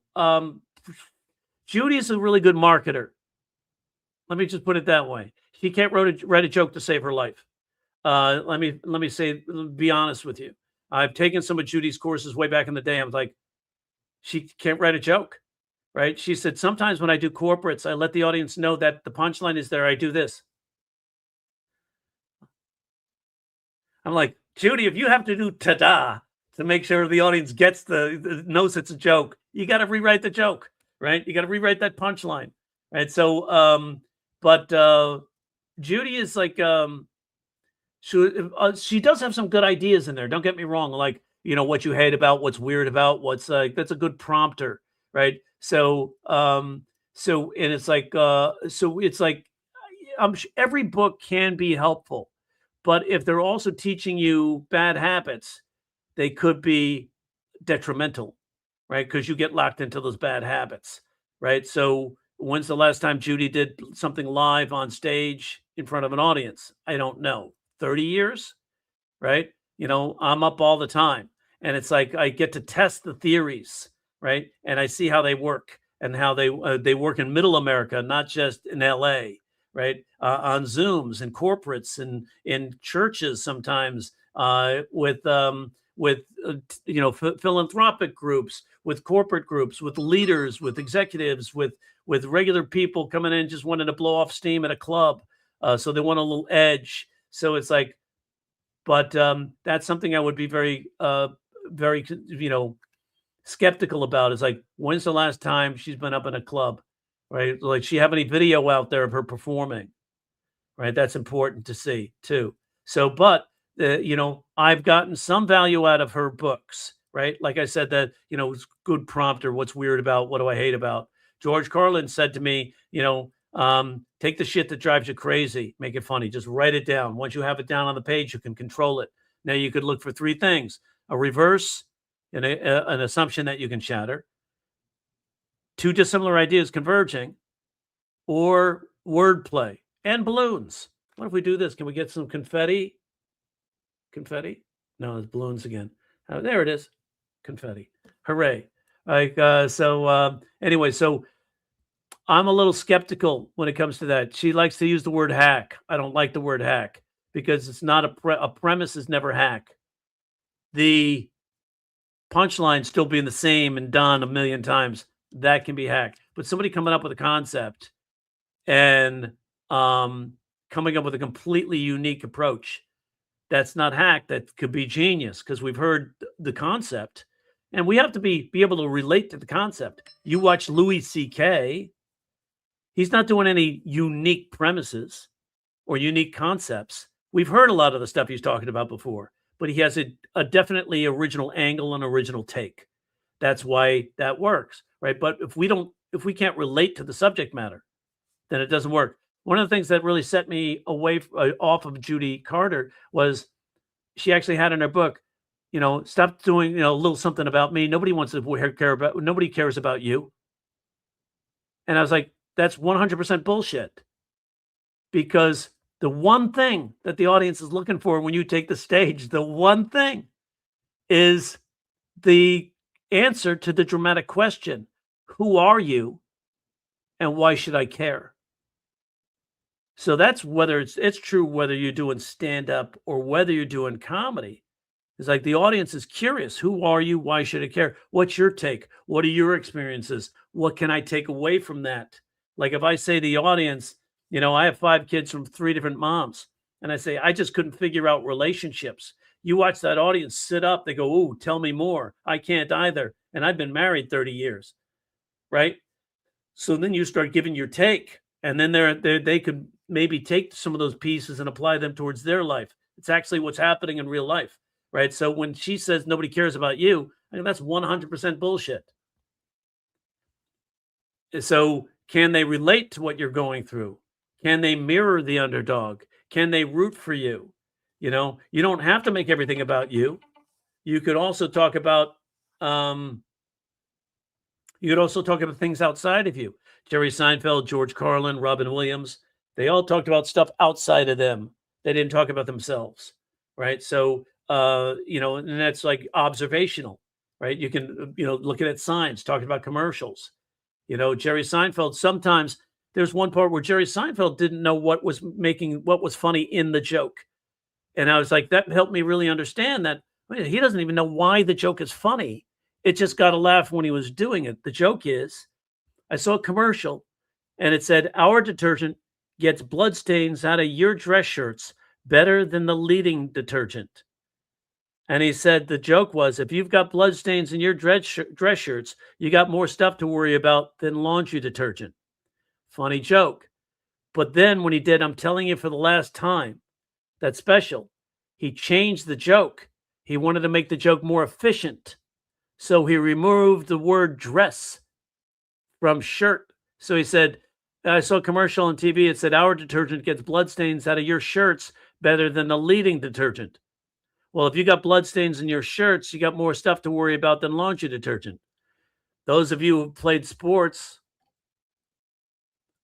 Judy is a really good marketer. Let me just put it that way. She can't write a joke to save her life. Let me be honest with you. I've taken some of Judy's courses way back in the day. I was like, she can't write a joke, right? She said, sometimes when I do corporates, I let the audience know that the punchline is there. I do this. I'm like, Judy, if you have to do ta-da to make sure the audience gets knows it's a joke, you got to rewrite the joke, right? You got to rewrite that punchline, right? So, but Judy is like, she does have some good ideas in there. Don't get me wrong. Like, what you hate about, what's weird about, what's that's a good prompter, right? So, and it's like, every book can be helpful, but if they're also teaching you bad habits, they could be detrimental, right? Because you get locked into those bad habits, right? So when's the last time Judy did something live on stage in front of an audience? I don't know. 30 years, right? I'm up all the time. And it's like I get to test the theories, right? And I see how they work and how they work in middle America, not just in LA, right? On Zooms and corporates and in churches sometimes with philanthropic groups, with corporate groups, with leaders, with executives, with regular people coming in just wanting to blow off steam at a club. So they want a little edge. So it's like, but that's something I would be very, very, skeptical about. Is like, when's the last time she's been up in a club, right? Like, she have any video out there of her performing, right? That's important to see too. So, but I've gotten some value out of her books, right? Like I said, that it's good prompter. What's weird about? What do I hate about? George Carlin said to me, take the shit that drives you crazy, make it funny. Just write it down. Once you have it down on the page, you can control it. Now you could look for three things: a reverse, an assumption that you can shatter, two dissimilar ideas converging, or wordplay and balloons. What if we do this? Can we get some confetti? Confetti? No, it's balloons again. There it is. Confetti. Hooray. Like, anyway, so I'm a little skeptical when it comes to that. She likes to use the word hack. I don't like the word hack because it's not a premise is never hack. The punchline still being the same and done a million times, that can be hacked. But somebody coming up with a concept and coming up with a completely unique approach, that's not hack. That could be genius because we've heard the concept and we have to be able to relate to the concept. You watch Louis C.K., he's not doing any unique premises or unique concepts. We've heard a lot of the stuff he's talking about before, but he has a definitely original angle and original take. That's why that works, right? But if we can't relate to the subject matter, then it doesn't work. One of the things that really set me away off of Judy Carter was she actually had in her book, stop doing, a little something about me. Nobody wants to nobody cares about you. And I was like, that's 100% bullshit. Because the one thing that the audience is looking for when you take the stage, the one thing is the answer to the dramatic question, who are you and why should I care? So that's whether it's true whether you're doing stand up or whether you're doing comedy. It's like the audience is curious. Who are you? Why should I care? What's your take? What are your experiences? What can I take away from that? Like if I say to the audience, I have 5 kids from 3 different moms, and I say, I just couldn't figure out relationships. You watch that audience sit up, they go, ooh, tell me more. I can't either. And I've been married 30 years, right? So then you start giving your take, and then they could maybe take some of those pieces and apply them towards their life. It's actually what's happening in real life, right? So when she says nobody cares about you, I mean, that's 100% bullshit. So can they relate to what you're going through? Can they mirror the underdog? Can they root for you? You don't have to make everything about you. You could also talk about things outside of you. Jerry Seinfeld, George Carlin, Robin Williams, they all talked about stuff outside of them. They didn't talk about themselves, right? So, and that's like observational, right? You can, looking at signs, talking about commercials. Jerry Seinfeld, sometimes there's one part where Jerry Seinfeld didn't know what was funny in the joke. And I was like, that helped me really understand that he doesn't even know why the joke is funny. It just got a laugh when he was doing it. The joke is, I saw a commercial and it said, our detergent gets bloodstains out of your dress shirts better than the leading detergent. And he said the joke was, if you've got bloodstains in your dress shirts, you got more stuff to worry about than laundry detergent. Funny joke. But then when he did, I'm telling you for the last time, that special, he changed the joke. He wanted to make the joke more efficient. So he removed the word dress from shirt. So he said, I saw a commercial on TV. It said, our detergent gets bloodstains out of your shirts better than the leading detergent. Well, if you got bloodstains in your shirts, you got more stuff to worry about than laundry detergent. Those of you who played sports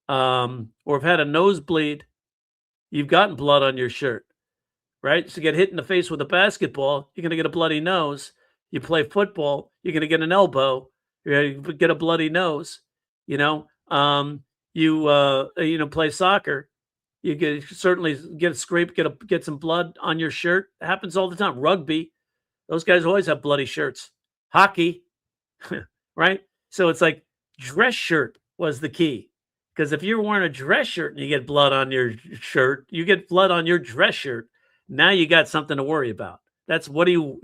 or have had a nosebleed, you've gotten blood on your shirt, right? So you get hit in the face with a basketball, you're going to get a bloody nose. You play football, you're going to get an elbow, you're going to get a bloody nose. You play soccer, you certainly get a scrape, get some blood on your shirt. It happens all the time. Rugby, those guys always have bloody shirts. Hockey, right? So it's like dress shirt was the key. Because if you're wearing a dress shirt and you get blood on your shirt, you get blood on your dress shirt. Now you got something to worry about. That's you're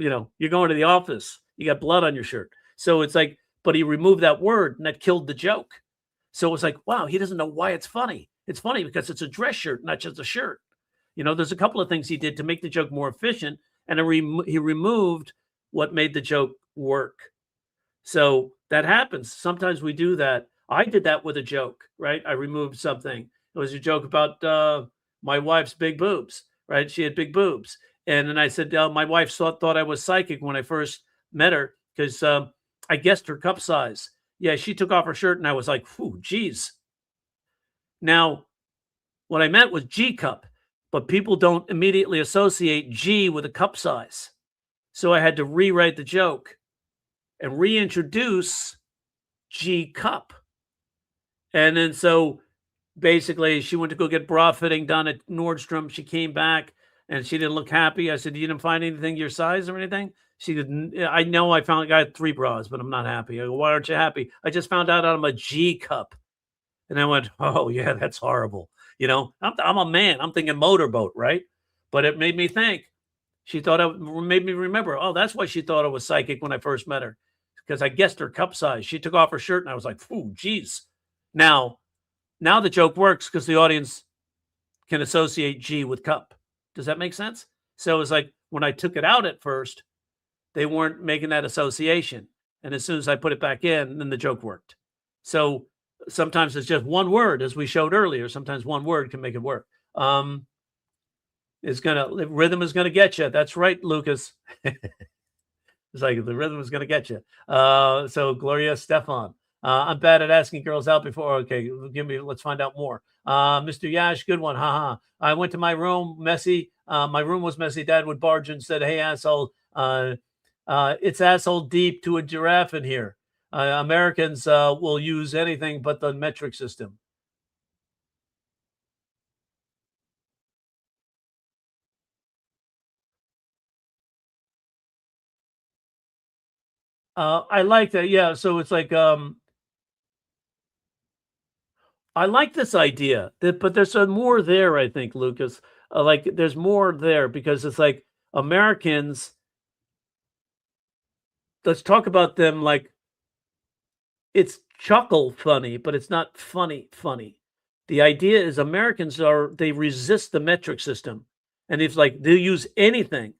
going to the office. You got blood on your shirt. So it's like, but he removed that word and that killed the joke. So it's like, wow, he doesn't know why it's funny. It's funny because it's a dress shirt, not just a shirt. There's a couple of things he did to make the joke more efficient, and he removed what made the joke work. So that happens. Sometimes we do that. I did that with a joke, right? I removed something. It was a joke about my wife's big boobs, right? She had big boobs. And then I said, my wife thought I was psychic when I first met her because I guessed her cup size. Yeah, she took off her shirt and I was like, whew, geez. Now, what I meant was G cup, but people don't immediately associate G with a cup size. So I had to rewrite the joke and reintroduce G cup. And then so basically she went to go get bra fitting done at Nordstrom. She came back and she didn't look happy. I said, you didn't find anything your size or anything? She didn't. I know I got 3 bras, but I'm not happy. I go, why aren't you happy? I just found out I'm a G cup. And I went, oh yeah, that's horrible. I'm a man. I'm thinking motorboat, right? But it made me think. She thought made me remember, oh, that's why she thought I was psychic when I first met her. Because I guessed her cup size. She took off her shirt and I was like, ooh, geez. Now the joke works because the audience can associate G with cup. Does that make sense? So it's like when I took it out at first, they weren't making that association. And as soon as I put it back in, then the joke worked. So sometimes it's just one word, as we showed earlier. Sometimes one word can make it work. Rhythm is gonna get you. That's right, Lucas. It's like the rhythm is going to get you. So Gloria Stefan. I'm bad at asking girls out before. Okay, let's find out more. Mr. Yash, good one. Haha. I went to my room, messy. My room was messy. Dad would barge and said, "Hey, asshole, it's asshole deep to a giraffe in here." Americans will use anything but the metric system. I like that. Yeah. So it's like, I like this idea, but there's more there, I think, Lucas. Like, there's more there because it's like Americans, let's talk about them like it's chuckle funny, but it's not funny. The idea is Americans they resist the metric system. And it's like they'll use anything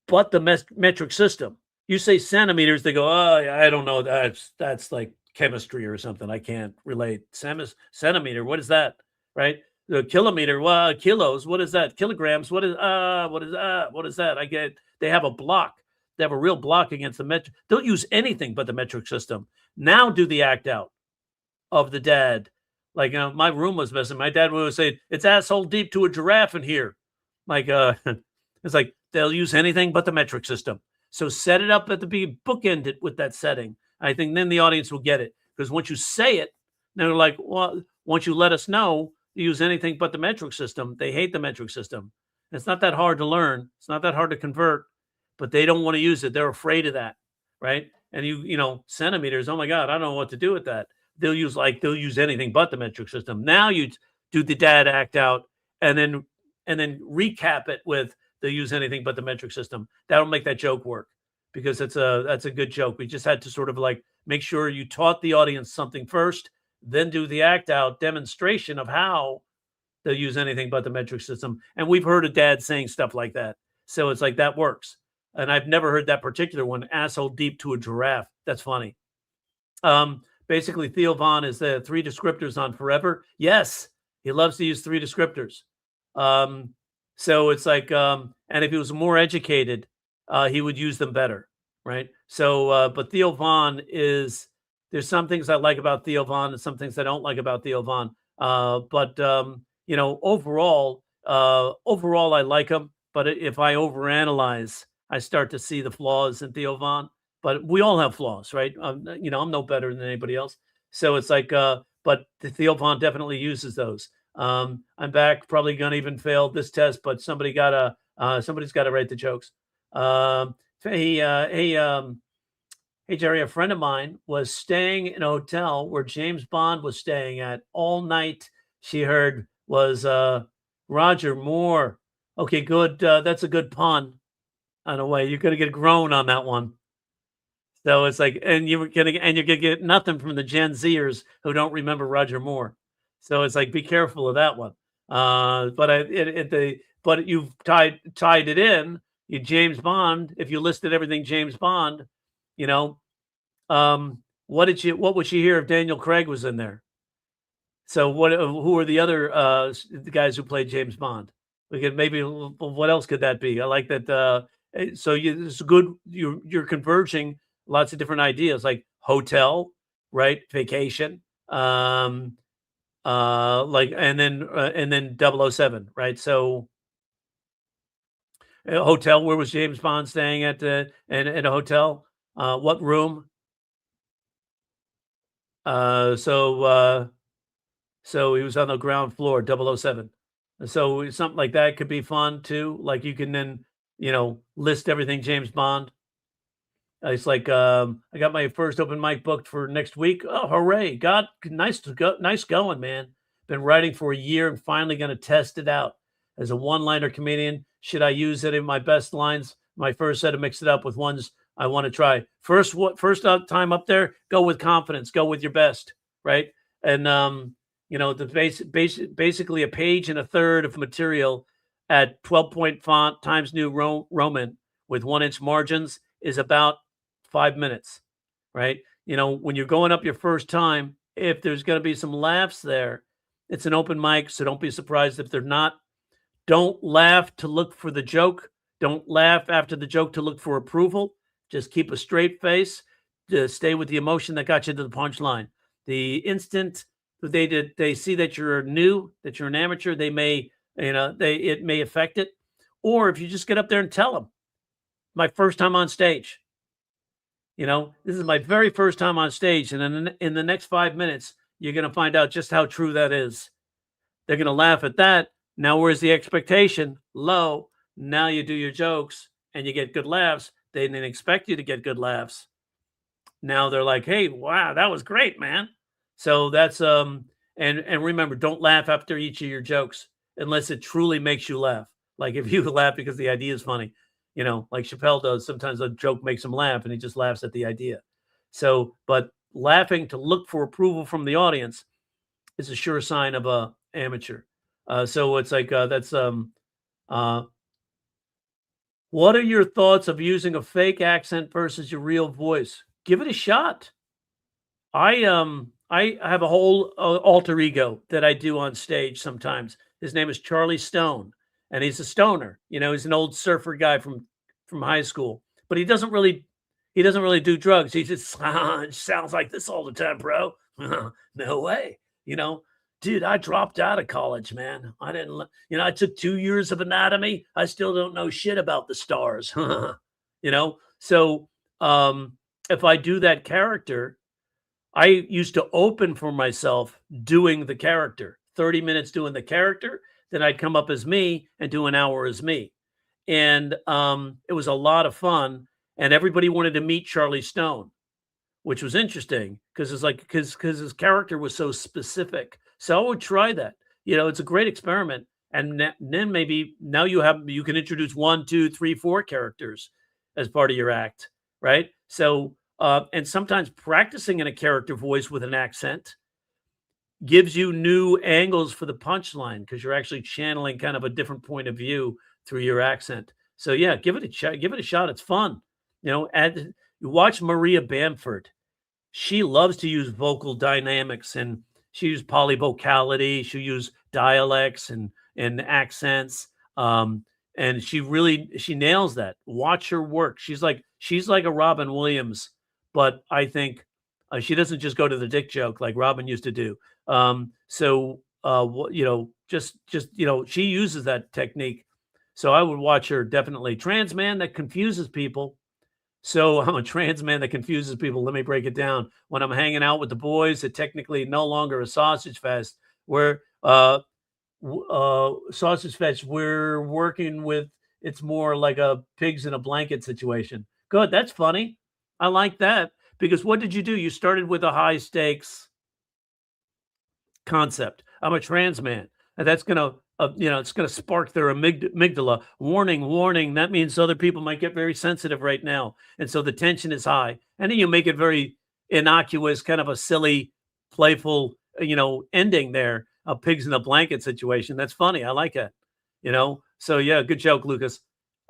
but the metric system. You say centimeters, they go, "Oh, I don't know. That's like chemistry or something. I can't relate." Centimeter, what is that? Right? The kilometer, well, kilos, what is that? Kilograms, what is that? I get they have a block. They have a real block against the metric. Don't use anything but the metric system. Now do the act out of the dad. Like, my room was messing. My dad would say, "It's asshole deep to a giraffe in here." Like, it's like they'll use anything but the metric system. So set it up at the beginning, bookend it with that setting. I think then the audience will get it, because once you say it, they're like, "Well, once you let us know you use anything but the metric system," they hate the metric system. It's not that hard to learn. It's not that hard to convert, but they don't want to use it. They're afraid of that, right? And centimeters. Oh my God, I don't know what to do with that. They'll use anything but the metric system. Now you do the dad act out, and then recap it with they'll use anything but the metric system. That'll make that joke work, because that's a good joke. We just had to sort of like make sure you taught the audience something first, then do the act out demonstration of how they'll use anything but the metric system. And we've heard of dad saying stuff like that. So it's like that works. And I've never heard that particular one, asshole deep to a giraffe. That's funny. Basically, Theo Vaughn is the 3 descriptors on forever. Yes, he loves to use 3 descriptors. So it's like, and if he was more educated, he would use them better, right? So, but Theo Vaughn there's some things I like about Theo Vaughn and some things I don't like about Theo Vaughn. But overall, I like him. But if I overanalyze, I start to see the flaws in Theo Vaughn. But we all have flaws, right? I'm no better than anybody else. So it's like, but the Theo Vaughn definitely uses those. I'm back, probably gonna even fail this test, but somebody's got to write the jokes. Hey, Jerry, a friend of mine was staying in a hotel where James Bond was staying at all night. She heard was Roger Moore. Okay, good. That's a good pun. In a way, you're gonna get grown on that one. So it's like, and you're gonna get nothing from the Gen Zers who don't remember Roger Moore. So it's like, be careful of that one. But you've tied it in. You James Bond. If you listed everything James Bond, what would she hear if Daniel Craig was in there? So who are the other the guys who played James Bond? We could maybe, what else could that be? I like that. So it's good. You're converging lots of different ideas, like hotel, right? Vacation, and then 007, right? So a hotel, where was James Bond staying at? In a hotel, what room? So he was on the ground floor, 007. So something like that could be fun too. Like you can then, list everything James Bond. It's like, I got my first open mic booked for next week. Oh, hooray. God, nice going, man. Been writing for a year and finally going to test it out. As a one-liner comedian, should I use it in my best lines? My first set to mix it up with ones I want to try. First time up there, go with confidence, go with your best, right? And basically a page and a third of material at 12-point font Times New Roman with 1-inch margins is about 5 minutes, right? When you're going up your first time, if there's going to be some laughs there, it's an open mic, so don't be surprised if they're not. Don't laugh to look for the joke. Don't laugh after the joke to look for approval. Just keep a straight face. Stay with the emotion that got you to the punchline. The instant that they see that you're new, that you're an amateur, they may, it may affect it. Or if you just get up there and tell them, my first time on stage. This is my very first time on stage. And then in the next 5 minutes, you're going to find out just how true that is. They're going to laugh at that. Now, where's the expectation? Low. Now you do your jokes and you get good laughs. They didn't expect you to get good laughs. Now they're like, hey, wow, that was great, man. So that's, and remember, don't laugh after each of your jokes unless it truly makes you laugh. Like if you laugh because the idea is funny, like Chappelle does, sometimes a joke makes him laugh and he just laughs at the idea. So, but laughing to look for approval from the audience is a sure sign of a amateur. So it's like, what are your thoughts of using a fake accent versus your real voice? Give it a shot. I have a whole alter ego that I do on stage sometimes. His name is Charlie Stone, and he's a stoner. He's an old surfer guy from high school, but he doesn't really do drugs. He just sounds like this all the time, bro. No way. Dude, I dropped out of college, man. I didn't, I took 2 years of anatomy. I still don't know shit about the stars. So if I do that character, I used to open for myself doing the character, 30 minutes doing the character. Then I'd come up as me and do an hour as me. And it was a lot of fun. And everybody wanted to meet Charlie Stone, which was interesting because it's like, because his character was so specific. So I would try that. It's a great experiment. And then maybe now you can introduce 1, 2, 3, 4 characters as part of your act, right? So, and sometimes practicing in a character voice with an accent gives you new angles for the punchline because you're actually channeling kind of a different point of view through your accent. So yeah, give it a shot. It's fun. And you watch Maria Bamford. She loves to use vocal dynamics and she used polyvocality. She used dialects and accents. And she nails that. Watch her work. She's like a Robin Williams, but I think she doesn't just go to the dick joke like Robin used to do. She uses that technique. So I would watch her definitely. Trans man that confuses people. So I'm a trans man that confuses people. Let me break it down. When I'm hanging out with the boys, it's technically no longer a sausage fest. Where sausage fest, we're working with, it's more like a pigs in a blanket situation. Good, that's funny. I like that because what did you do? You started with a high stakes concept. I'm a trans man, and that's gonna, it's gonna spark their amygdala. Warning. That means other people might get very sensitive right now, and so the tension is high. And then you make it very innocuous, kind of a silly, playful, ending there. A pigs in a blanket situation. That's funny. I like it. So yeah, good joke, Lucas.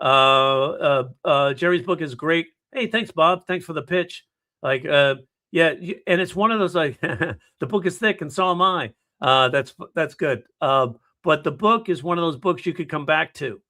Jerry's book is great. Hey, thanks, Bob. Thanks for the pitch. Like, yeah, and it's one of those like the book is thick and so am I. That's good. But the book is one of those books you could come back to,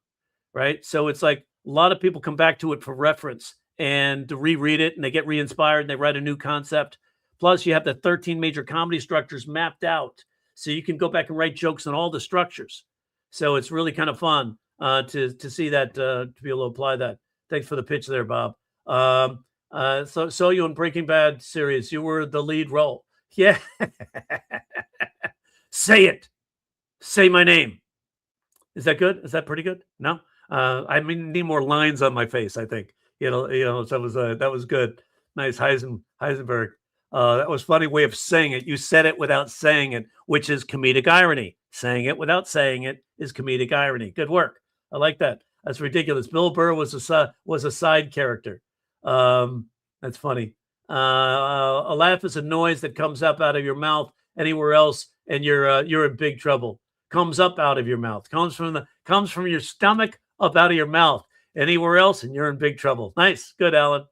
right? So it's like a lot of people come back to it for reference and to reread it, and they get re-inspired and they write a new concept. Plus, you have the 13 major comedy structures mapped out, so you can go back and write jokes on all the structures. So it's really kind of fun to see that, to be able to apply that. Thanks for the pitch there, Bob. So you in Breaking Bad series, you were the lead role. Yeah. Say it. Say my name. Is that good? Is that pretty good? No? I need more lines on my face, I think. So that was good. Nice, Heisenberg. That was a funny way of saying it. You said it without saying it, which is comedic irony. Saying it without saying it is comedic irony. Good work. I like that. That's ridiculous. Bill Burr was a side character. That's funny. A laugh is a noise that comes up out of your mouth anywhere else, and you're in big trouble. Comes up out of your mouth. Comes from your stomach up out of your mouth. Anywhere else, and you're in big trouble. Nice. Good, Alan.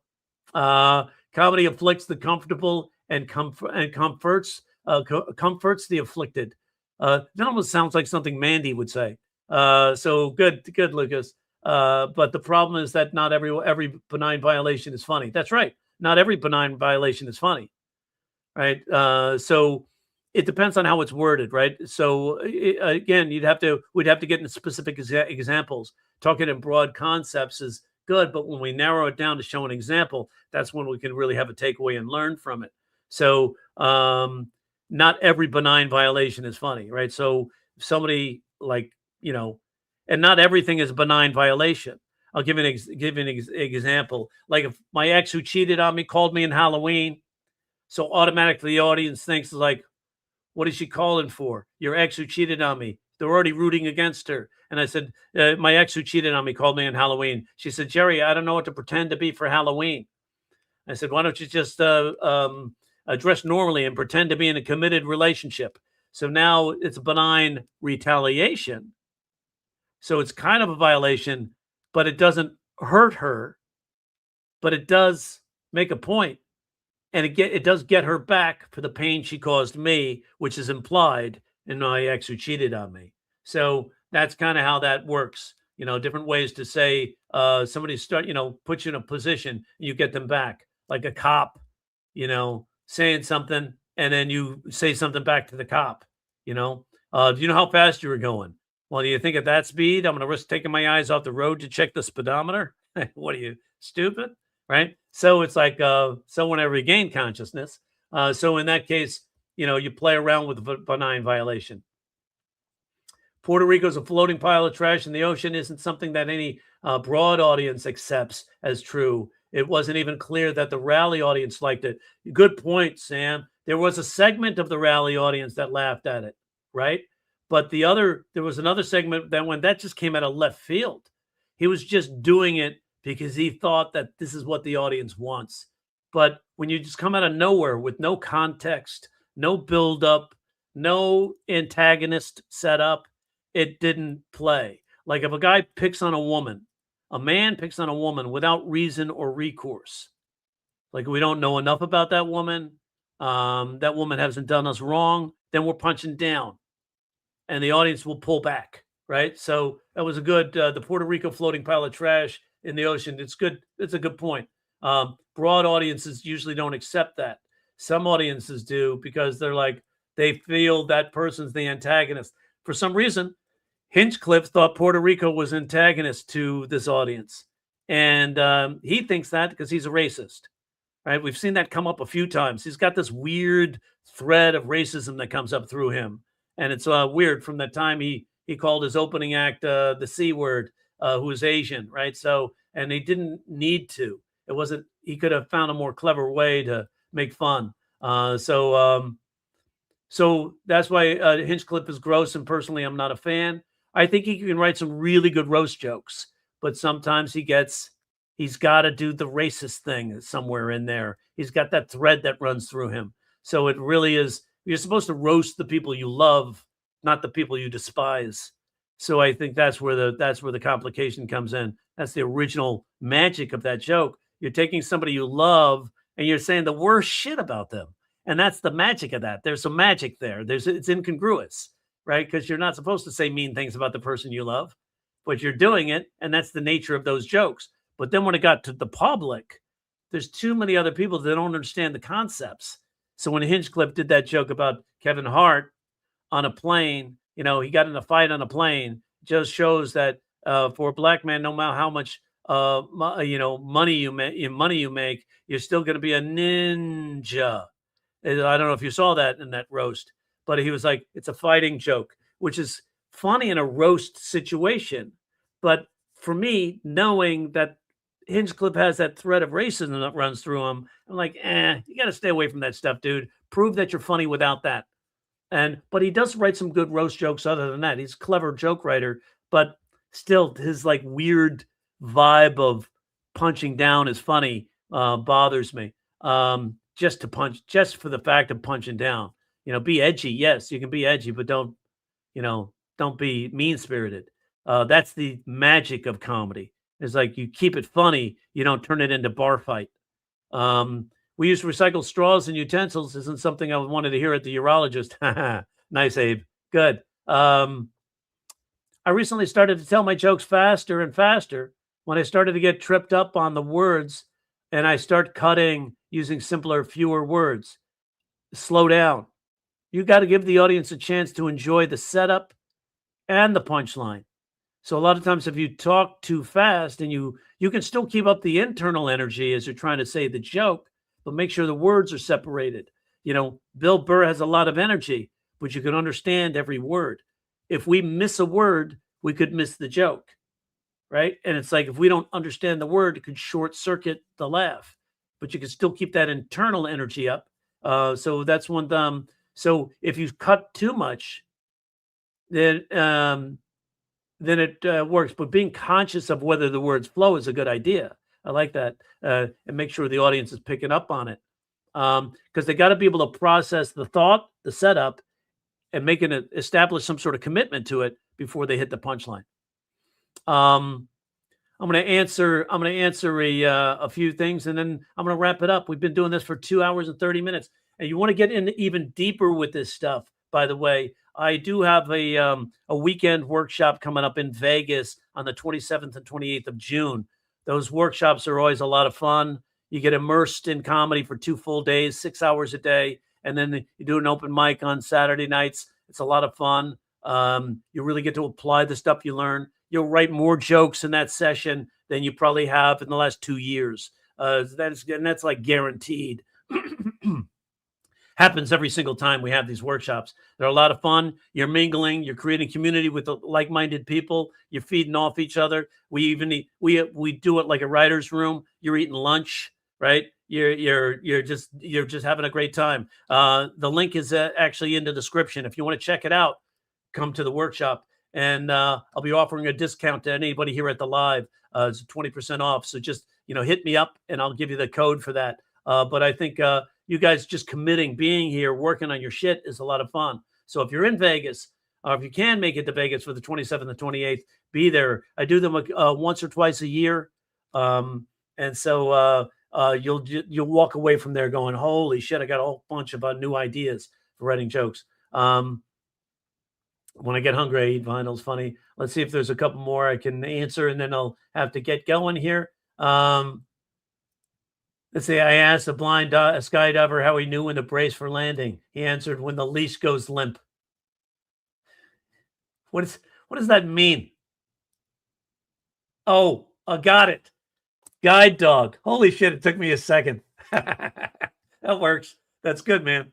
Comedy afflicts the comfortable and comforts the afflicted. That almost sounds like something Mandy would say. So good, Lucas. But the problem is that not every benign violation is funny. That's right. Not every benign violation is funny, right? So it depends on how it's worded, right? So again, we'd have to get into specific examples. Talking in broad concepts is good, but when we narrow it down to show an example, that's when we can really have a takeaway and learn from it. So not every benign violation is funny, right? So if somebody like, and not everything is a benign violation. I'll give you an example. Like if my ex who cheated on me called me in Halloween, so automatically the audience thinks like, what is she calling for? Your ex who cheated on me. They're already rooting against her. And I said, my ex who cheated on me called me on Halloween. She said, Jerry, I don't know what to pretend to be for Halloween. I said, why don't you just dress normally and pretend to be in a committed relationship? So now it's benign retaliation. So it's kind of a violation, but it doesn't hurt her, but it does make a point. And it does get her back for the pain she caused me, which is implied in my ex who cheated on me. So that's kind of how that works. Different ways to say somebody puts you in a position, you get them back, like a cop, saying something, and then you say something back to the cop. Do you know how fast you were going? Well, do you think at that speed I'm going to risk taking my eyes off the road to check the speedometer? What are you, stupid? Right? So it's like, so whenever you gain consciousness. So in that case, you play around with a benign violation. Puerto Rico is a floating pile of trash in the ocean isn't something that any broad audience accepts as true. It wasn't even clear that the rally audience liked it. Good point, Sam. There was a segment of the rally audience that laughed at it, right? But there was another segment that just came out of left field. He was just doing it because he thought that this is what the audience wants. But when you just come out of nowhere with no context, no build up, no antagonist set up, it didn't play. Like if a guy picks on a man picks on a woman without reason or recourse, like we don't know enough about that woman, that woman hasn't done us wrong, then we're punching down and the audience will pull back, right? So that was a good, the Puerto Rico floating pile of trash in the ocean. It's good. It's a good point. Broad audiences usually don't accept that. Some audiences do because they feel that person's the antagonist. For some reason, Hinchcliffe thought Puerto Rico was antagonist to this audience. And he thinks that because he's a racist, right? We've seen that come up a few times. He's got this weird thread of racism that comes up through him. And it's weird from the time he called his opening act the C word, who was Asian, right? So, and he didn't need to. It wasn't, he could have found a more clever way to make fun. So that's why Hinchcliffe is gross, and personally, I'm not a fan. I think he can write some really good roast jokes, but sometimes he's got to do the racist thing somewhere in there. He's got that thread that runs through him. So it really is, you're supposed to roast the people you love, not the people you despise. So I think that's where the complication comes in. That's the original magic of that joke. You're taking somebody you love and you're saying the worst shit about them. And that's the magic of that. There's some magic there. It's incongruous, right? Because you're not supposed to say mean things about the person you love, but you're doing it. And that's the nature of those jokes. But then when it got to the public, there's too many other people that don't understand the concepts. So when Hinchcliffe did that joke about Kevin Hart on a plane, he got in a fight on a plane, just shows that for a black man, no matter how much money you make, you're still going to be a ninja. I don't know if you saw that in that roast, but he was like, it's a fighting joke, which is funny in a roast situation. But for me, knowing that Hinchcliffe has that thread of racism that runs through him, I'm like, you got to stay away from that stuff, dude. Prove that you're funny without that. But he does write some good roast jokes other than that. He's a clever joke writer, but still his like weird vibe of punching down is funny, bothers me. Just for the fact of punching down, be edgy. Yes, you can be edgy, but don't be mean spirited. That's the magic of comedy. It's like you keep it funny. You don't turn it into bar fight. We use recycled straws and utensils. Isn't something I wanted to hear at the urologist. Nice, Abe. Good. I I recently started to tell my jokes faster and faster when I started to get tripped up on the words and I start cutting using simpler, fewer words. Slow down. You got to give the audience a chance to enjoy the setup and the punchline. So a lot of times if you talk too fast and you can still keep up the internal energy as you're trying to say the joke, but make sure the words are separated. Bill Burr has a lot of energy, but you can understand every word. If we miss a word, we could miss the joke, right? And it's like if we don't understand the word, it could short circuit the laugh, but you can still keep that internal energy up. So that's one. So if you cut too much, then it works. But being conscious of whether the words flow is a good idea. I like that, and make sure the audience is picking up on it, because they got to be able to process the thought, the setup, and establish some sort of commitment to it before they hit the punchline. I'm going to answer a few things, and then I'm going to wrap it up. We've been doing this for 2 hours and 30 minutes, and you want to get in even deeper with this stuff. By the way, I do have a weekend workshop coming up in Vegas on the 27th and 28th of June. Those workshops are always a lot of fun. You get immersed in comedy for 2 full days, 6 hours a day, and then you do an open mic on Saturday nights. It's a lot of fun. You really get to apply the stuff you learn. You'll write more jokes in that session than you probably have in the last 2 years. That's like guaranteed. Happens every single time we have these workshops. They're a lot of fun. You're mingling. You're creating community with like-minded people. You're feeding off each other. We do it like a writer's room. You're eating lunch, right? You're just having a great time. The link is actually in the description. If you want to check it out, come to the workshop, and I'll be offering a discount to anybody here at the live. It's 20% off. So just hit me up, and I'll give you the code for that. But I think you guys just committing, being here, working on your shit is a lot of fun. So if you're in Vegas, or if you can make it to Vegas for the 27th and 28th, be there. I do them once or twice a year, and so you'll walk away from there going, "Holy shit! I got a whole bunch of new ideas for writing jokes." When I get hungry, I eat vinyls. Funny. Let's see if there's a couple more I can answer, and then I'll have to get going here. Let's see. I asked a blind skydiver how he knew when to brace for landing. He answered, "When the leash goes limp." What does that mean? Oh, I got it. Guide dog. Holy shit! It took me a second. That works. That's good, man.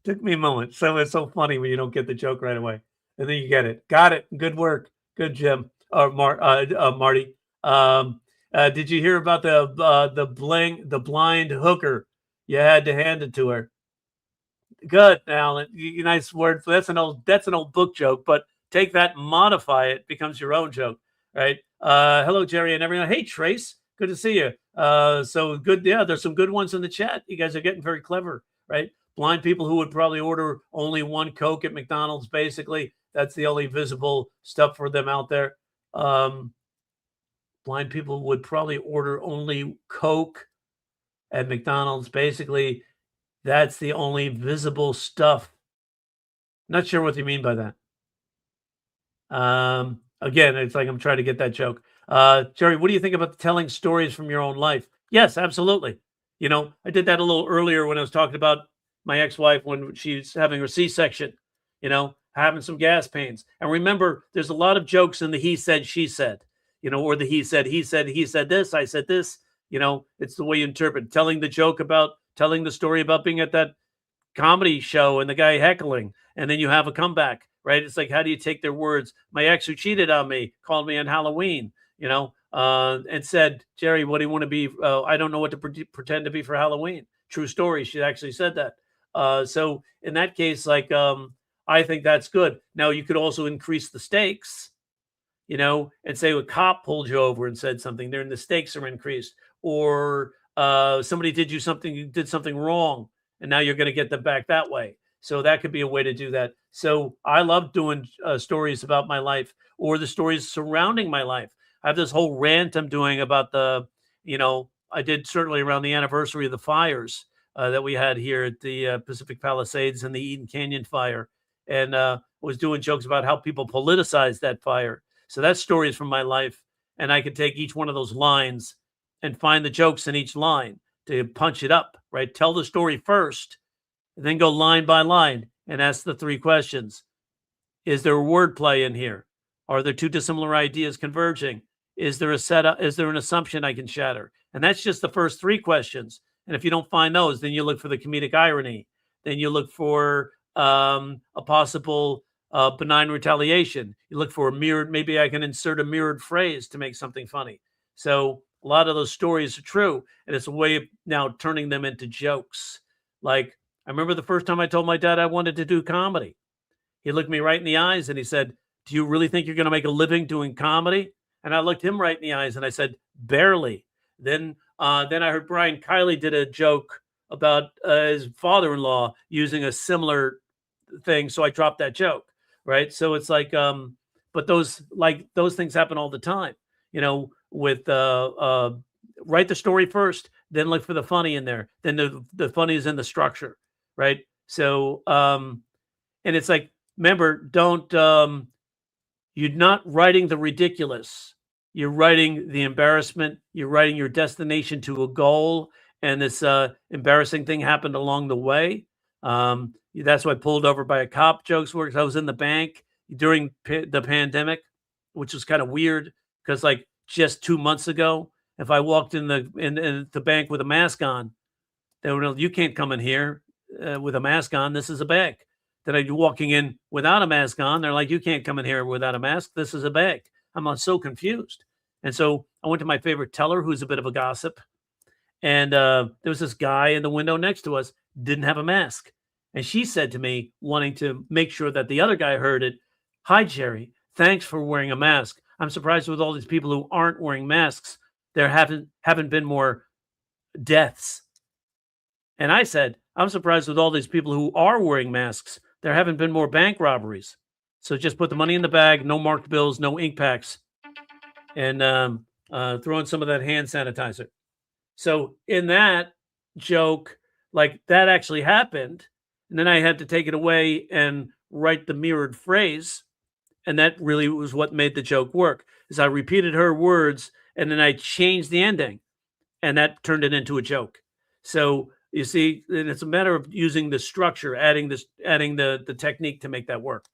Took me a moment. So it's so funny when you don't get the joke right away, and then you get it. Got it. Good work. Good, Jim. Or Marty. Did you hear about the blind hooker? You had to hand it to her. Good, Alan. Nice word. That's an old book joke, but take that and modify it. Becomes your own joke, right? Hello, Jerry and everyone. Hey, Trace. Good to see you. So good. Yeah, there's some good ones in the chat. You guys are getting very clever, right? Blind people who would probably order only one Coke at McDonald's. Basically, that's the only visible stuff for them out there. Blind people would probably order only Coke at McDonald's. Basically, that's the only visible stuff. Not sure what you mean by that. Again, it's like I'm trying to get that joke. Jerry, what do you think about telling stories from your own life? Yes, absolutely. I did that a little earlier when I was talking about my ex-wife when she's having her C-section, having some gas pains. And remember, there's a lot of jokes in the he said, she said, or the he said this, I said this. It's the way you interpret. Telling the story about being at that comedy show and the guy heckling, and then you have a comeback, right? It's like, how do you take their words? My ex who cheated on me called me on Halloween, and said, "Jerry, what do you want to be? I don't know what to pretend to be for Halloween." True story. She actually said that. So in that case, I think that's good. Now you could also increase the stakes, and say a cop pulled you over and said something. Then the stakes are increased, or somebody did something wrong, and now you're going to get them back that way. So that could be a way to do that. So I love doing stories about my life or the stories surrounding my life. I have this whole rant I'm doing about I did certainly around the anniversary of the fires that we had here at the Pacific Palisades and the Eden Canyon fire. and was doing jokes about how people politicize that fire. So that story is from my life, and I could take each one of those lines and find the jokes in each line to punch it up, right? Tell the story first, and then go line by line and ask the 3 questions. Is there a wordplay in here? Are there 2 dissimilar ideas converging? Is there a setup? Is there an assumption I can shatter? And that's just the first 3 questions. And if you don't find those, then you look for the comedic irony. Then you look for a possible benign retaliation. You look for a mirrored, maybe I can insert a mirrored phrase to make something funny. So a lot of those stories are true. And it's a way of now turning them into jokes. Like, I remember the first time I told my dad I wanted to do comedy. He looked me right in the eyes and he said, "Do you really think you're going to make a living doing comedy?" And I looked him right in the eyes and I said, "Barely." Then I heard Brian Kiley did a joke about his father-in-law using a similar thing, so I dropped that joke, right? So it's like, but those things happen all the time, you know. With write the story first, then look for the funny in there. Then the funny is in the structure, right? So and it's like, remember, don't you're not writing the ridiculous. You're writing the embarrassment. You're writing your destination to a goal. And this embarrassing thing happened along the way. That's why pulled over by a cop jokes works. I was in the bank during the pandemic, which was kind of weird because like just 2 months ago, if I walked in the bank with a mask on, they would know, "You can't come in here with a mask on. This is a bank." Then I'd be walking in without a mask on. They're like, "You can't come in here without a mask. This is a bank." I'm so confused. And so I went to my favorite teller, who's a bit of a gossip. And there was this guy in the window next to us, didn't have a mask. And she said to me, wanting to make sure that the other guy heard it, "Hi, Jerry. Thanks for wearing a mask. I'm surprised with all these people who aren't wearing masks, there haven't been more deaths." And I said, "I'm surprised with all these people who are wearing masks, there haven't been more bank robberies. So just put the money in the bag, no marked bills, no ink packs, and throw in some of that hand sanitizer." So in that joke, like that actually happened. And then I had to take it away and write the mirrored phrase. And that really was what made the joke work, is I repeated her words and then I changed the ending. And that turned it into a joke. So you see, and it's a matter of using the structure, adding the technique to make that work.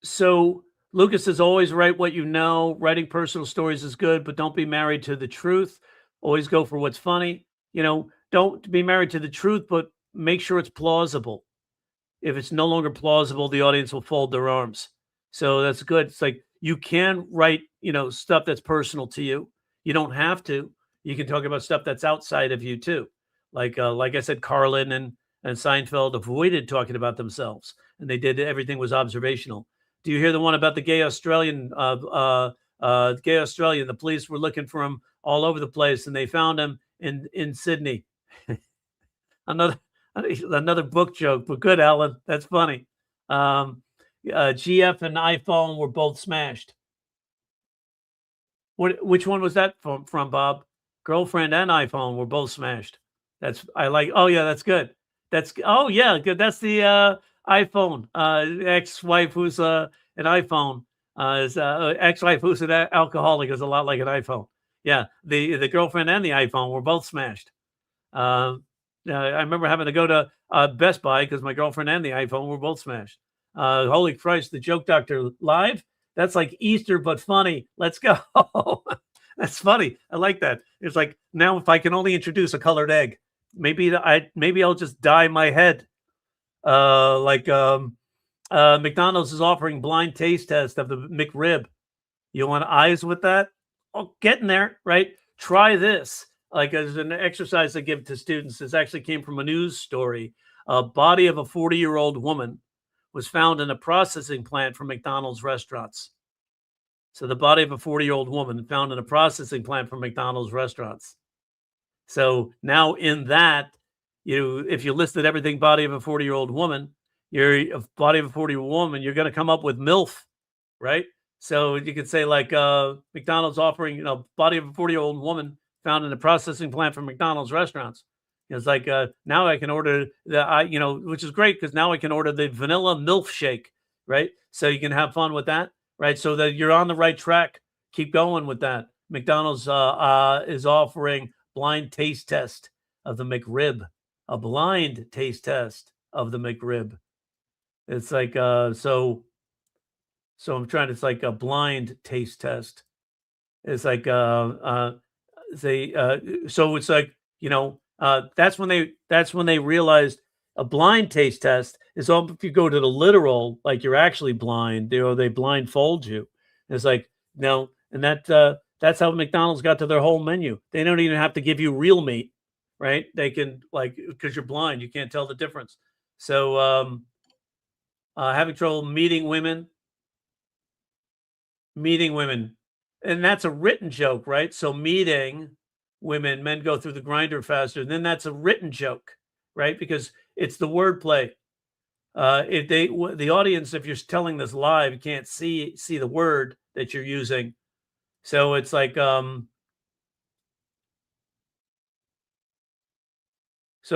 So Lucas says, always write what you know. Writing personal stories is good, but don't be married to the truth. Always go for what's funny. You know, don't be married to the truth, but make sure it's plausible. If it's no longer plausible, the audience will fold their arms. So that's good. It's like you can write, you know, stuff that's personal to you. You don't have to. You can talk about stuff that's outside of you too. Like I said, Carlin and Seinfeld avoided talking about themselves, and they did everything was observational. Do you hear the one about the gay Australian? The police were looking for him all over the place, and they found him in Sydney. another book joke, but good, Alan. That's funny. GF and iPhone were both smashed. Which one was that from, Bob? Girlfriend and iPhone were both smashed. Oh yeah, that's good. Oh yeah, good. That's the iPhone. Ex-wife who's an iPhone. Ex-wife who's an alcoholic is a lot like an iPhone. Yeah, the girlfriend and the iPhone were both smashed. I remember having to go to Best Buy because my girlfriend and the iPhone were both smashed. Holy Christ, the Joke Doctor live? That's like Easter, but funny. Let's go. That's funny. I like that. It's like, now if I can only introduce a colored egg, maybe I'll just dye my head. McDonald's is offering blind taste test of the McRib. You want eyes with that? Oh, getting there, right? Try this. Like as an exercise I give to students, this actually came from a news story. A body of a 40-year-old woman was found in a processing plant for McDonald's restaurants. So the body of a 40-year-old woman found in a processing plant for McDonald's restaurants. So now in that, if you listed everything body of a 40-year-old woman, you're a body of a 40-year-old woman, you're going to come up with MILF, right? So you could say like McDonald's offering, body of a 40-year-old woman found in a processing plant for McDonald's restaurants. It's like now I can order which is great because now I can order the vanilla milkshake, right? So you can have fun with that, right? So that you're on the right track. Keep going with that. McDonald's is offering blind taste test of the McRib, a blind taste test of the McRib. It's like so I'm trying. It's like a blind taste test. It's like so it's like that's when they realized a blind taste test is all if you go to the literal, like you're actually blind, they blindfold you. It's like no, and that's how McDonald's got to their whole menu. They don't even have to give you real meat, right? They can because you're blind, you can't tell the difference. So having trouble meeting women, and that's a written joke, right? So meeting women, men go through the grinder faster. And then that's a written joke, right? Because it's the wordplay. If the audience, if you're telling this live, you can't see the word that you're using. So it's like so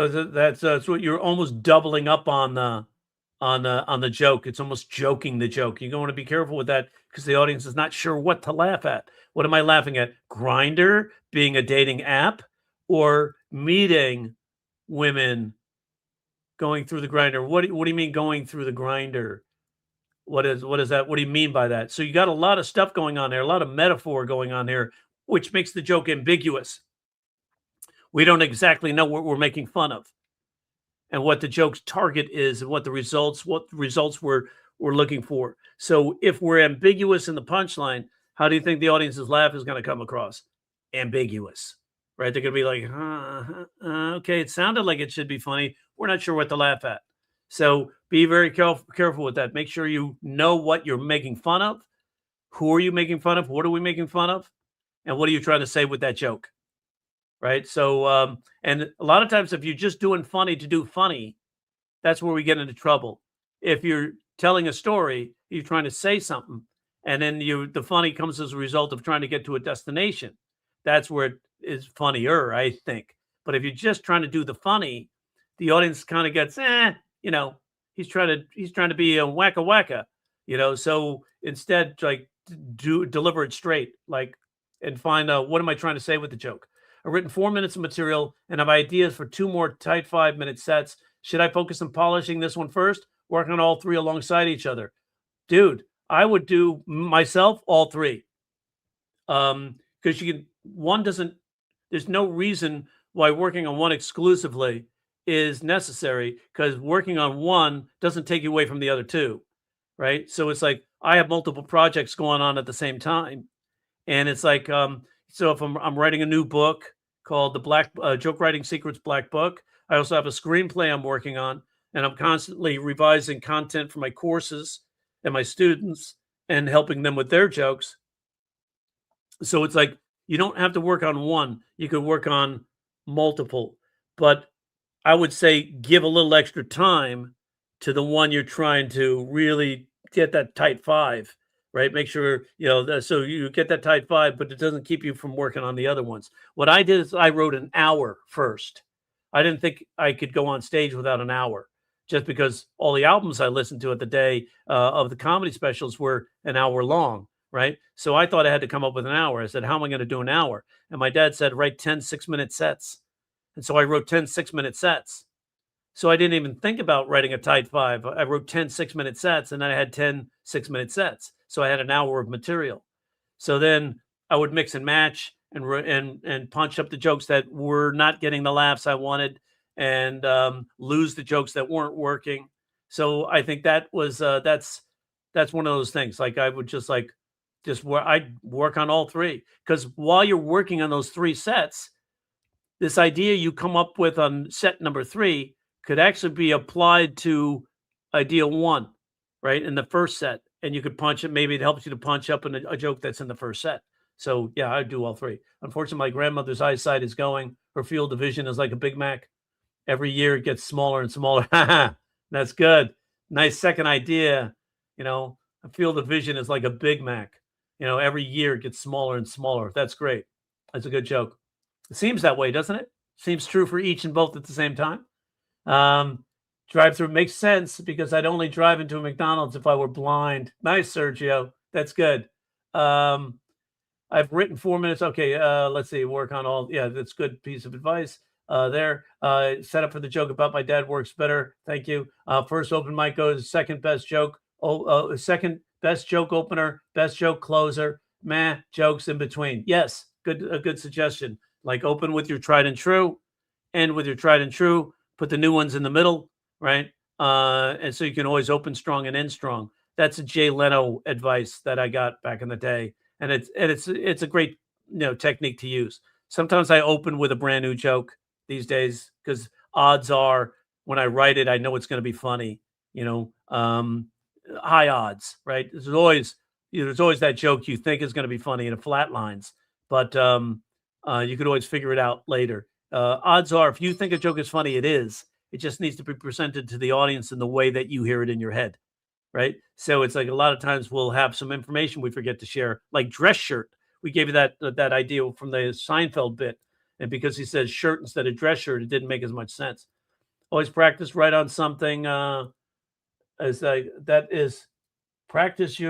that's what you're almost doubling up on the joke. It's almost joking the joke. You're going to be careful with that because the audience is not sure what to laugh at. What am I laughing at? Grinder being a dating app, or meeting women going through the grinder? What do you mean going through the grinder? What is that? What do you mean by that? So you got a lot of stuff going on there, a lot of metaphor going on here, which makes the joke ambiguous. We don't exactly know what we're making fun of, and what the joke's target is, and what results we're looking for. So if we're ambiguous in the punchline, how do you think the audience's laugh is going to come across? Ambiguous, right? They're going to be like, okay, it sounded like it should be funny. We're not sure what to laugh at. So be very careful with that. Make sure you know what you're making fun of. Who are you making fun of? What are we making fun of? And what are you trying to say with that joke? Right. So, and a lot of times if you're just doing funny to do funny, that's where we get into trouble. If you're telling a story, you're trying to say something, and then the funny comes as a result of trying to get to a destination. That's where it is funnier, I think. But if you're just trying to do the funny, the audience kind of gets, he's trying to be a wacka, So instead, like deliver it straight, and find out what am I trying to say with the joke. I've written 4 minutes of material and have ideas for 2 more tight 5-minute sets. Should I focus on polishing this one first? Work on all 3 alongside each other? Dude, I would do myself all 3. Because there's no reason why working on one exclusively is necessary, because working on one doesn't take you away from the other 2, right? So it's like I have multiple projects going on at the same time. And it's like, so if I'm writing a new book called the Black Joke Writing Secrets Black Book, I also have a screenplay I'm working on, and I'm constantly revising content for my courses and my students and helping them with their jokes. So it's like you don't have to work on one; you could work on multiple. But I would say give a little extra time to the one you're trying to really get that tight 5. Right. Make sure, so you get that tight 5, but it doesn't keep you from working on the other ones. What I did is I wrote an hour first. I didn't think I could go on stage without an hour, just because all the albums I listened to at the day of the comedy specials were an hour long. Right. So I thought I had to come up with an hour. I said, how am I going to do an hour? And my dad said, write 10 6-minute sets. And so I wrote 10 6-minute sets. So I didn't even think about writing a tight 5. I wrote 10 6-minute sets, and then I had 10 6-minute sets. So I had an hour of material. So then I would mix and match and punch up the jokes that were not getting the laughs I wanted, and lose the jokes that weren't working. So I think that was that's one of those things. Like I would just I'd work on all 3, because while you're working on those 3 sets, this idea you come up with on set number 3 could actually be applied to idea 1, right, in the first set, and you could punch it. Maybe it helps you to punch up in a joke that's in the first set. So yeah, I'd do all 3. Unfortunately, my grandmother's eyesight is going. Her field of vision is like a Big Mac. Every year it gets smaller and smaller. That's good. Nice second idea. A field of vision is like a Big Mac. Every year it gets smaller and smaller. That's great. That's a good joke. It seems that way, doesn't it? Seems true for each and both at the same time. Drive-through makes sense because I'd only drive into a McDonald's if I were blind. Nice, Sergio. That's good. I've written 4 minutes. Okay, let's see. Work on all. Yeah, that's good piece of advice. There. Set up for the joke about my dad works better. Thank you. First open mic goes second best joke. Second best joke opener, best joke closer. Meh, jokes in between. Yes, a good suggestion. Like open with your tried and true, end with your tried and true. Put the new ones in the middle, right? And so you can always open strong and end strong. That's a Jay Leno advice that I got back in the day, and it's a great technique to use. Sometimes I open with a brand new joke these days because odds are when I write it, I know it's going to be funny. High odds, right? There's always that joke you think is going to be funny and it flatlines, but you could always figure it out later. Odds are, if you think a joke is funny, it is. It just needs to be presented to the audience in the way that you hear it in your head, right? So it's like a lot of times we'll have some information we forget to share, like dress shirt. We gave you that idea from the Seinfeld bit, and because he says shirt instead of dress shirt, it didn't make as much sense. Always practice write on something. That is practice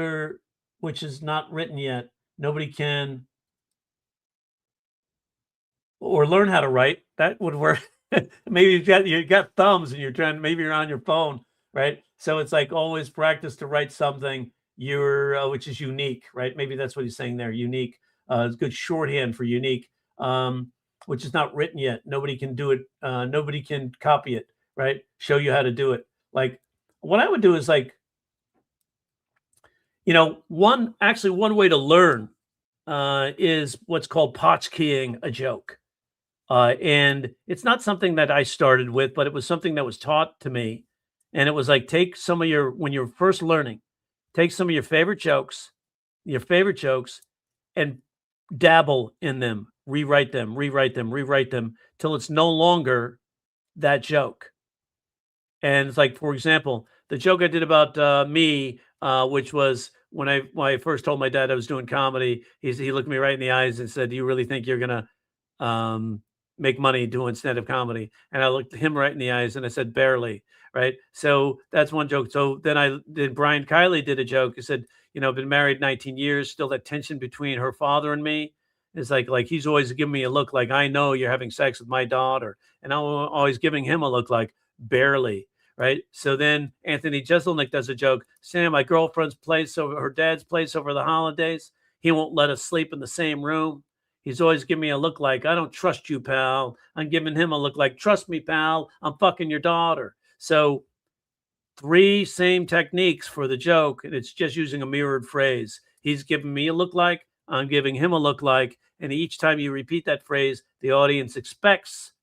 which is not written yet. Nobody can. Or learn how to write. That would work. Maybe you got thumbs and maybe you're on your phone, right? So it's like always practice to write something which is unique, right? Maybe that's what he's saying there. Unique. It's good shorthand for unique, which is not written yet. Nobody can do it. Nobody can copy it, right? Show you how to do it. Like what I would do is like, one way to learn is what's called potchkeying a joke. And it's not something that I started with, but it was something that was taught to me. And it was like, when you're first learning, take some of your favorite jokes, and dabble in them, rewrite them till it's no longer that joke. And it's like, for example, the joke I did about me, which was when I first told my dad I was doing comedy, he looked me right in the eyes and said, "Do you really think you're going to make money doing stand-up comedy?" And I looked him right in the eyes and I said, "Barely." Right. So that's one joke. So then Brian Kiley did a joke. He said, I've been married 19 years, still that tension between her father and me. It's like he's always giving me a look like, I know you're having sex with my daughter. And I'm always giving him a look like, barely. Right. So then Anthony Jeselnik does a joke. Sam, my girlfriend's place over her dad's place over the holidays. He won't let us sleep in the same room. He's always giving me a look like, I don't trust you, pal. I'm giving him a look like, trust me, pal. I'm fucking your daughter. So 3 same techniques for the joke, and it's just using a mirrored phrase. He's giving me a look like, I'm giving him a look like, and each time you repeat that phrase, the audience expects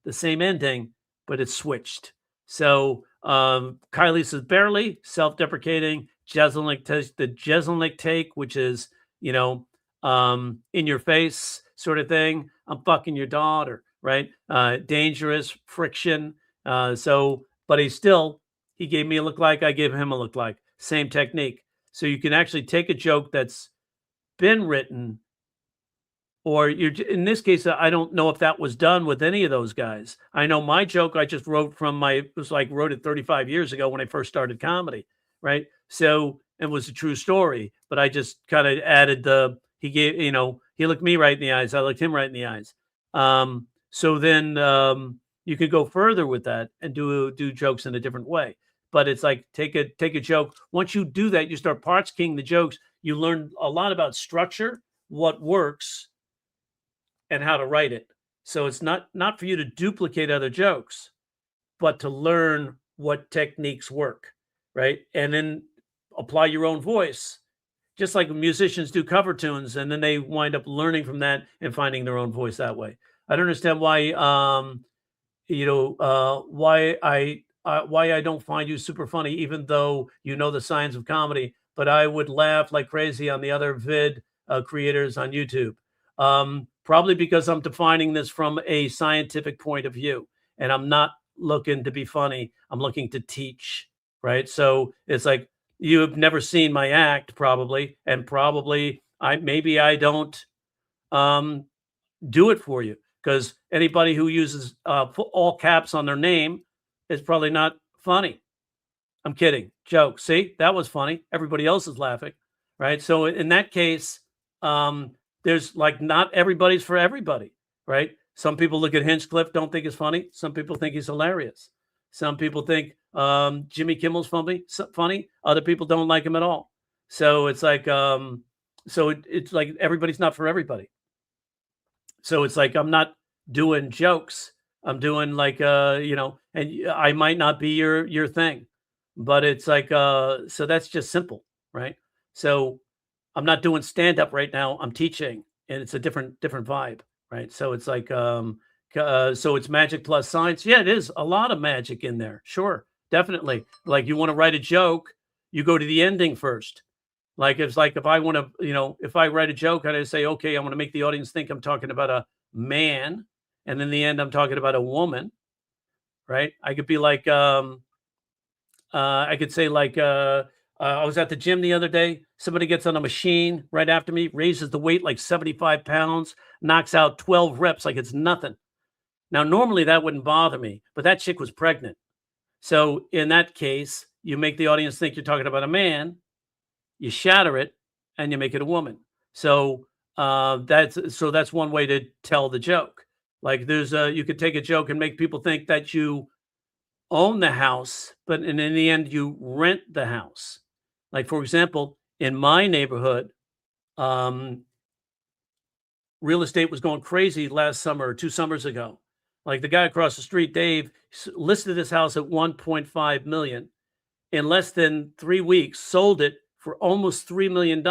the same ending, but it's switched. So Kylie says barely, self-deprecating. Jeselnik the Jeselnik take, which is, in your face sort of thing. I'm fucking your daughter, right? Dangerous, friction. But he gave me a look like, I gave him a look like. Same technique. So you can actually take a joke that's been written, or in this case, I don't know if that was done with any of those guys. I know my joke I just wrote wrote it 35 years ago when I first started comedy, right? So it was a true story, but I just kind of added he looked me right in the eyes. I looked him right in the eyes. So then you could go further with that and do jokes in a different way. But it's like take a joke. Once you do that, you start potchkeying the jokes. You learn a lot about structure, what works, and how to write it. So it's not for you to duplicate other jokes, but to learn what techniques work, right? And then apply your own voice, just like musicians do cover tunes, and then they wind up learning from that and finding their own voice that way. I don't understand why why I don't find you super funny, even though you know the signs of comedy, but I would laugh like crazy on the other vid creators on YouTube. Probably because I'm defining this from a scientific point of view, and I'm not looking to be funny. I'm looking to teach, right? So it's like you have never seen my act, probably, and probably I don't do it for you because anybody who uses all caps on their name is probably not funny. I'm kidding. Joke. See, that was funny. Everybody else is laughing, right? So in that case, there's like not everybody's for everybody, right? Some people look at Hinchcliffe, don't think it's funny. Some people think he's hilarious. Some people think Jimmy Kimmel's funny. Other people don't like him at all. So it's like, it's like everybody's not for everybody. So it's like I'm not doing jokes. I'm doing like and I might not be your thing, but it's like so that's just simple, right? So I'm not doing stand up right now. I'm teaching, and it's a different vibe, right? So it's like so it's magic plus science. Yeah, it is a lot of magic in there. Sure, definitely. Like you want to write a joke, you go to the ending first. Like it's like if I want to, if I write a joke and I say, okay, I want to make the audience think I'm talking about a man, and in the end I'm talking about a woman, right? I could be like, I could say like, I was at the gym the other day. Somebody gets on a machine right after me, raises the weight like 75 pounds, knocks out 12 reps like it's nothing. Now, normally that wouldn't bother me, but that chick was pregnant. So in that case, you make the audience think you're talking about a man, you shatter it, and you make it a woman. So that's one way to tell the joke. Like you could take a joke and make people think that you own the house, but in the end you rent the house. Like for example, in my neighborhood, real estate was going crazy last summer or 2 summers ago. Like the guy across the street, Dave, listed his house at 1.5 million. In less than 3 weeks, sold it for almost $3 million.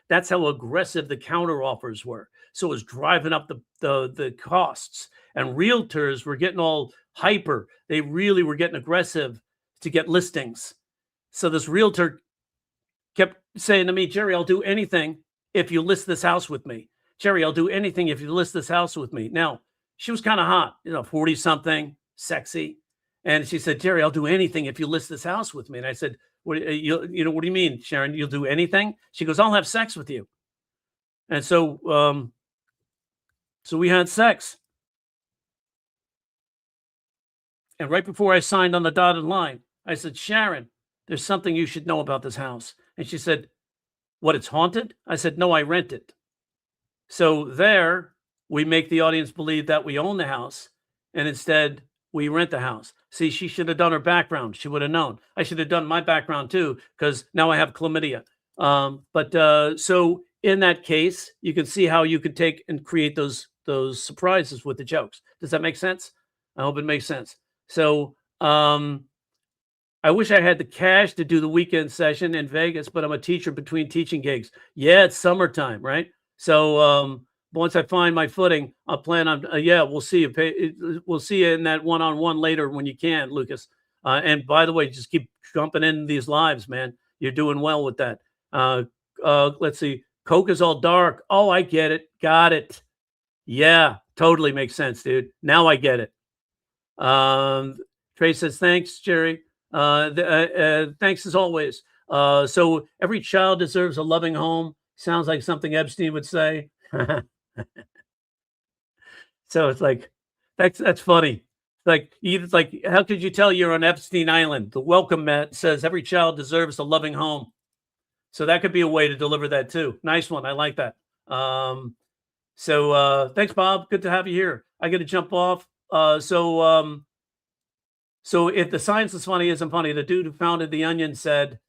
That's how aggressive the counter offers were. So it was driving up the costs. And realtors were getting all hyper. They really were getting aggressive to get listings. So this realtor kept saying to me, Jerry, I'll do anything if you list this house with me. Jerry, I'll do anything if you list this house with me. Now, she was kind of hot, 40 something, sexy. And she said, Jerry, I'll do anything if you list this house with me. And I said, what do you mean, Sharon? You'll do anything? She goes, I'll have sex with you. And so, so we had sex. And right before I signed on the dotted line, I said, Sharon, there's something you should know about this house. And she said, what, it's haunted? I said, no, I rent it. So there we make the audience believe that we own the house, and instead we rent the house. See, she should have done her background. She would have known. I should have done my background too, because now I have chlamydia. So in that case, you can see how you could take and create those surprises with the jokes. Does that make sense? I hope it makes sense. So I wish I had the cash to do the weekend session in Vegas, but I'm a teacher between teaching gigs. Yeah, it's summertime, right? So once I find my footing, I'll plan on, we'll see you. We'll see you in that one-on-one later when you can, Lucas. And by the way, just keep jumping in these lives, man. You're doing well with that. Let's see. Coke is all dark. Oh, I get it. Got it. Yeah, totally makes sense, dude. Now I get it. Trey says, thanks, Jerry. Thanks as always. So every child deserves a loving home. Sounds like something Epstein would say. So it's like, that's funny. It's like, how could you tell you're on Epstein Island? The welcome mat says every child deserves a loving home. So that could be a way to deliver that too. Nice one. I like that. So thanks, Bob. Good to have you here. I got to jump off. So if the science is funny isn't funny, the dude who founded The Onion said,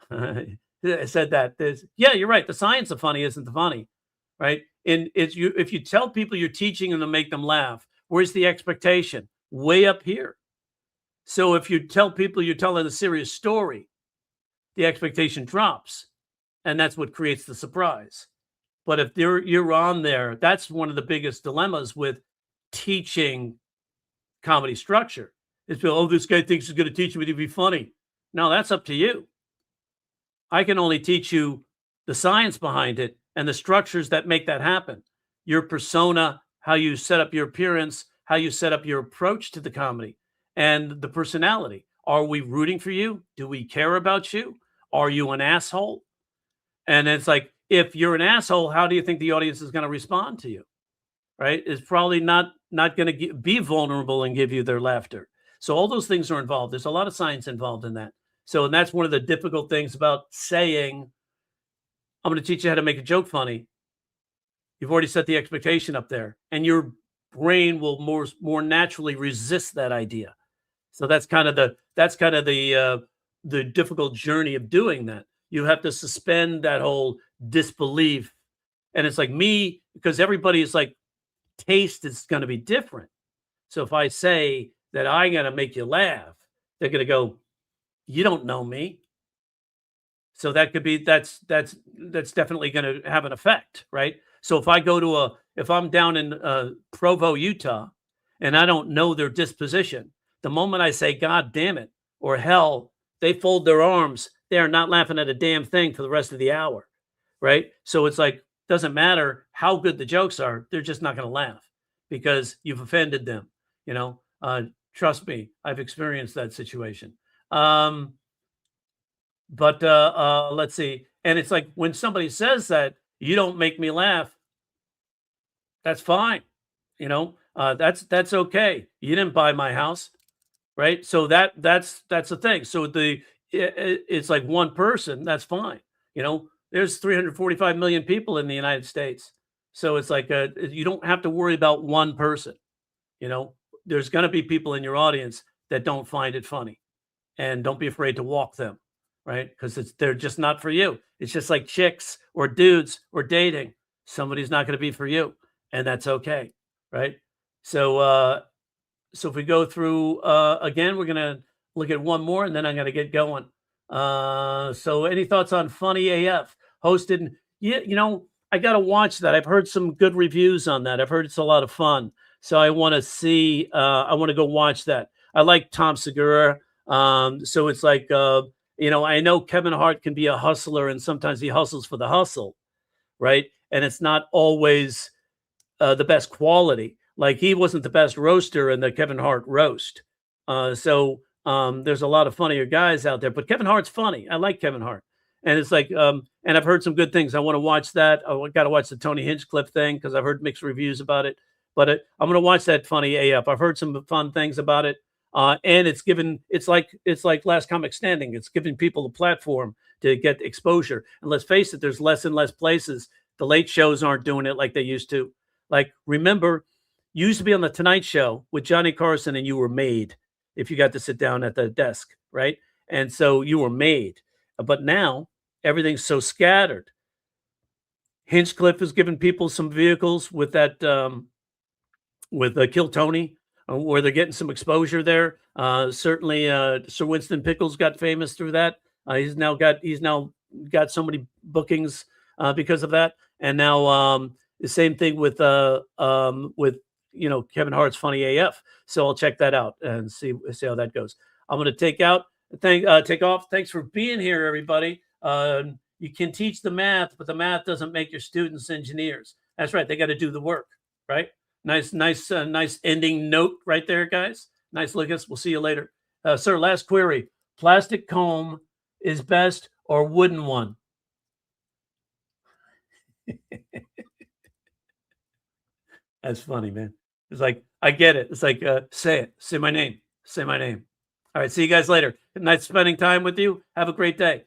that. Yeah, you're right. The science of funny isn't the funny, right? And if you tell people you're teaching them to make them laugh, where's the expectation? Way up here. So if you tell people you're telling a serious story, the expectation drops, and that's what creates the surprise. But if you're on there, that's one of the biggest dilemmas with teaching comedy structure. Is people, oh, this guy thinks he's going to teach me to be funny. No, that's up to you. I can only teach you the science behind it and the structures that make that happen. Your persona, how you set up your appearance, how you set up your approach to the comedy, and the personality. Are we rooting for you? Do we care about you? Are you an asshole? And it's like, if you're an asshole, how do you think the audience is going to respond to you? Right? It's probably not not going to be vulnerable and give you their laughter. So all those things are involved. There's a lot of science involved in that. So, and that's one of the difficult things about saying, I'm going to teach you how to make a joke funny. You've already set the expectation up there, and your brain will more naturally resist that idea. So that's kind of the difficult journey of doing that. You have to suspend that whole disbelief, and it's like me, because everybody is like, taste is going to be different. So if I say that I'm going to make you laugh, they're going to go, you don't know me. So that could be, that's definitely going to have an effect, right? So if I go to if I'm down in Provo, Utah, and I don't know their disposition, the moment I say, God damn it, or hell, they fold their arms. They are not laughing at a damn thing for the rest of the hour, right? So it's like, doesn't matter how good the jokes are, they're just not going to laugh because you've offended them. You know, trust me, I've experienced that situation. But let's see. And it's like when somebody says that, you don't make me laugh, that's fine. You know, that's okay. You didn't buy my house, right? So that's the thing. So it's like one person, that's fine. You know, there's 345 million people in the United States. So it's like you don't have to worry about one person. You know, there's going to be people in your audience that don't find it funny, and don't be afraid to walk them, right? Because they're just not for you. It's just like chicks or dudes or dating. Somebody's not going to be for you, and that's okay, right? So so if we go through again, we're going to look at one more, and then I'm going to get going. So any thoughts on Funny AF? Hosted, yeah, you know, I got to watch that. I've heard some good reviews on that. I've heard it's a lot of fun. So I want to see, I want to go watch that. I like Tom Segura. So it's like, you know, I know Kevin Hart can be a hustler, and sometimes he hustles for the hustle, right? And it's not always the best quality. Like he wasn't the best roaster in the Kevin Hart roast. So there's a lot of funnier guys out there, but Kevin Hart's funny. I like Kevin Hart. And it's like, and I've heard some good things. I want to watch that. I got to watch the Tony Hinchcliffe thing because I've heard mixed reviews about it. But I'm going to watch that Funny AF. I've heard some fun things about it. And it's like Last Comic Standing. It's giving people a platform to get exposure. And let's face it, there's less and less places. The late shows aren't doing it like they used to. Like, remember, you used to be on the Tonight Show with Johnny Carson, and you were made if you got to sit down at the desk, right? And so you were made. But now everything's so scattered. Hinchcliffe has given people some vehicles with that, with Kill Tony, where they're getting some exposure there. Certainly, Sir Winston Pickles got famous through that. He's now got so many bookings because of that. And now the same thing with you know, Kevin Hart's Funny AF. So I'll check that out and see how that goes. I'm going to take off. Thanks for being here, everybody. You can teach the math, but the math doesn't make your students engineers. That's right. They got to do the work, right? Nice ending note right there, guys. Nice, Lucas. We'll see you later. Sir, last query. Plastic comb is best or wooden one? That's funny, man. It's like, I get it. It's like, say it. Say my name. Say my name. All right. See you guys later. Nice spending time with you. Have a great day.